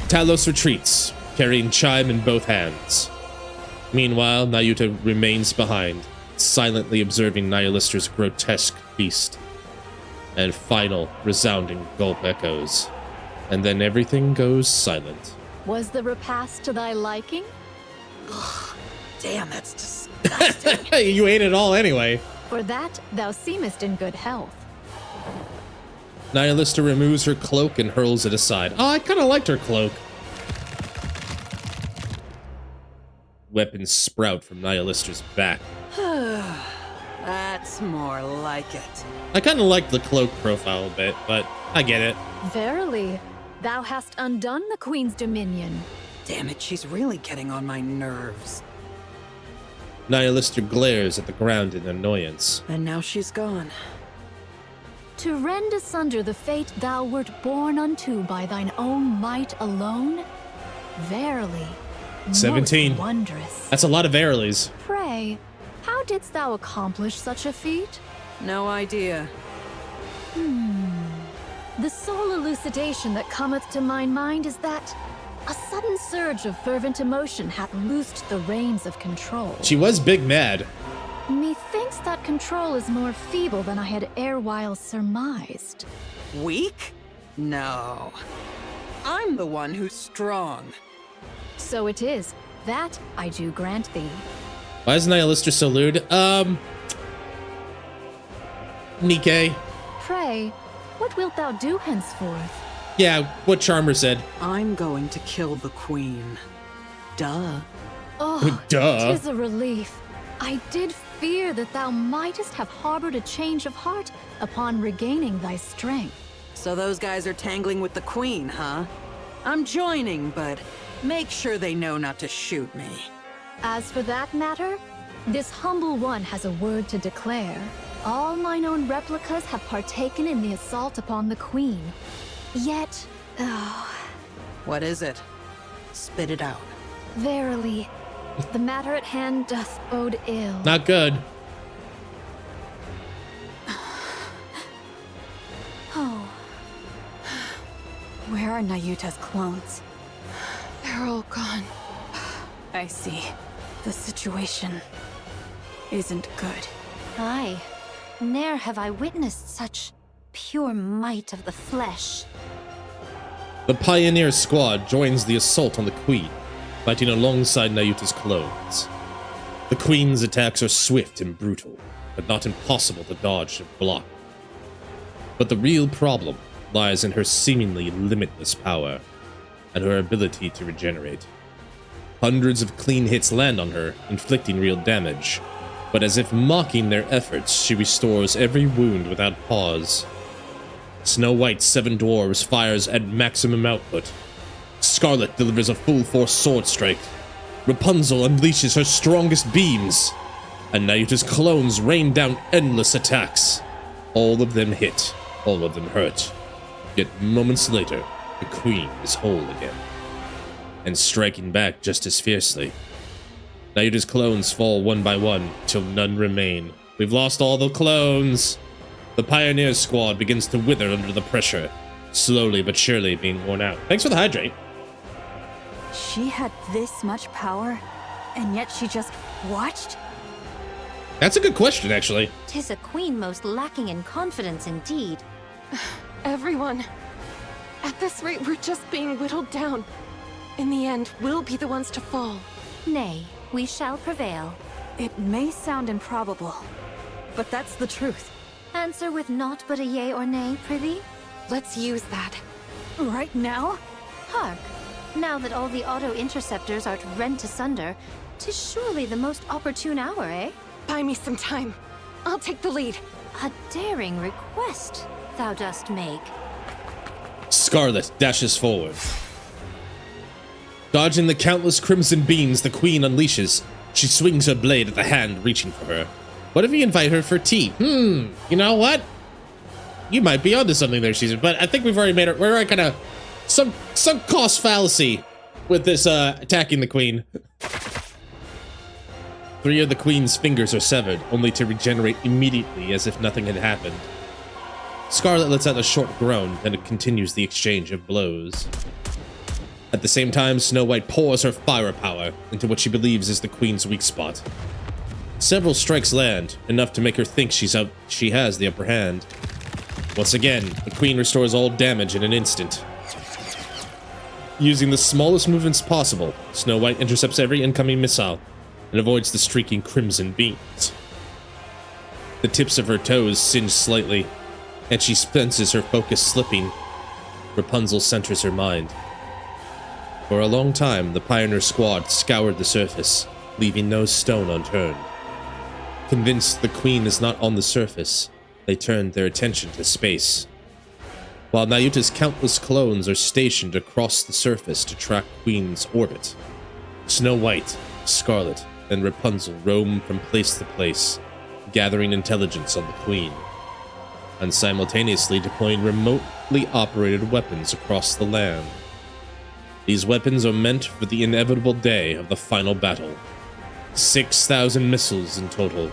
Talos retreats, carrying Chime in both hands. Meanwhile, Nayuta remains behind, silently observing Nihilister's grotesque feast. And final, resounding gulp echoes. And then everything goes silent. Was the repast to thy liking? Damn, that's disgusting. You ate it all anyway. For that, thou seemest in good health. Nihilista removes her cloak and hurls it aside. Oh, I kind of liked her cloak. Weapons sprout from Nihilista's back. That's more like it. I kind of liked the cloak profile a bit, but I get it. Verily, thou hast undone the Queen's dominion. Damn it, she's really getting on my nerves. Nihilista glares at the ground in annoyance. And now she's gone. To rend asunder the fate thou wert born unto by thine own might alone? Verily, 17. most wondrous. That's a lot of verilies. Pray, how didst thou accomplish such a feat? No idea. The sole elucidation that cometh to mine mind is that a sudden surge of fervent emotion hath loosed the reins of control. She was big mad. Methinks that control is more feeble than I had erewhile surmised. Weak? No. I'm the one who's strong. So it is. That I do grant thee. Why is Nihilista so lewd? Nikke. Pray, what wilt thou do henceforth? Yeah, what Charmer said. I'm going to kill the Queen. Duh. Oh, Duh. 'Tis a relief. I did fear that thou mightest have harbored a change of heart upon regaining thy strength. So those guys are tangling with the Queen, huh? I'm joining, but make sure they know not to shoot me. As for that matter, this humble one has a word to declare. All mine own replicas have partaken in the assault upon the Queen. Yet, What is it? Spit it out. verily, the matter at hand doth bode ill. Not good. Oh. Where are Nayuta's clones? They're all gone. I see. The situation isn't good. Aye. Ne'er have I witnessed such pure might of the flesh. The Pioneer Squad joins the assault on the Queen, fighting alongside Nayuta's clones. The Queen's attacks are swift and brutal, but not impossible to dodge and block. But the real problem lies in her seemingly limitless power, and her ability to regenerate. Hundreds of clean hits land on her, inflicting real damage, but as if mocking their efforts, she restores every wound without pause. Snow White's 7 Dwarves fires at maximum output. Scarlet delivers a full-force sword strike. Rapunzel unleashes her strongest beams. And Nayuta's clones rain down endless attacks. All of them hit, all of them hurt. Yet moments later, the Queen is whole again, and striking back just as fiercely. Nayuta's clones fall one by one, till none remain. We've lost all the clones! The Pioneer Squad begins to wither under the pressure, slowly but surely being worn out. Thanks for the hydrate. She had this much power, and yet she just watched? That's a good question, actually. 'Tis a queen most lacking in confidence indeed. Everyone. At this rate, we're just being whittled down. In the end, we'll be the ones to fall. Nay, we shall prevail. It may sound improbable, but that's the truth. Answer with naught but a yea or nay, prithee? Let's use that. Right now? Hark! Now that all the auto-interceptors are rent asunder, 'tis surely the most opportune hour, eh? Buy me some time. I'll take the lead. A daring request thou dost make. Scarlet dashes forward. Dodging the countless crimson beams the Queen unleashes, she swings her blade at the hand reaching for her. What if we invite her for tea? You know what? You might be onto something there, Caesar, but I think we've already made it. We're already kind of some cost fallacy with this attacking the Queen. 3 of the Queen's fingers are severed, only to regenerate immediately as if nothing had happened. Scarlet lets out a short groan, then it continues the exchange of blows. At the same time, Snow White pours her firepower into what she believes is the Queen's weak spot. Several strikes land, enough to make her think she has the upper hand. Once again, the Queen restores all damage in an instant. Using the smallest movements possible, Snow White intercepts every incoming missile and avoids the streaking crimson beams. The tips of her toes singe slightly, and she senses her focus slipping. Rapunzel centers her mind. For a long time, the Pioneer squad scoured the surface, leaving no stone unturned. Convinced the Queen is not on the surface, they turned their attention to space. While Nayuta's countless clones are stationed across the surface to track Queen's orbit, Snow White, Scarlet, and Rapunzel roam from place to place, gathering intelligence on the Queen, and simultaneously deploying remotely operated weapons across the land. These weapons are meant for the inevitable day of the final battle. 6,000 missiles in total.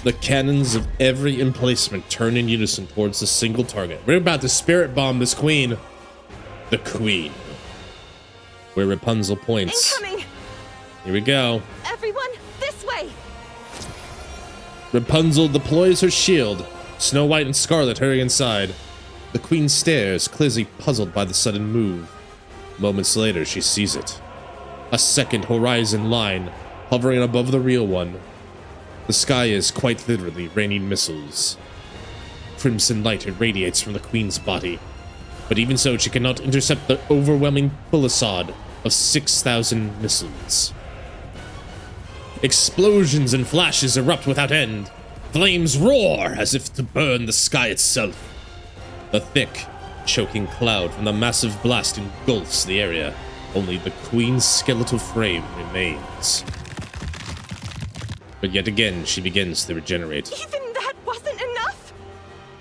The cannons of every emplacement turn in unison towards a single target. We're about to spirit bomb this Queen. The Queen. Where Rapunzel points. Incoming! Here we go. Everyone, this way! Rapunzel deploys her shield. Snow White and Scarlet hurry inside. The Queen stares, clearly puzzled by the sudden move. Moments later, she sees it. A second horizon line, hovering above the real one. The sky is quite literally raining missiles. Crimson light irradiates from the Queen's body, but even so, she cannot intercept the overwhelming fusillade of 6,000 missiles. Explosions and flashes erupt without end. Flames roar as if to burn the sky itself. The thick, choking cloud from the massive blast engulfs the area. Only the Queen's skeletal frame remains. But yet again, she begins to regenerate. Even that wasn't enough?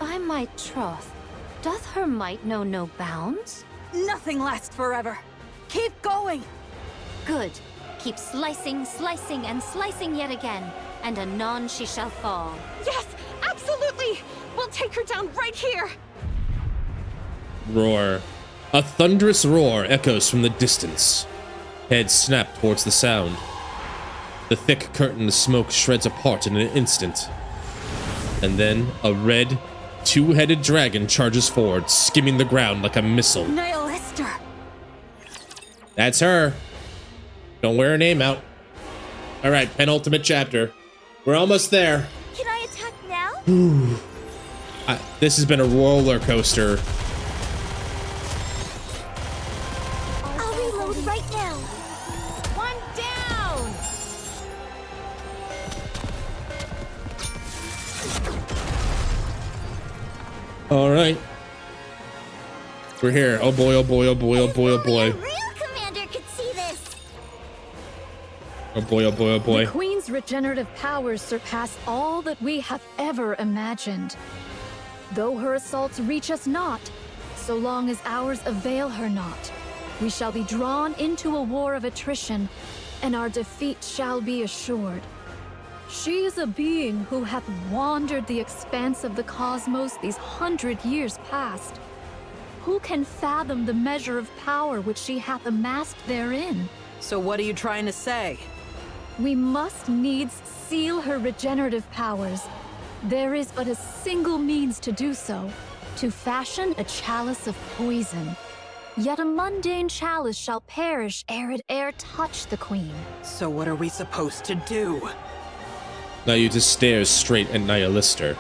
By my troth, doth her might know no bounds? Nothing lasts forever. Keep going. Good. Keep slicing, slicing, and slicing yet again, and anon she shall fall. Yes, absolutely! We'll take her down right here! Roar. A thunderous roar echoes from the distance. Heads snap towards the sound. The thick curtain of smoke shreds apart in an instant. And then, a red, two-headed dragon charges forward, skimming the ground like a missile. Nihilister! That's her. Don't wear her name out. Alright, penultimate chapter. We're almost there. Can I attack now? This has been a roller coaster. I'll reload right now. One down! Alright. We're here. Oh boy, oh boy, oh boy, oh boy, oh boy. Real commander could see this. Oh boy, oh boy, oh boy. The Queen's regenerative powers surpass all that we have ever imagined. Though her assaults reach us not, so long as ours avail her not, we shall be drawn into a war of attrition, and our defeat shall be assured. She is a being who hath wandered the expanse of the cosmos these 100 years past. Who can fathom the measure of power which she hath amassed therein? So what are you trying to say? We must needs seal her regenerative powers. There is but a single means to do so, to fashion a chalice of poison. Yet a mundane chalice shall perish ere it touch the Queen. So what are we supposed to do? Nayuta stares straight at Nihilister.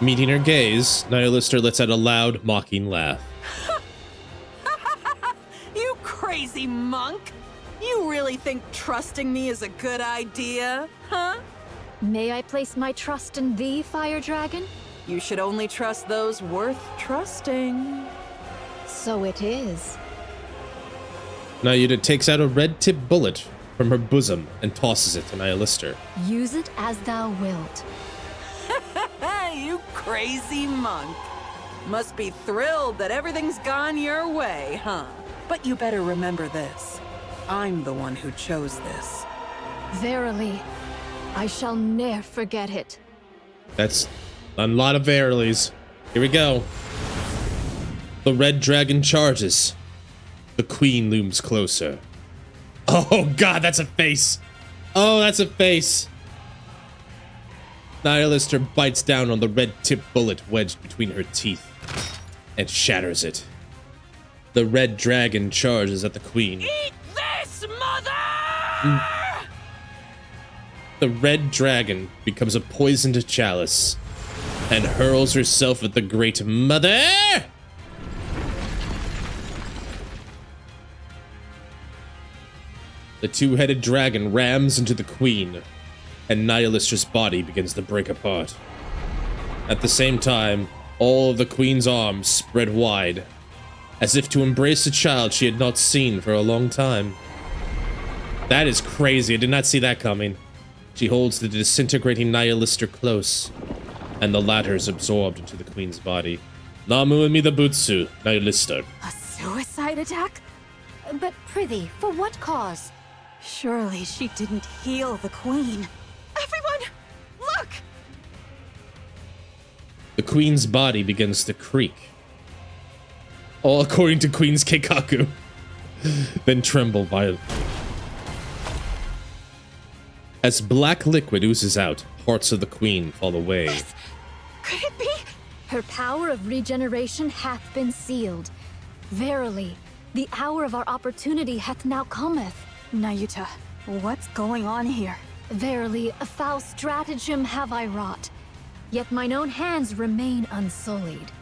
Meeting her gaze, Nihilister lets out a loud, mocking laugh. You crazy monk! You really think trusting me is a good idea, huh? May I place my trust in thee, Fire Dragon? You should only trust those worth trusting. So it is. Nayuta takes out a red-tipped bullet from her bosom and tosses it to Nihilister. Use it as thou wilt. You crazy monk. Must be thrilled that everything's gone your way, huh? But you better remember this. I'm the one who chose this. Verily, I shall ne'er forget it. That's a lot of verilies. Here we go. The red dragon charges. The Queen looms closer. Oh god, that's a face. Oh, that's a face. Nihilister bites down on the red-tipped bullet wedged between her teeth and shatters it. The red dragon charges at the Queen. Eat this, mother! The red dragon becomes a poisoned chalice and hurls herself at the Great Mother. The two-headed dragon rams into the queen, and Nihilist's body begins to break apart. At the same time, all of the queen's arms spread wide, as if to embrace a child she had not seen for a long time. That is crazy. I did not see that coming. She holds the disintegrating Nihilister close, and the latter is absorbed into the queen's body. Namu and Midabutsu, Nihilister. A suicide attack? But prithee, for what cause? Surely she didn't heal the queen. Everyone, look! The queen's body begins to creak. All according to Queen's Keikaku. Then tremble violently. As black liquid oozes out, parts of the queen fall away. Could it be? Her power of regeneration hath been sealed. Verily, the hour of our opportunity hath now cometh. Nayuta, what's going on here? Verily, a foul stratagem have I wrought. Yet mine own hands remain unsullied.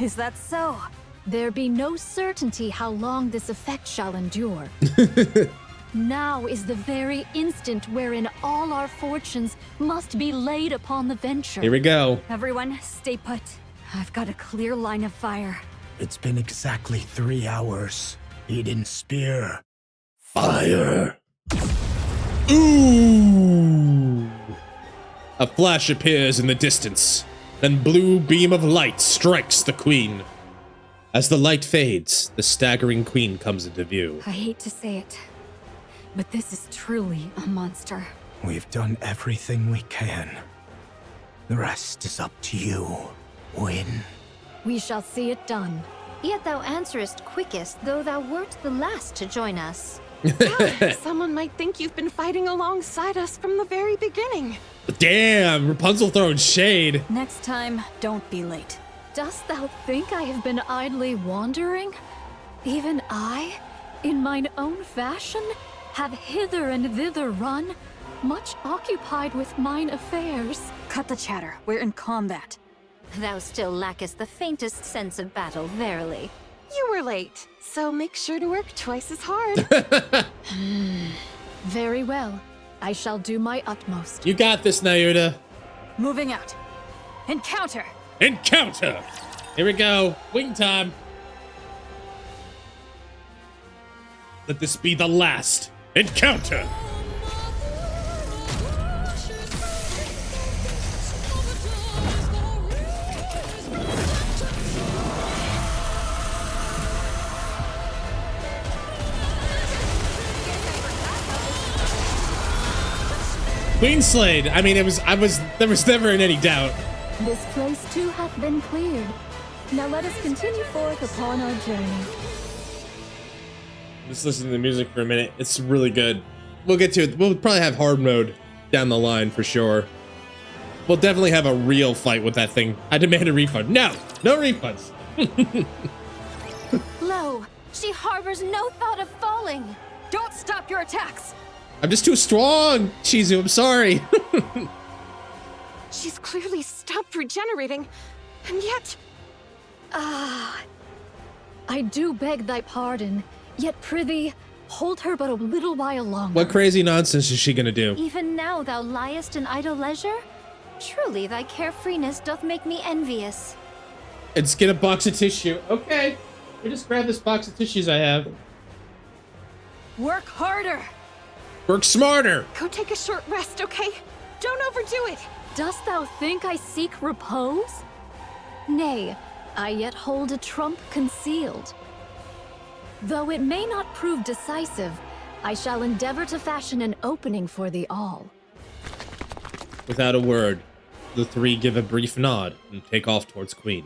Is that so? There be no certainty how long this effect shall endure. Now is the very instant wherein all our fortunes must be laid upon the venture. Here we go. Everyone, stay put. I've got a clear line of fire. It's been exactly 3 hours. Eden Spear. Fire. Ooh. A flash appears in the distance. Then blue beam of light strikes the queen. As the light fades, the staggering queen comes into view. I hate to say it, but this is truly a monster. We've done everything we can. The rest is up to you, Win. We shall see it done. Yet thou answerest quickest, though thou wert the last to join us. Someone might think you've been fighting alongside us from the very beginning. Damn, Rapunzel throwing shade. Next time, don't be late. Dost thou think I have been idly wandering? Even I, in mine own fashion, have hither and thither run, much occupied with mine affairs. Cut the chatter, we're in combat. Thou still lackest the faintest sense of battle, verily. You were late, so make sure to work twice as hard. Very well. I shall do my utmost. You got this, Nayuta. Moving out. Encounter! Encounter! Here we go. Wing time. Let this be the last encounter. Queen slayed. I mean, there was never in any doubt. This place too hath been cleared. Now let us continue forth upon our journey. Just listen to the music for a minute. It's really good. We'll get to it. We'll probably have hard mode down the line for sure. We'll definitely have a real fight with that thing. I demand a refund. No refunds. Lo, she harbors no thought of falling. Don't stop your attacks. I'm just too strong, Shizu. I'm sorry. She's clearly stopped regenerating, and yet... I do beg thy pardon, yet prithee, hold her but a little while longer. What crazy nonsense is she gonna do? Even now thou liest in idle leisure? Truly thy carefreeness doth make me envious. Let's get a box of tissue. Okay. We just grab this box of tissues I have. Work harder. Work smarter. Go take a short rest, okay? Don't overdo it. Dost thou think I seek repose? Nay, I yet hold a trump concealed. Though it may not prove decisive, I shall endeavor to fashion an opening for thee all. Without a word, the three give a brief nod and take off towards Queen.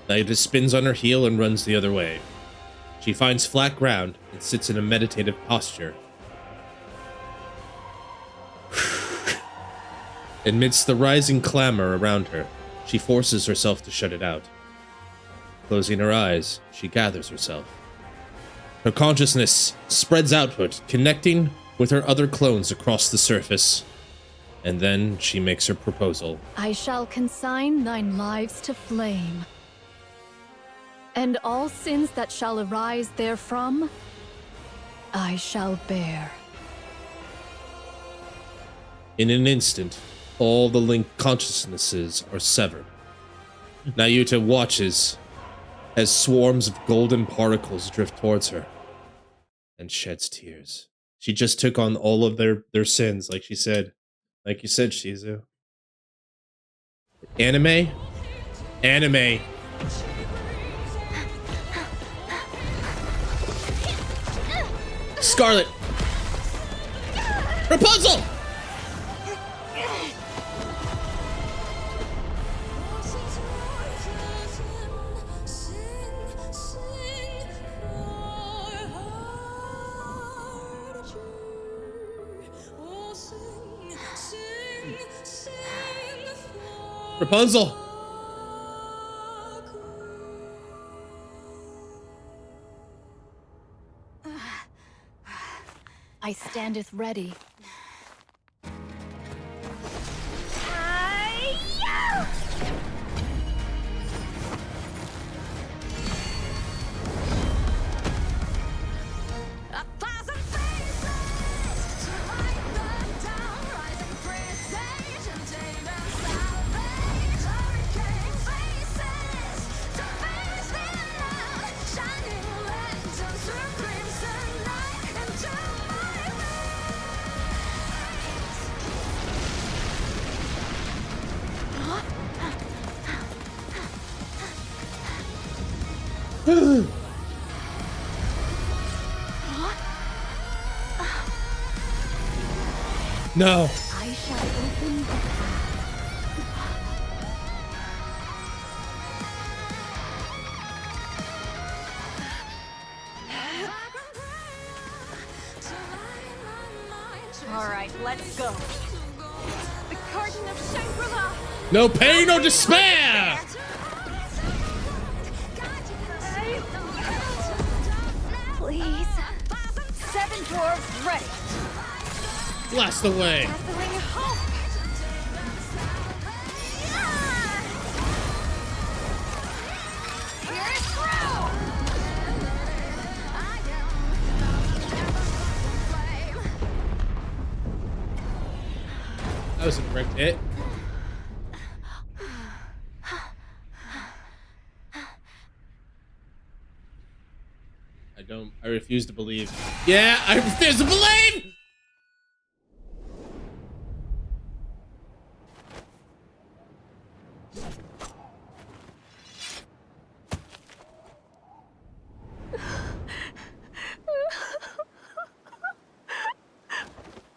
Naida spins on her heel and runs the other way. She finds flat ground and sits in a meditative posture. Amidst the rising clamor around her, she forces herself to shut it out. Closing her eyes, she gathers herself. Her consciousness spreads outward, connecting with her other clones across the surface. And then she makes her proposal. I shall consign thine lives to flame, and all sins that shall arise therefrom, I shall bear. In an instant, all the linked consciousnesses are severed. Nayuta watches as swarms of golden particles drift towards her and sheds tears. She just took on all of their sins, like she said. Like you said, Shizu. Anime? Anime. Scarlet! Rapunzel! Rapunzel! I standeth ready. No. I shall open the All right, let's go. The Garden of Shangri-La. No pain or despair! Please. 7 dwarves ready. Blast away. Gathering hope. Here it's That was a direct hit. I refuse to believe. Yeah, I refuse to believe!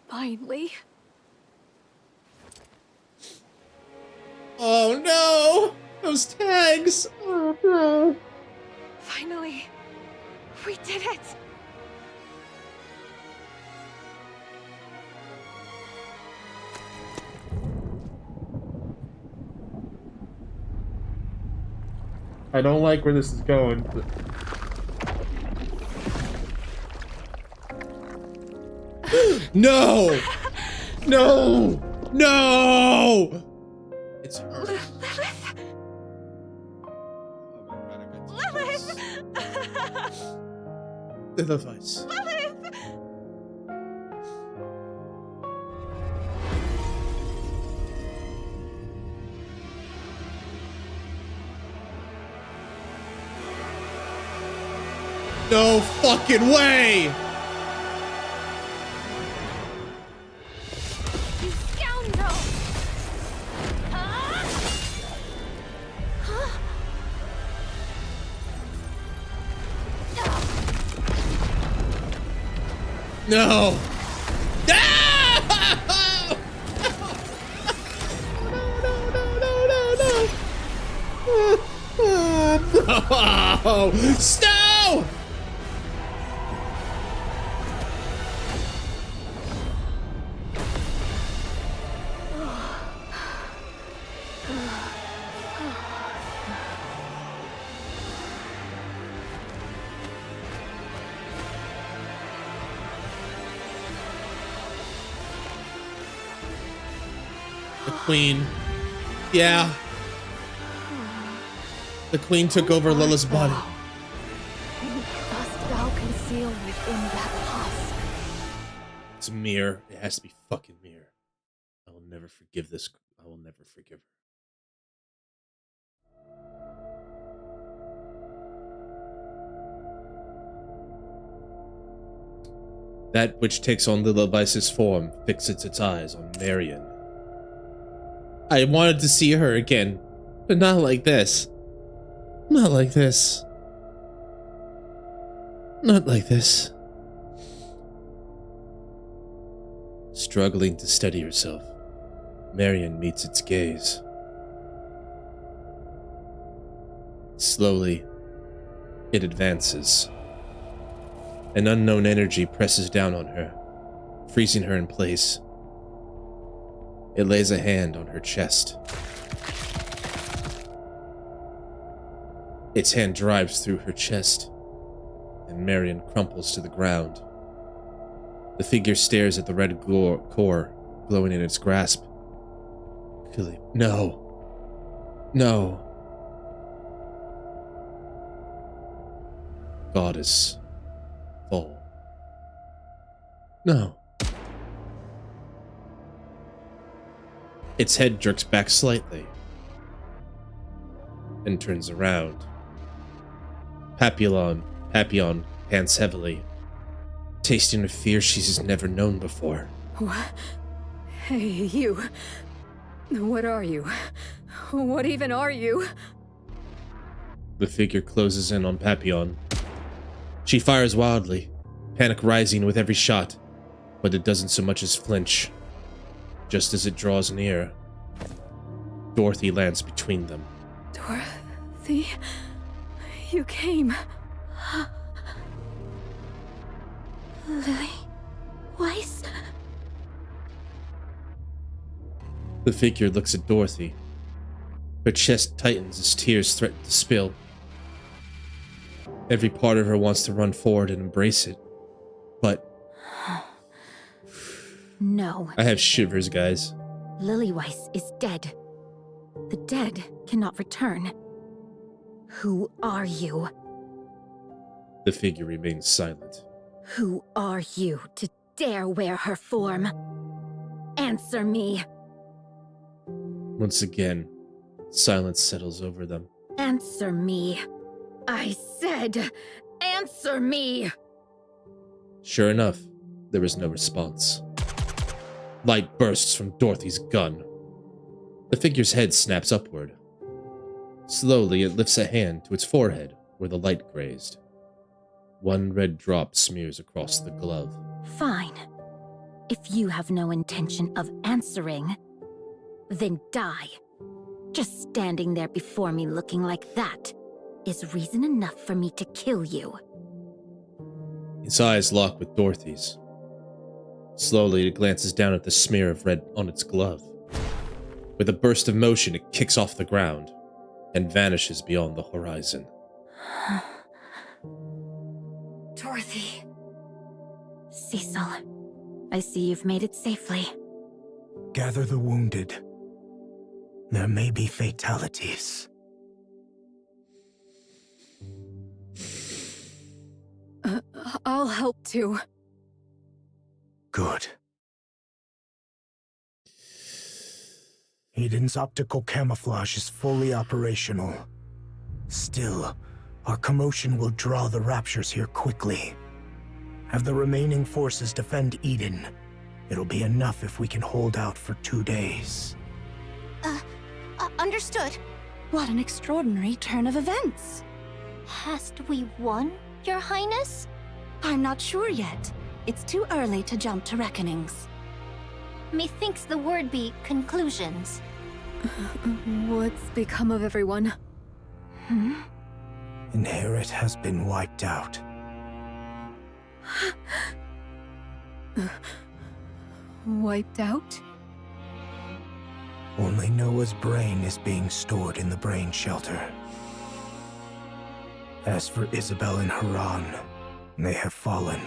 Finally. Oh no! Those tags! Oh no! Finally, we did it! I don't like where this is going, but... No! No! No! It's her. Lilith! Oh my god, I got Lilith! the device. Lilith! No fucking way! You scoundrel! No! No! No! Snow! Queen. Yeah. The Queen took over Lilla's body. Dost thou conceal within that husk? It's Mir. It has to be fucking Mir. I will never forgive this. I will never forgive her. That which takes on Lilla Vice's form fixes its eyes on Marion. I wanted to see her again, but not like this. Not like this. Not like this. Struggling to steady herself, Marion meets its gaze. Slowly, it advances. An unknown energy presses down on her, freezing her in place. It lays a hand on her chest. Its hand drives through her chest, and Marion crumples to the ground. The figure stares at the red core glowing in its grasp. No. No. Goddess. Fall. No. Its head jerks back slightly and turns around. Papillon pants heavily, tasting a fear she's never known before. What? Hey, you. What are you? What even are you? The figure closes in on Papillon. She fires wildly, panic rising with every shot, but it doesn't so much as flinch. Just as it draws near, Dorothy lands between them. Dorothy, you came. Lily Weiss? The figure looks at Dorothy. Her chest tightens as tears threaten to spill. Every part of her wants to run forward and embrace it, but... No. I have shivers, guys. Lily Weiss is dead. The dead cannot return. Who are you? The figure remains silent. Who are you to dare wear her form? Answer me. Once again, silence settles over them. Answer me. I said, answer me! Sure enough, there is no response. Light bursts from Dorothy's gun. The figure's head snaps upward. Slowly, it lifts a hand to its forehead where the light grazed. One red drop smears across the glove. Fine. If you have no intention of answering, then die. Just standing there before me looking like that is reason enough for me to kill you. Its eyes lock with Dorothy's. Slowly, it glances down at the smear of red on its glove. With a burst of motion, it kicks off the ground and vanishes beyond the horizon. Dorothy. Cecil, I see you've made it safely. Gather the wounded. There may be fatalities. I'll help too. Good. Eden's optical camouflage is fully operational. Still, our commotion will draw the Raptures here quickly. Have the remaining forces defend Eden. It'll be enough if we can hold out for 2 days. Understood. What an extraordinary turn of events. Hast we won, Your Highness? I'm not sure yet. It's too early to jump to reckonings. Methinks the word be conclusions. What's become of everyone? Inherit has been wiped out. Wiped out? Only Noah's brain is being stored in the brain shelter. As for Isabel and Haran, they have fallen.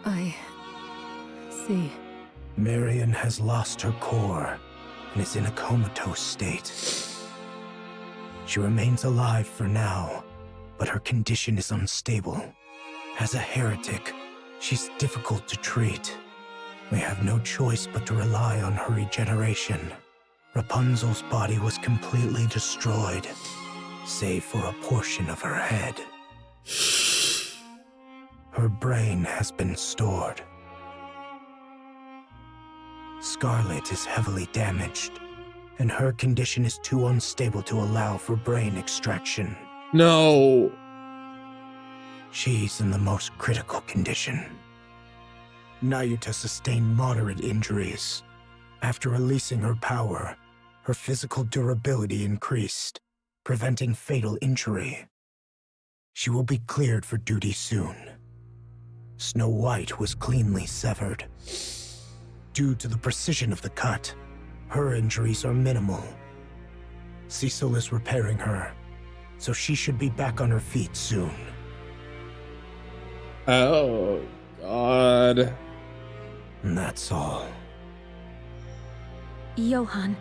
I see. Marion has lost her core and is in a comatose state. She remains alive for now, but her condition is unstable. As a heretic, she's difficult to treat. We have no choice but to rely on her regeneration. Rapunzel's body was completely destroyed, save for a portion of her head. Her brain has been stored. Scarlet is heavily damaged, and her condition is too unstable to allow for brain extraction. No. She's in the most critical condition. Nayuta sustained moderate injuries. After releasing her power, her physical durability increased, preventing fatal injury. She will be cleared for duty soon. Snow White was cleanly severed. Due to the precision of the cut, her injuries are minimal. Cecil is repairing her, so she should be back on her feet soon. Oh, God. And that's all. Johann.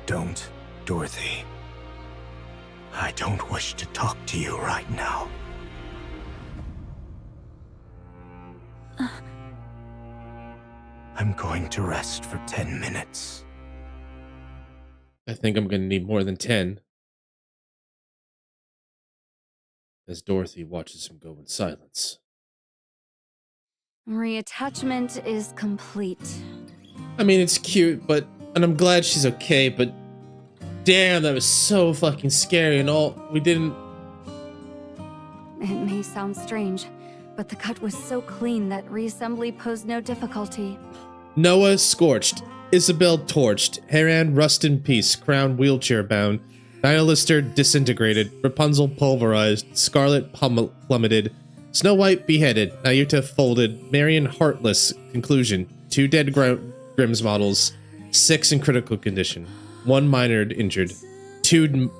Don't, Dorothy. I don't wish to talk to you right now. I'm going to rest for 10 minutes. I think I'm going to need more than 10. As Dorothy watches him go in silence. Reattachment is complete. I mean, it's cute, and I'm glad she's okay, but damn, that was so fucking scary and all. We didn't. It may sound strange, but the cut was so clean that reassembly posed no difficulty. Noah scorched, Isabel torched, Haran rust in peace, Crown wheelchair bound, Nihilister disintegrated, Rapunzel pulverized, Scarlet plummeted, Snow White beheaded, Nayuta folded, Marion heartless. Conclusion: 2 dead Grimm's models, 6 in critical condition, 1 minor injured, 2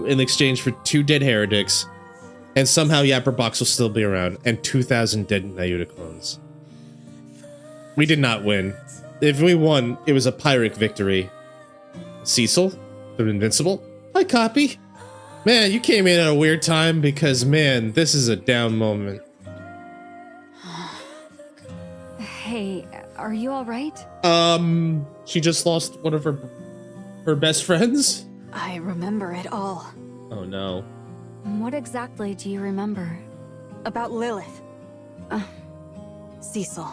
in exchange for 2 dead heretics, and somehow Yapperbox will still be around, and 2,000 dead Nayuta clones. We did not win. If we won, it was a Pyrrhic victory. Cecil, the Invincible. Hi, Copy. Man, you came in at a weird time because, man, this is a down moment. Hey, are you alright? She just lost one of her best friends? I remember it all. Oh, no. What exactly do you remember? About Lilith. Cecil.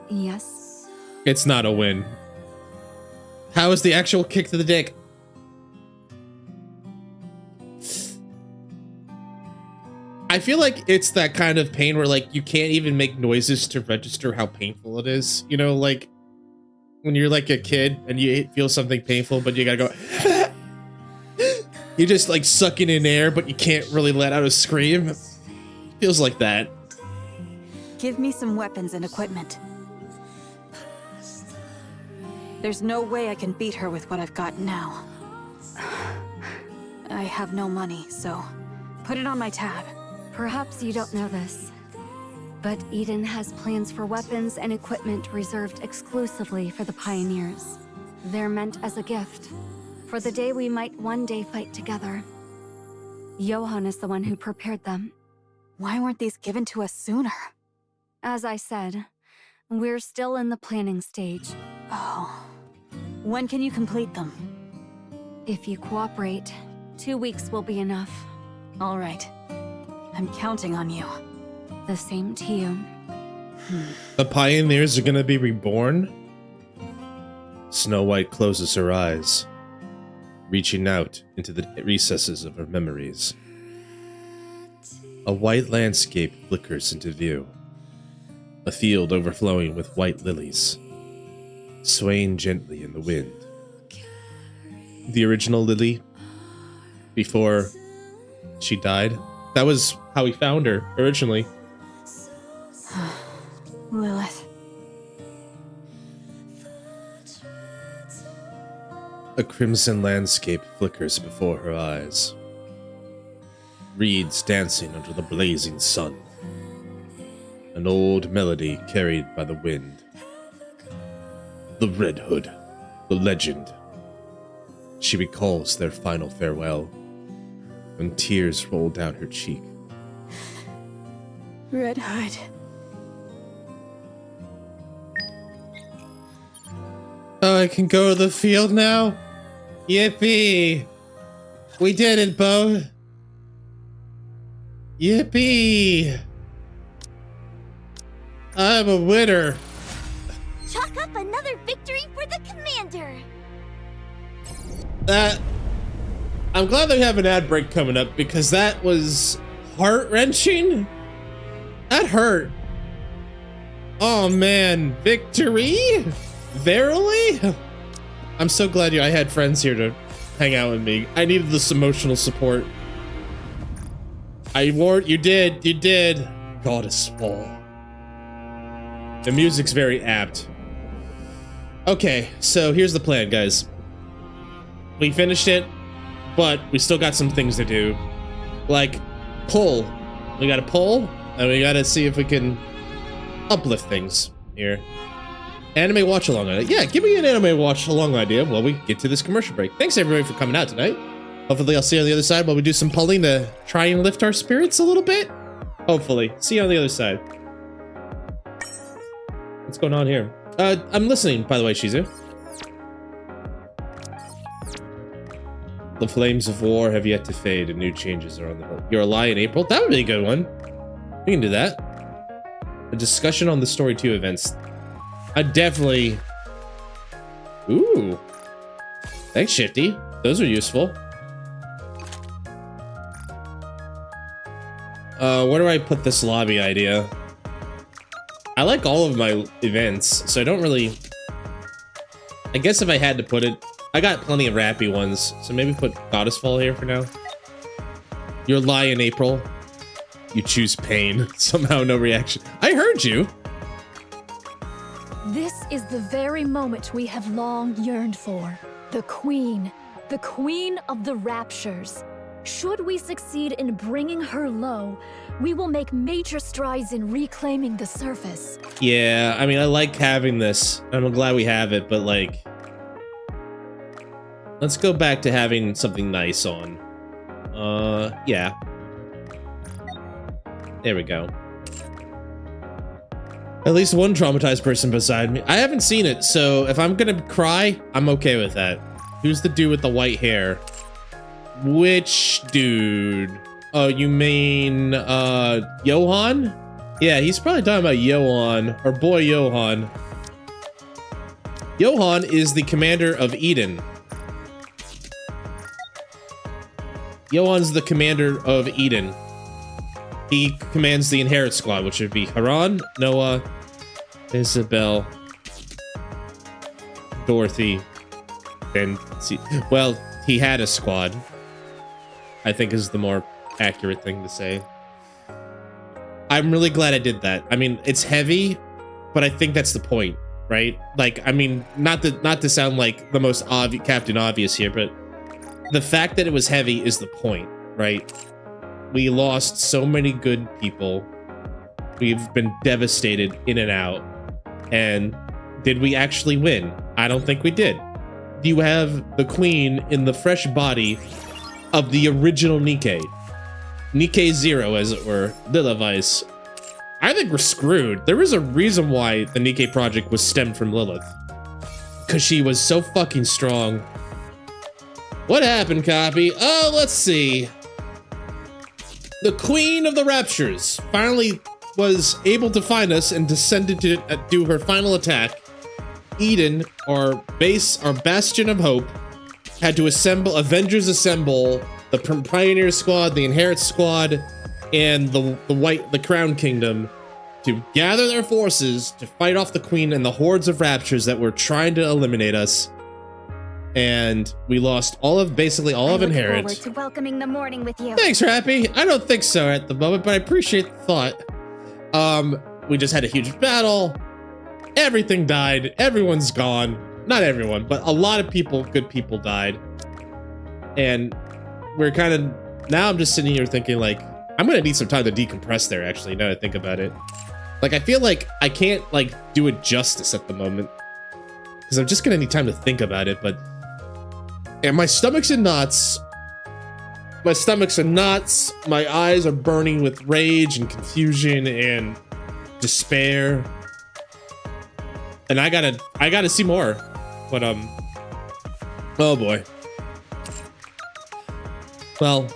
Yes? It's not a win. How is the actual kick to the dick? I feel like it's that kind of pain where, like, you can't even make noises to register how painful it is. You know, like, when you're, like, a kid and you feel something painful, but you gotta go... You're just, like, sucking in air, but you can't really let out a scream. Feels like that. Give me some weapons and equipment. There's no way I can beat her with what I've got now. I have no money, so put it on my tab. Perhaps you don't know this, but Eden has plans for weapons and equipment reserved exclusively for the Pioneers. They're meant as a gift, for the day we might one day fight together. Johann is the one who prepared them. Why weren't these given to us sooner? As I said, we're still in the planning stage. Oh. When can you complete them? If you cooperate, 2 weeks will be enough. All right. I'm counting on you. The same to you. The Pioneers are gonna be reborn? Snow White closes her eyes, reaching out into the recesses of her memories. A white landscape flickers into view. A field overflowing with white lilies, swaying gently in the wind. The original Lily, before she died, that was how we found her originally. Lilith. A crimson landscape flickers before her eyes. Reeds dancing under the blazing sun. An old melody carried by the wind. The Red Hood, the legend. She recalls their final farewell, and tears roll down her cheek. Red Hood. Oh, I can go to the field now? Yippee! We did it, Bo! Yippee! I'm a winner! Chalk up another victory for the commander! I'm glad they have an ad break coming up because that was heart-wrenching. That hurt. Oh man, victory? Verily? I'm so glad I had friends here to hang out with me. I needed this emotional support. You did. Goddess Ball. The music's very apt. Okay, so here's the plan, guys. We finished it, but we still got some things to do. Like, pull. We gotta pull, and we gotta see if we can uplift things here. Anime watch along on it. Yeah, give me an anime watch along idea while we get to this commercial break. Thanks everybody for coming out tonight. Hopefully I'll see you on the other side while we do some pulling to try and lift our spirits a little bit. Hopefully. See you on the other side. What's going on here? I'm listening, by the way, Shizu. The flames of war have yet to fade and new changes are on the hook. You're a lie in April? That would be a good one. We can do that. A discussion on the Story 2 events. I definitely... Ooh. Thanks, Shifty. Those are useful. Where do I put this lobby idea? I like all of my events, so I don't really... I guess if I had to put it... I got plenty of rappy ones, so maybe put Goddess Fall here for now. You're a lie in April. You choose pain. Somehow no reaction. I heard you! This is the very moment we have long yearned for. The Queen of the Raptures. Should we succeed in bringing her low, we will make major strides in reclaiming the surface. Yeah, I mean, I like having this. I'm glad we have it, but like... Let's go back to having something nice on. Yeah. There we go. At least one traumatized person beside me. I haven't seen it, so if I'm gonna cry, I'm okay with that. Who's the dude with the white hair? Which dude? Oh, you mean, Johan? Yeah, he's probably talking about Johan, or boy Johan. Johan is the commander of Eden. Johan's the commander of Eden. He commands the Inherit Squad, which would be Haran, Noah, Isabel, Dorothy, and... Well, he had a squad. I think is the more accurate thing to say. I'm really glad I did that. I mean, it's heavy, but I think that's the point, right? Like, I mean, not to sound like the most Captain Obvious here, but the fact that it was heavy is the point, right? We lost so many good people. We've been devastated in and out. And did we actually win? I don't think we did. You have the Queen in the fresh body of the original Nikke. Nikke 0, as it were. Lilith. I think we're screwed. There was a reason why the Nikke project was stemmed from Lilith. Because she was so fucking strong. What happened, copy? Oh, let's see. The Queen of the Raptures finally was able to find us and descended to do her final attack. Eden, our base, our bastion of hope, had to assemble, Avengers assemble, the Pioneer Squad, the Inherit Squad, and the Crown Kingdom to gather their forces to fight off the Queen and the hordes of Raptures that were trying to eliminate us. And we lost basically all of Inherit. I look forward to welcoming the morning with you. Thanks, Rappy. I don't think so at the moment, but I appreciate the thought. We just had a huge battle. Everything died. Everyone's gone. Not everyone, but a lot of people, good people died. And we're kind of, now I'm just sitting here thinking like, I'm going to need some time to decompress there, actually, now that I think about it. Like, I feel like I can't like do it justice at the moment. because I'm just gonna need time to think about it. But yeah, my stomach's in knots. My stomach's in knots. My eyes are burning with rage and confusion and despair. And I gotta see more. But oh boy. Well,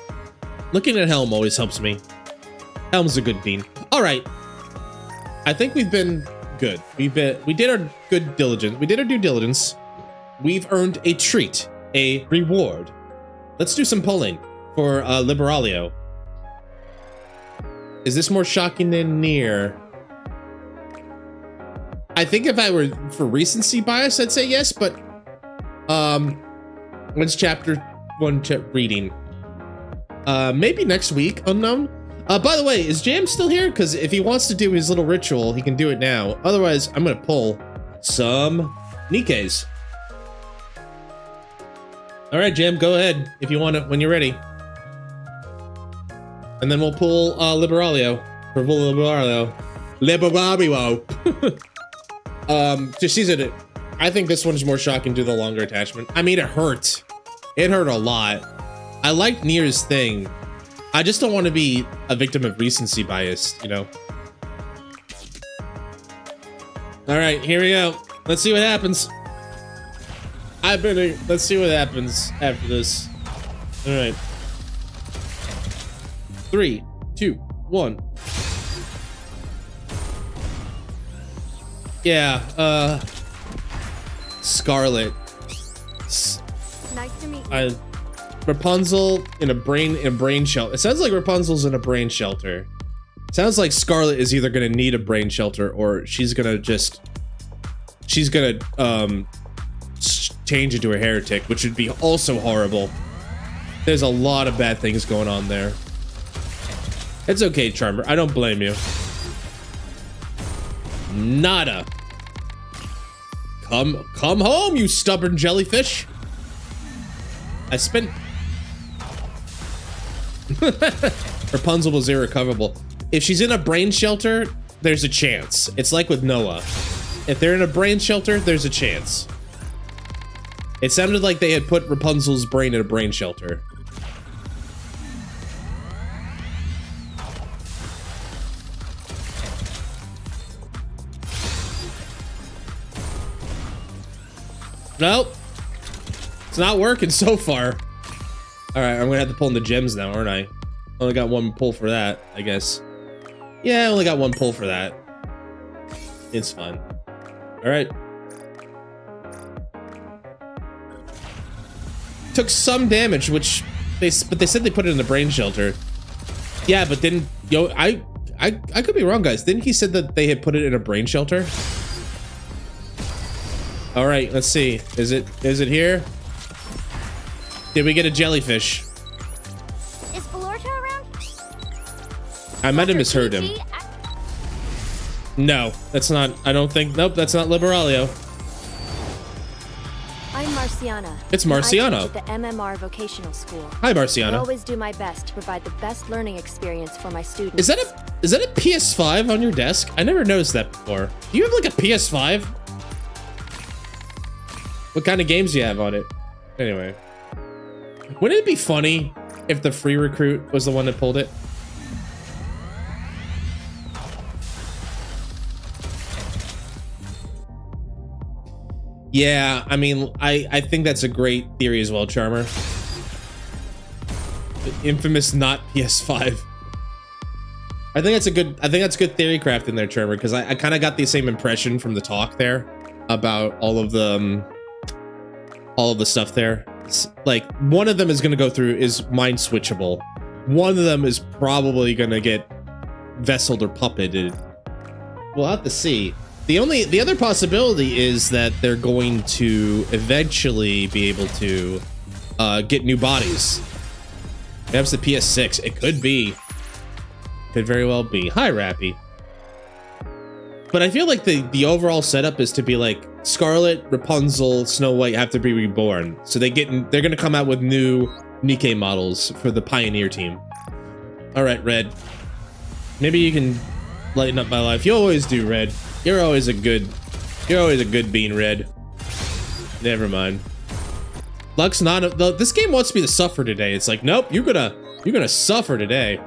looking at Helm always helps me. Helm's a good bean. All right. I think we've been good. We did our good diligence. We did our due diligence. We've earned a treat, a reward. Let's do some polling for Liberalio. Is this more shocking than Nier? I think if I were for recency bias, I'd say yes, but when's chapter 1 reading? Maybe next week, unknown. By the way, is Jam still here? Because if he wants to do his little ritual, he can do it now. Otherwise, I'm gonna pull some Nikkes. All right, Jam, go ahead if you want it when you're ready. And then we'll pull Liberalio. For Liberalio. Just use it. I think this one's more shocking due to the longer attachment. I mean, it hurt. It hurt a lot. I like Nier's thing. I just don't want to be a victim of recency bias, you know? All right, here we go. Let's see what happens. Let's see what happens after this. All right. 3, 2, 1. Yeah, Scarlet. Nice to meet you. Rapunzel in a brain shelter. It sounds like Rapunzel's in a brain shelter. Sounds like Scarlet is either gonna need a brain shelter or she's gonna change into a heretic, which would be also horrible. There's a lot of bad things going on there. It's okay, Charmer. I don't blame you. Nada. Come home, you stubborn jellyfish. I spent... Rapunzel was irrecoverable. If she's in a brain shelter, there's a chance. It's like with Noah. If they're in a brain shelter, there's a chance. It sounded like they had put Rapunzel's brain in a brain shelter. Nope. It's not working so far. All right, I'm gonna have to pull in the gems now, aren't I? Only got one pull for that, I guess. Yeah, I only got one pull for that. It's fine. All right. Took some damage, which they said they put it in the brain shelter. Yeah, but then I could be wrong, guys. Didn't he said that they had put it in a brain shelter? All right, let's see. Is it here? Did we get a jellyfish? Is Valorta around? I might have misheard him. No, that's not. I don't think. Nope, that's not Liberalio. I'm Marciana. It's Marciana. I teach at the MMR Vocational School. Hi, Marciana. I always do my best to provide the best learning experience for my students. Is that a PS5 on your desk? I never noticed that before. Do you have like a PS5? What kind of games do you have on it? Anyway. Wouldn't it be funny if the free recruit was the one that pulled it? Yeah, I mean, I think that's a great theory as well, Charmer. The infamous not PS5. I think that's good theory craft in there, Charmer, because I kind of got the same impression from the talk there about all of the stuff there. It's like one of them is gonna go through is mind switchable. One of them is probably gonna get vesseled or puppeted. We'll have to see. The other possibility is that they're going to eventually be able to get new bodies. Perhaps the PS6. It could be. Could very well be. Hi, Rappy. But I feel like the overall setup is to be like Scarlet, Rapunzel, Snow White have to be reborn. So they're gonna come out with new Nikke models for the Pioneer team. All right, Red. Maybe you can lighten up my life. You always do, Red. You're always a good bean, Red. Never mind. Luck's not this game wants me to suffer today. It's like, nope, you're gonna suffer today.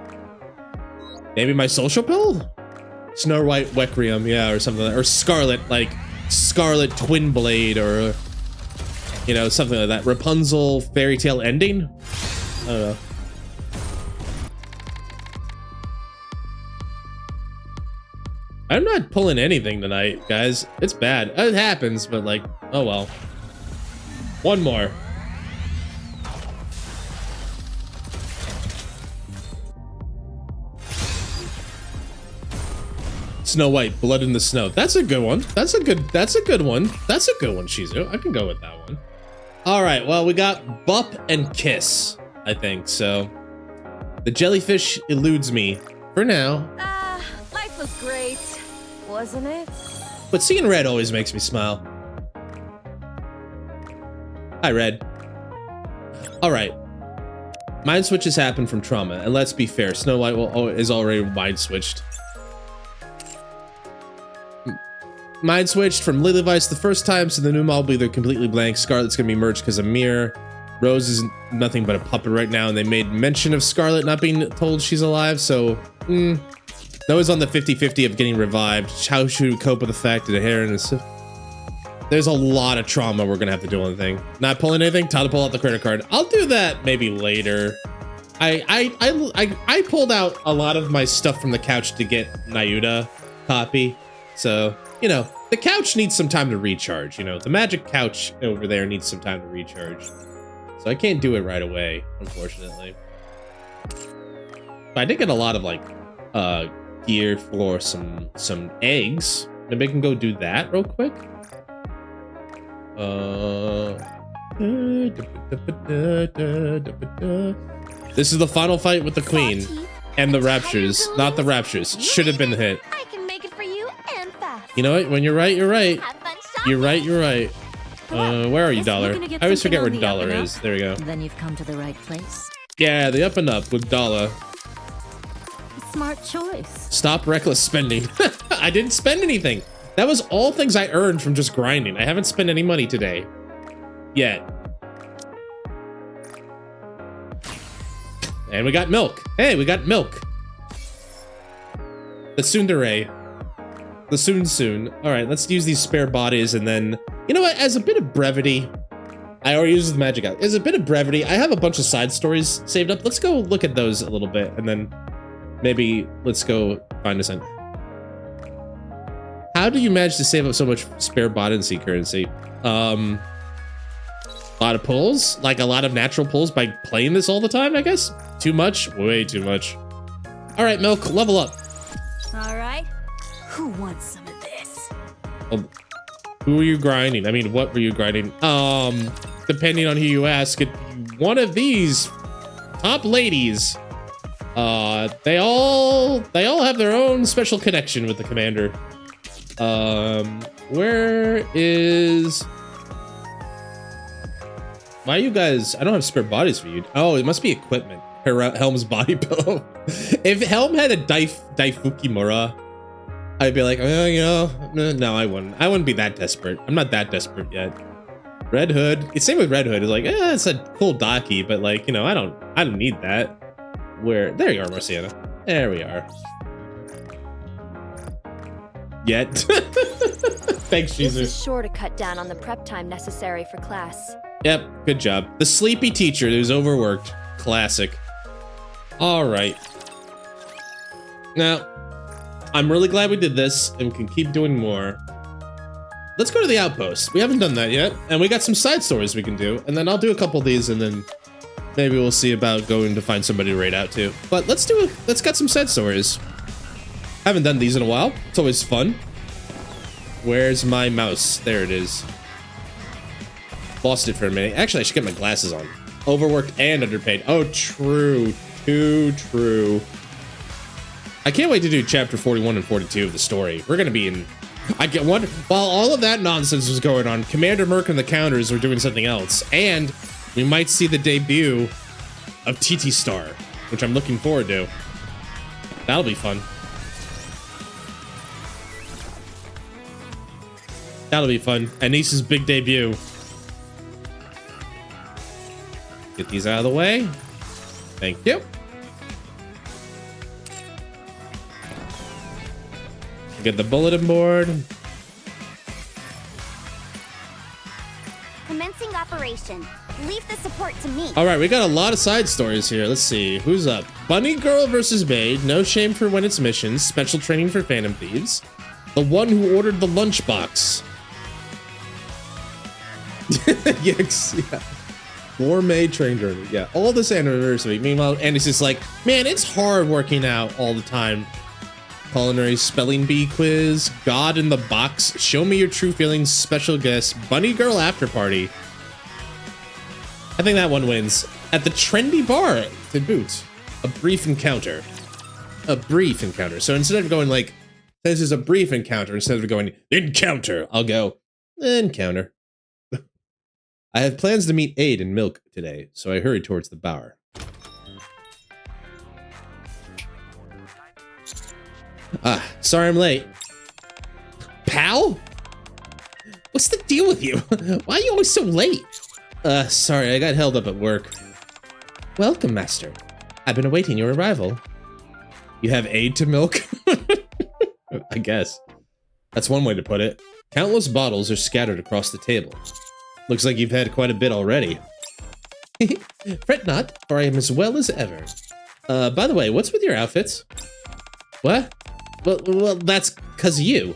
Maybe my social pill? Snow White Requiem, yeah, or something like that. Or Scarlet, like Scarlet Twin Blade, or you know, something like that. Rapunzel fairy tale ending? I don't know. I'm not pulling anything tonight, guys. It's bad. It happens, but like, oh well. One more. Snow White, Blood in the Snow. That's a good one. That's a good one. That's a good one, Shizu. I can go with that one. All right, well, we got Bup and Kiss, I think. So the jellyfish eludes me for now. Life was great, wasn't it? But seeing Red always makes me smile. Hi, Red. All right. Mind switches happen from trauma, and let's be fair, Snow White is already mind switched. Mind switched from Lily Vice the first time, so the new model will be either completely blank. Scarlet's gonna be merged because of Mirror. Rose is nothing but a puppet right now, and they made mention of Scarlet not being told she's alive, so Noah's on the 50-50 of getting revived. How should we cope with the fact that a Heron is... There's a lot of trauma we're gonna have to do on the thing. Not pulling anything? Time to pull out the credit card. I'll do that maybe later. I pulled out a lot of my stuff from the couch to get Nayuta copy, so... You know, the couch needs some time to recharge, you know. The magic couch over there needs some time to recharge. So I can't do it right away, unfortunately. But I did get a lot of, like, gear for some eggs. Maybe I can go do that real quick. This is the final fight with the Queen. And the Raptures. Not the Raptures. Should have been the hit. You know what? When you're right, you're right. You're right, you're right. Where are you, Dollar? I always forget where Dollar is. There we go. Then you've come to the right place. Yeah, the up and up with Dollar. Smart choice. Stop reckless spending. I didn't spend anything. That was all things I earned from just grinding. I haven't spent any money today. Yet. And we got milk. Hey, we got milk. The tsundere. The soon. All right, let's use these spare bodies, and then, you know what? As a bit of brevity, I already used the magic out. As a bit of brevity, I have a bunch of side stories saved up. Let's go look at those a little bit, and then maybe let's go find us in. How do you manage to save up so much spare body currency? A lot of pulls, like a lot of natural pulls by playing this all the time, I guess. Too much, way too much. All right, Milk, level up. All right. Who wants some of this? Well, who are you grinding? I mean, what were you grinding? Depending on who you ask, one of these top ladies, they all have their own special connection with the commander. Where is... Why you guys... I don't have spare bodies for you. Oh, it must be equipment. Helm's body pillow. If Helm had a Daifukimura, I'd be like, oh, you know, no, I wouldn't. I wouldn't be that desperate. I'm not that desperate yet. Red Hood. It's same with Red Hood. It's like, it's a cool Daki, but like, you know, I don't need that. Where? There you are, Marciana. There we are. Yet. Thanks, Jesus. This is sure to cut down on the prep time necessary for class. Yep, good job. The sleepy teacher who's overworked. Classic. All right. Now, I'm really glad we did this and can keep doing more. Let's go to the outpost. We haven't done that yet, and we got some side stories we can do, and then I'll do a couple of these, and then maybe we'll see about going to find somebody to raid out to. But let's get some side stories. Haven't done these in a while. It's always fun. Where's my mouse? There it is. Lost it for a minute. Actually, I should get my glasses on. Overworked and underpaid. Oh, true. Too true. I can't wait to do chapter 41 and 42 of the story. We're gonna be in... I get one... While all of that nonsense was going on, Commander Merc and the Counters were doing something else. And we might see the debut of TT Star, which I'm looking forward to. That'll be fun. That'll be fun. Anise's big debut. Get these out of the way. Thank you. Get the bulletin board. Commencing operation. Leave the support to me. All right, we got a lot of side stories here. Let's see. Who's up? Bunny Girl versus Maid. No shame for when it's missions. Special training for Phantom Thieves. The one who ordered the lunchbox. Yes, yeah. Gourmet train journey. Yeah, all this anniversary. Meanwhile, Andy's just like, man, it's hard working out all the time. Culinary spelling bee quiz. God in the box. Show me your true feelings. Special guest. Bunny Girl after party. I think that one wins. At the trendy bar to boot. A brief encounter. A brief encounter. So instead of going like, this is a brief encounter, instead of going, encounter, I'll go, encounter. I have plans to meet Aid and Milk today, so I hurried towards the bar. Sorry I'm late. Pal? What's the deal with you? Why are you always so late? Sorry, I got held up at work. Welcome, Master. I've been awaiting your arrival. You have aid to Milk? I guess. That's one way to put it. Countless bottles are scattered across the table. Looks like you've had quite a bit already. Fret not, for I am as well as ever. By the way, what's with your outfits? What? Well, that's because of you.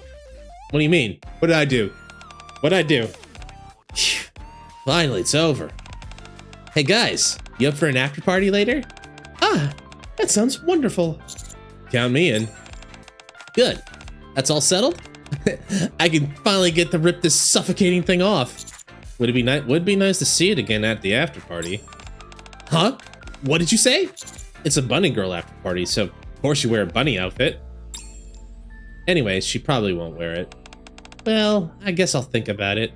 What do you mean? What did I do? What did I do? Finally, it's over. Hey guys, you up for an after party later? Ah, that sounds wonderful. Count me in. Good. That's all settled? I can finally get to rip this suffocating thing off. Would be nice to see it again at the after party. Huh? What did you say? It's a bunny girl after party, so of course you wear a bunny outfit. Anyways, she probably won't wear it. Well, I guess I'll think about it.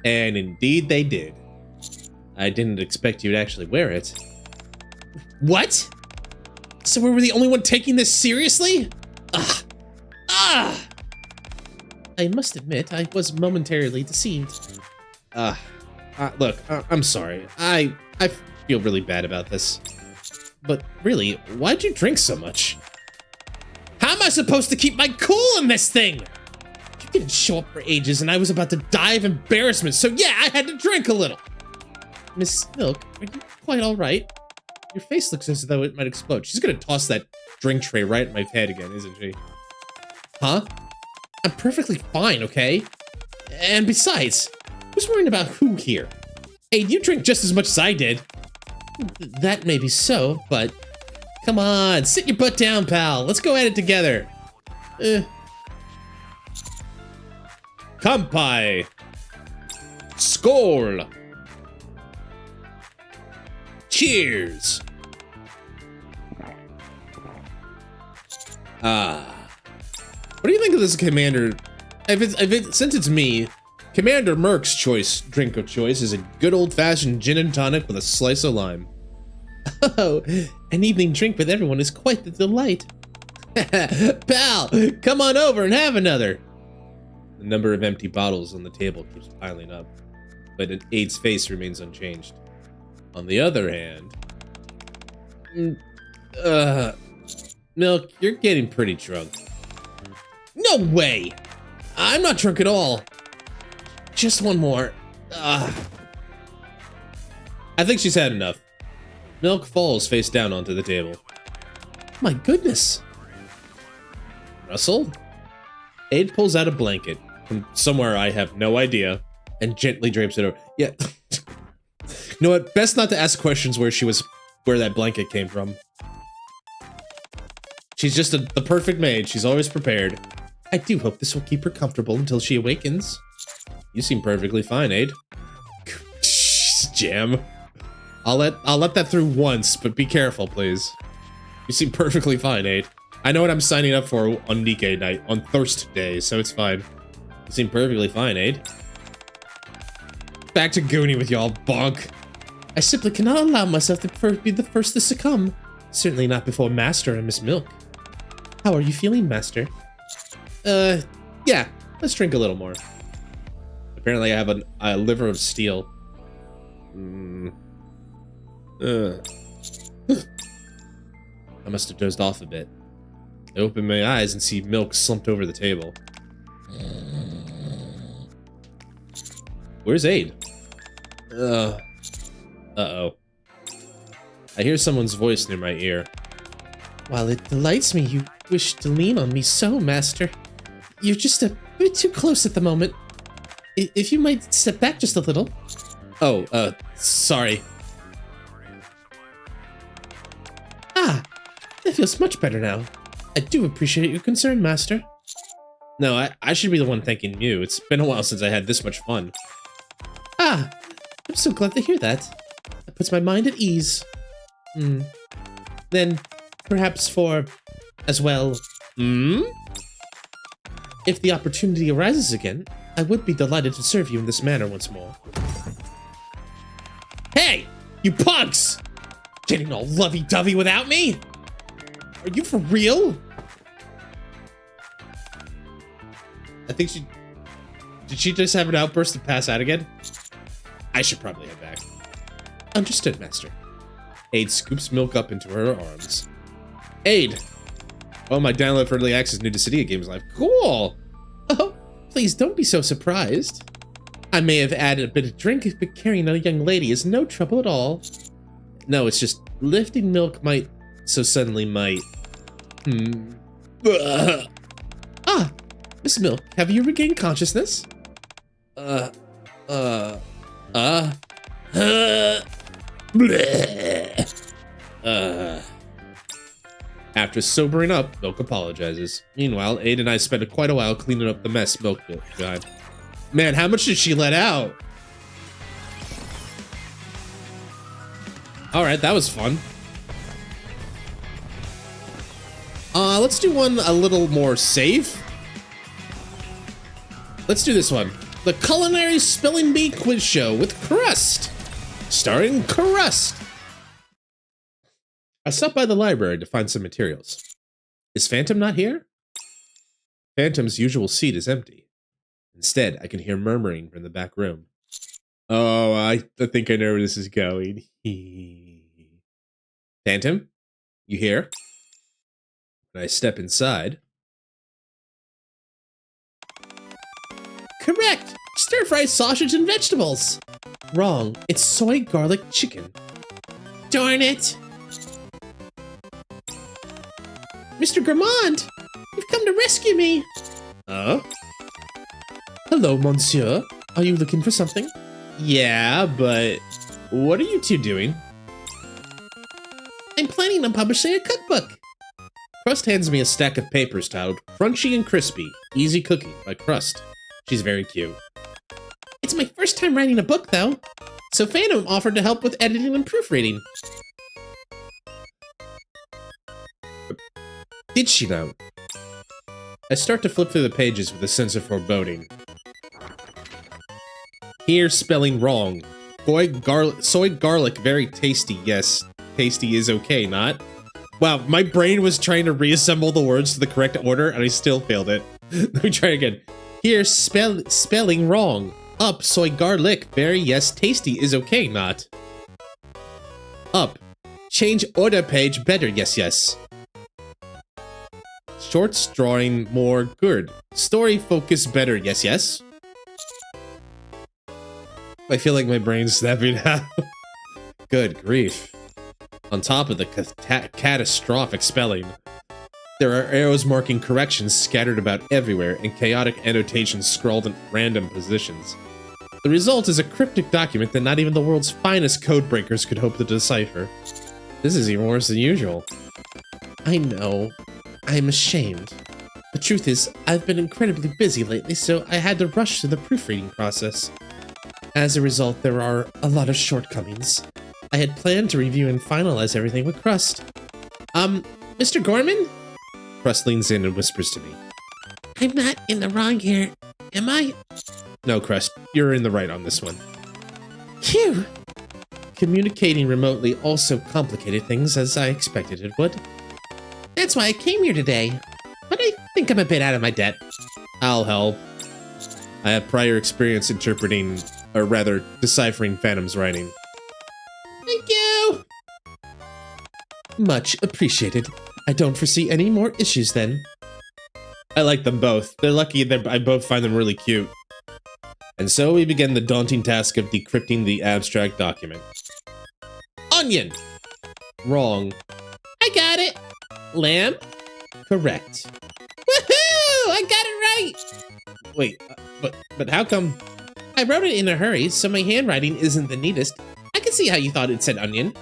And indeed they did. I didn't expect you to actually wear it. What? So we were the only one taking this seriously? Ugh. Ah! I must admit, I was momentarily deceived. Look, I'm sorry. I feel really bad about this. But really, why'd you drink so much? How am I supposed to keep my cool in this thing? You didn't show up for ages and I was about to die of embarrassment, so yeah, I had to drink a little. Miss Milk, are you quite all right? Your face looks as though it might explode. She's gonna toss that drink tray right at my head again, isn't she? Huh? I'm perfectly fine, okay? And besides, who's worrying about who here? Hey, you drink just as much as I did. That may be so, but... Come on, sit your butt down, pal. Let's go at it together. Kampai. Skål. Cheers. What do you think of this, Commander? Since it's me, Commander Merc's drink of choice is a good old-fashioned gin and tonic with a slice of lime. Oh, an evening drink with everyone is quite the delight. Pal, come on over and have another. The number of empty bottles on the table keeps piling up, but Aid's face remains unchanged. On the other hand, Milk, you're getting pretty drunk. No way! I'm not drunk at all. Just one more. I think she's had enough. Milk falls face down onto the table. My goodness. Russell? Aid pulls out a blanket from somewhere I have no idea and gently drapes it over. Yeah. You know what? Best not to ask questions where that blanket came from. She's just the perfect maid. She's always prepared. I do hope this will keep her comfortable until she awakens. You seem perfectly fine, Aid. Jam. I'll let that through once, but be careful, please. You seem perfectly fine, Aid. I know what I'm signing up for on Nikke night, on Thursday, so it's fine. You seem perfectly fine, Aid. Back to Goonie with y'all, bonk. I simply cannot allow myself to be the first to succumb. Certainly not before Master and Miss Milk. How are you feeling, Master? Yeah, let's drink a little more. Apparently I have a liver of steel. I must have dozed off a bit. I open my eyes and see milk slumped over the table. Where's Aid? Uh-oh. I hear someone's voice near my ear. While it delights me you wish to lean on me so, Master, you're just a bit too close at the moment. If you might step back just a little. Oh, sorry. Ah, that feels much better now. I do appreciate your concern, Master. No, I should be the one thanking you. It's been a while since I had this much fun. Ah, I'm so glad to hear that. It puts my mind at ease. Then, perhaps as well, if the opportunity arises again, I would be delighted to serve you in this manner once more. Hey, you punks! Getting all lovey-dovey without me? Are you for real? I think did she just have an outburst and pass out again? I should probably head back. Understood, Master. Aid scoops milk up into her arms. Aid! Oh, my download for early access new to Cydia Games Live. Cool! Oh, please don't be so surprised. I may have added a bit of drink, but carrying a young lady is no trouble at all. No, it's just lifting milk might... Ah! Miss Milk, have you regained consciousness? After sobering up, Milk apologizes. Meanwhile, Aid and I spent quite a while cleaning up the mess Milk got. Man, how much did she let out? Alright, that was fun. Let's do one a little more safe. Let's do this one. The Culinary Spelling Bee Quiz Show with Crust. Starring Crust. I stopped by the library to find some materials. Is Phantom not here? Phantom's usual seat is empty. Instead, I can hear murmuring from the back room. Oh, I think I know where this is going. Phantom? You here? When I step inside... Correct! Stir-fried sausage and vegetables! Wrong. It's soy garlic chicken. Darn it! Mr. Gourmand! You've come to rescue me! Huh? Hello, monsieur. Are you looking for something? Yeah, but... what are you two doing? I'm planning on publishing a cookbook. Crust hands me a stack of papers titled Crunchy and Crispy, Easy Cooking by Crust. She's very cute. It's my first time writing a book, though. So Phantom offered to help with editing and proofreading. Did she now? I start to flip through the pages with a sense of foreboding. Here, spelling wrong. Soy garlic, very tasty. Yes, tasty is okay, not? Wow, my brain was trying to reassemble the words to the correct order, and I still failed it. Let me try again. Here, spelling wrong. Up, soy garlic, very yes, tasty is okay, not? Up. Change order page, better, yes, yes. Shorts drawing more good. Story focus better, yes, yes. I feel like my brain's snapping out. Good grief. On top of the catastrophic spelling, there are arrows marking corrections scattered about everywhere and chaotic annotations scrawled in random positions. The result is a cryptic document that not even the world's finest codebreakers could hope to decipher. This is even worse than usual. I know. I'm ashamed. The truth is, I've been incredibly busy lately, so I had to rush through the proofreading process. As a result, there are a lot of shortcomings. I had planned to review and finalize everything with Crust. Mr. Gorman? Crust leans in and whispers to me. I'm not in the wrong here, am I? No, Crust, you're in the right on this one. Phew! Communicating remotely also complicated things as I expected it would. That's why I came here today. But I think I'm a bit out of my depth. I'll help. I have prior experience interpreting, or rather, deciphering Phantom's writing. Thank you! Much appreciated. I don't foresee any more issues then. I like them both. They're lucky that I both find them really cute. And so we begin the daunting task of decrypting the abstract document. Onion! Wrong. I got it! Lamb? Correct. Woohoo! I got it right! Wait, but how come? I wrote it in a hurry, so my handwriting isn't the neatest. I can see how you thought it said onion.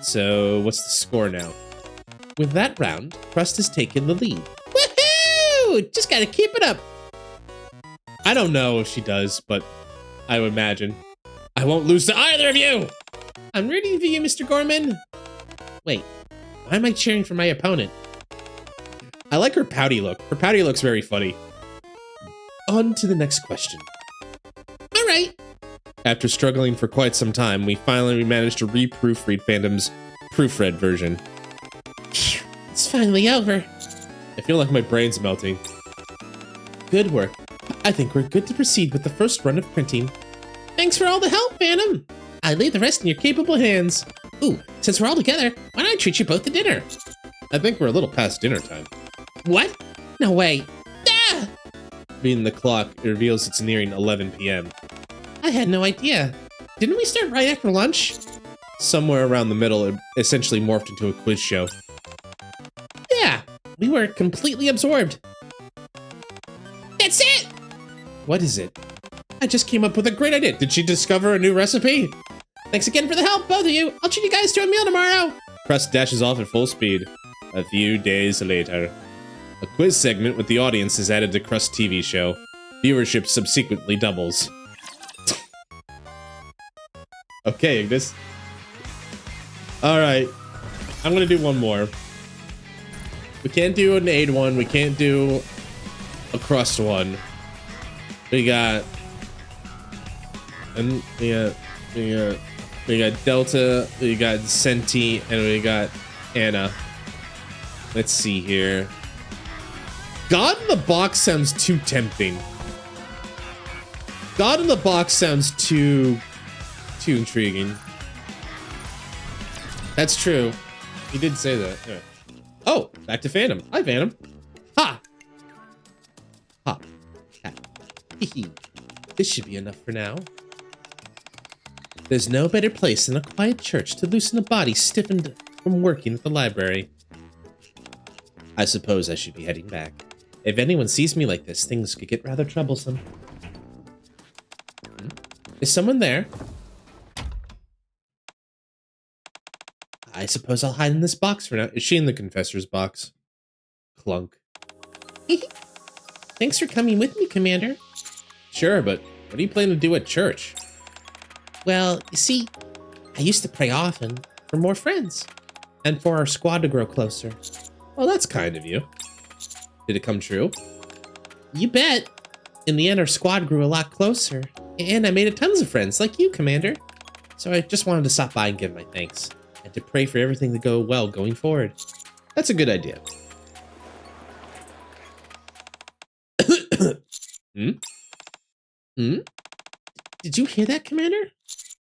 So, what's the score now? With that round, Crust has taken the lead. Woohoo! Just gotta keep it up. I don't know if she does, but I would imagine. I won't lose to either of you! I'm rooting for you, Mr. Gorman. Wait, why am I cheering for my opponent? I like her pouty look. Her pouty look's very funny. On to the next question. All right. After struggling for quite some time, we finally managed to re-proofread Fandom's proofread version. Phew, it's finally over. I feel like my brain's melting. Good work. I think we're good to proceed with the first run of printing. Thanks for all the help, Phantom. I leave the rest in your capable hands. Ooh, since we're all together, why don't I treat you both to dinner? I think we're a little past dinner time. What? No way. Ah! Reading the clock, it reveals it's nearing 11 p.m. I had no idea. Didn't we start right after lunch? Somewhere around the middle, it essentially morphed into a quiz show. Yeah, we were completely absorbed. That's it! What is it? I just came up with a great idea. Did she discover a new recipe? Thanks again for the help, both of you. I'll treat you guys to a meal tomorrow. Crust dashes off at full speed. A few days later. A quiz segment with the audience is added to Crust's TV show. Viewership subsequently doubles. Okay, Ignis. Alright. I'm gonna do one more. We can't do an aid one. We can't do a crust one. We got... And we got Delta, we got Senti, and we got Anna. Let's see here. God in the Box sounds too tempting. God in the Box sounds too intriguing. That's true. He did say that. Yeah. Oh, back to Phantom. Hi, Phantom. Ha! Ha. This should be enough for now. There's no better place than a quiet church to loosen a body stiffened from working at the library. I suppose I should be heading back. If anyone sees me like this, things could get rather troublesome. Is someone there? I suppose I'll hide in this box for now. Is she in the confessor's box? Clunk. Thanks for coming with me, Commander. Sure, but what are you planning to do at church? Well, you see, I used to pray often for more friends and for our squad to grow closer. Well, that's kind of you. Did it come true? You bet. In the end, our squad grew a lot closer, and I made tons of friends like you, Commander. So I just wanted to stop by and give my thanks, and to pray for everything to go well going forward. That's a good idea. Did you hear that, Commander?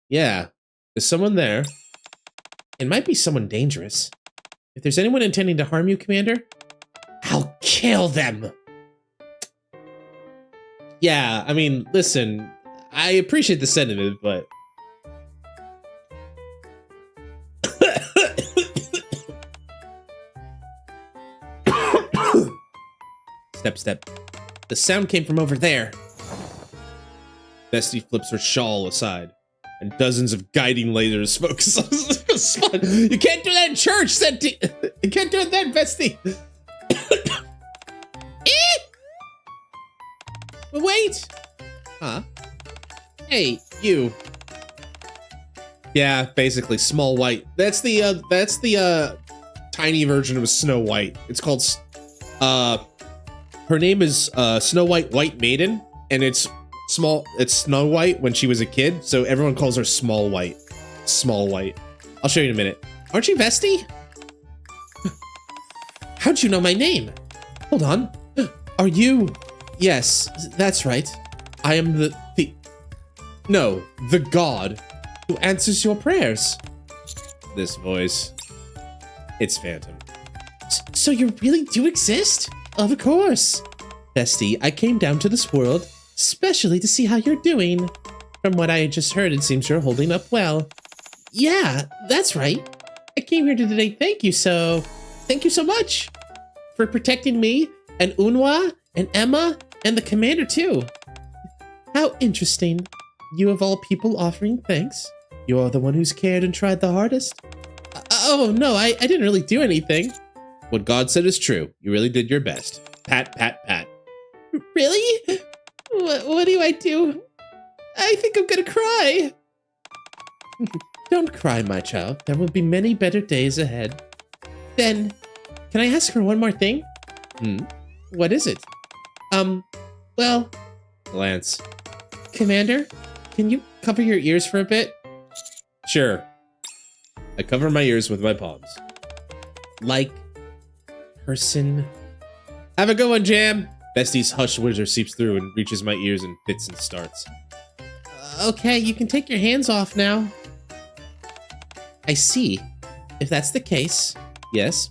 Yeah. Is someone there? It might be someone dangerous. If there's anyone intending to harm you, Commander, I'll kill them. Yeah, I mean, listen, I appreciate the sentiment, but... Step. The sound came from over there. Bestie flips her shawl aside, and dozens of guiding lasers focus on the spot. You can't do that in church, Senti! You can't do it then, Bestie! Wait! Huh? Hey, you. Yeah, basically, Small White. That's the tiny version of Snow White. It's called, her name is, Snow White White Maiden, and it's Snow White when she was a kid, so everyone calls her Small White. Small White. I'll show you in a minute. Aren't you Vesty? How'd you know my name? Hold on. Are you... Yes, that's right. I am the god who answers your prayers. This voice. It's Phantom. So you really do exist? Of course. Bestie, I came down to this world, especially to see how you're doing. From what I just heard, it seems you're holding up well. Yeah, that's right. I came here today, thank you so much for protecting me and Unwa and Emma and the commander too. How interesting. You of all people offering thanks. You are the one who's cared and tried the hardest. Oh no, I didn't really do anything. What God said is true. You really did your best. Pat, pat, pat. Really? What do I do? I think I'm gonna cry. Don't cry, my child. There will be many better days ahead. Then, can I ask for one more thing? What is it? Well... Glance. Commander, can you cover your ears for a bit? Sure. I cover my ears with my palms. Like... person... Have a good one, Jam! Bestie's hushed whisper seeps through and reaches my ears and fits and starts. Okay, you can take your hands off now. I see. If that's the case, yes.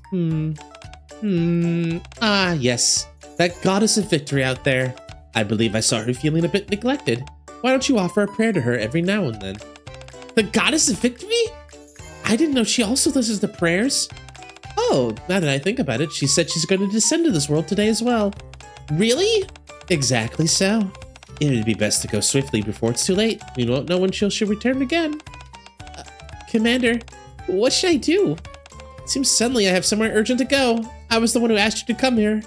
Ah, yes. That goddess of victory out there. I believe I saw her feeling a bit neglected. Why don't you offer a prayer to her every now and then? The goddess of victory? I didn't know she also listens to prayers. Oh, now that I think about it, she said she's going to descend to this world today as well. Really? Exactly so. It would be best to go swiftly before it's too late. We won't know when she'll return again. Commander, what should I do? It seems suddenly I have somewhere urgent to go. I was the one who asked you to come here.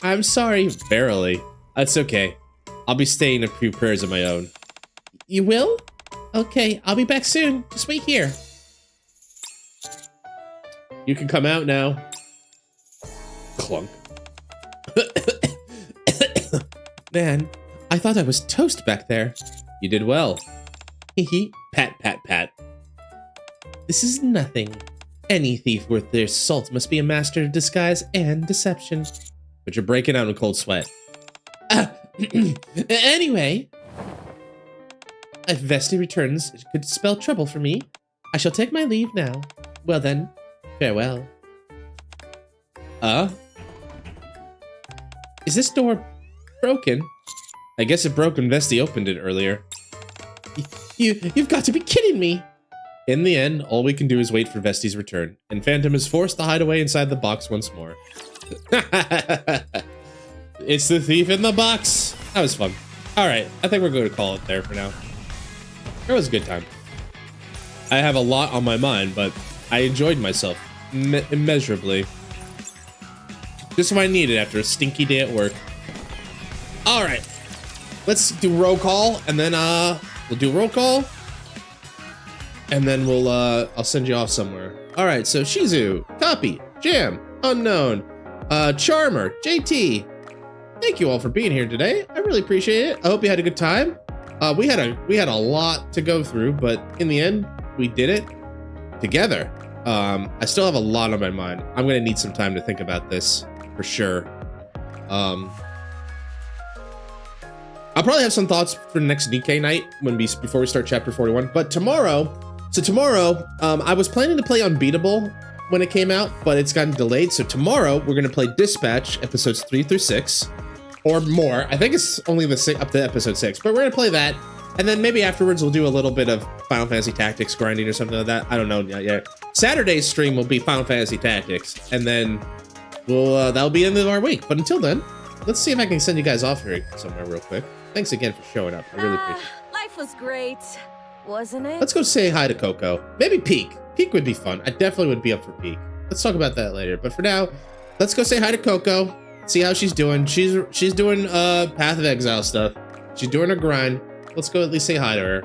I'm sorry. Verily. That's okay. I'll be staying a few prayers of my own. You will? Okay, I'll be back soon. Just wait here. You can come out now. Clunk. Man, I thought I was toast back there. You did well. Hee pat, pat, pat. This is nothing. Any thief worth their salt must be a master of disguise and deception. But you're breaking out in a cold sweat. Anyway, if Vesti returns, it could spell trouble for me. I shall take my leave now. Well then, farewell. Is this door broken? I guess it broke when Vesti opened it earlier. You've got to be kidding me! In the end, all we can do is wait for Vesti's return, and Phantom is forced to hide away inside the box once more. It's the thief in the box! That was fun. Alright, I think we're going to call it there for now. It was a good time. I have a lot on my mind, but I enjoyed myself immeasurably. Just what I needed after a stinky day at work. Alright, let's do roll call, and then we'll do roll call. And then we'll, I'll send you off somewhere. All right, so Shizu, Copy, Jam, Unknown, Charmer, JT. Thank you all for being here today. I really appreciate it. I hope you had a good time. We had a lot to go through, but in the end, we did it together. I still have a lot on my mind. I'm gonna need some time to think about this for sure. I'll probably have some thoughts for the next Nikke night before we start chapter 41. But tomorrow. So tomorrow, I was planning to play Unbeatable when it came out, but it's gotten delayed. So tomorrow, we're going to play Dispatch, episodes 3 through 6, or more. I think it's only up to episode 6, but we're going to play that. And then maybe afterwards, we'll do a little bit of Final Fantasy Tactics grinding or something like that. I don't know yet. Saturday's stream will be Final Fantasy Tactics, and then that'll be the end of our week. But until then, let's see if I can send you guys off here somewhere real quick. Thanks again for showing up. I really appreciate it. Life was great, wasn't it? Let's go say hi to Coco. Maybe Peak. Peak would be fun. I definitely would be up for Peak. Let's talk about that later. But for now, let's go say hi to Coco. See how she's doing. She's doing Path of Exile stuff. She's doing her grind. Let's go at least say hi to her.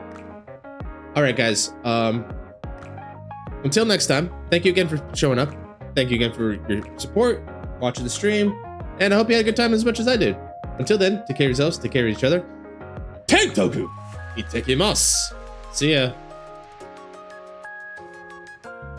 All right, guys. Until next time, thank you again for showing up. Thank you again for your support, watching the stream, and I hope you had a good time as much as I did. Until then, take care of yourselves, take care of each other. Tentoku! Itekimasu! See ya.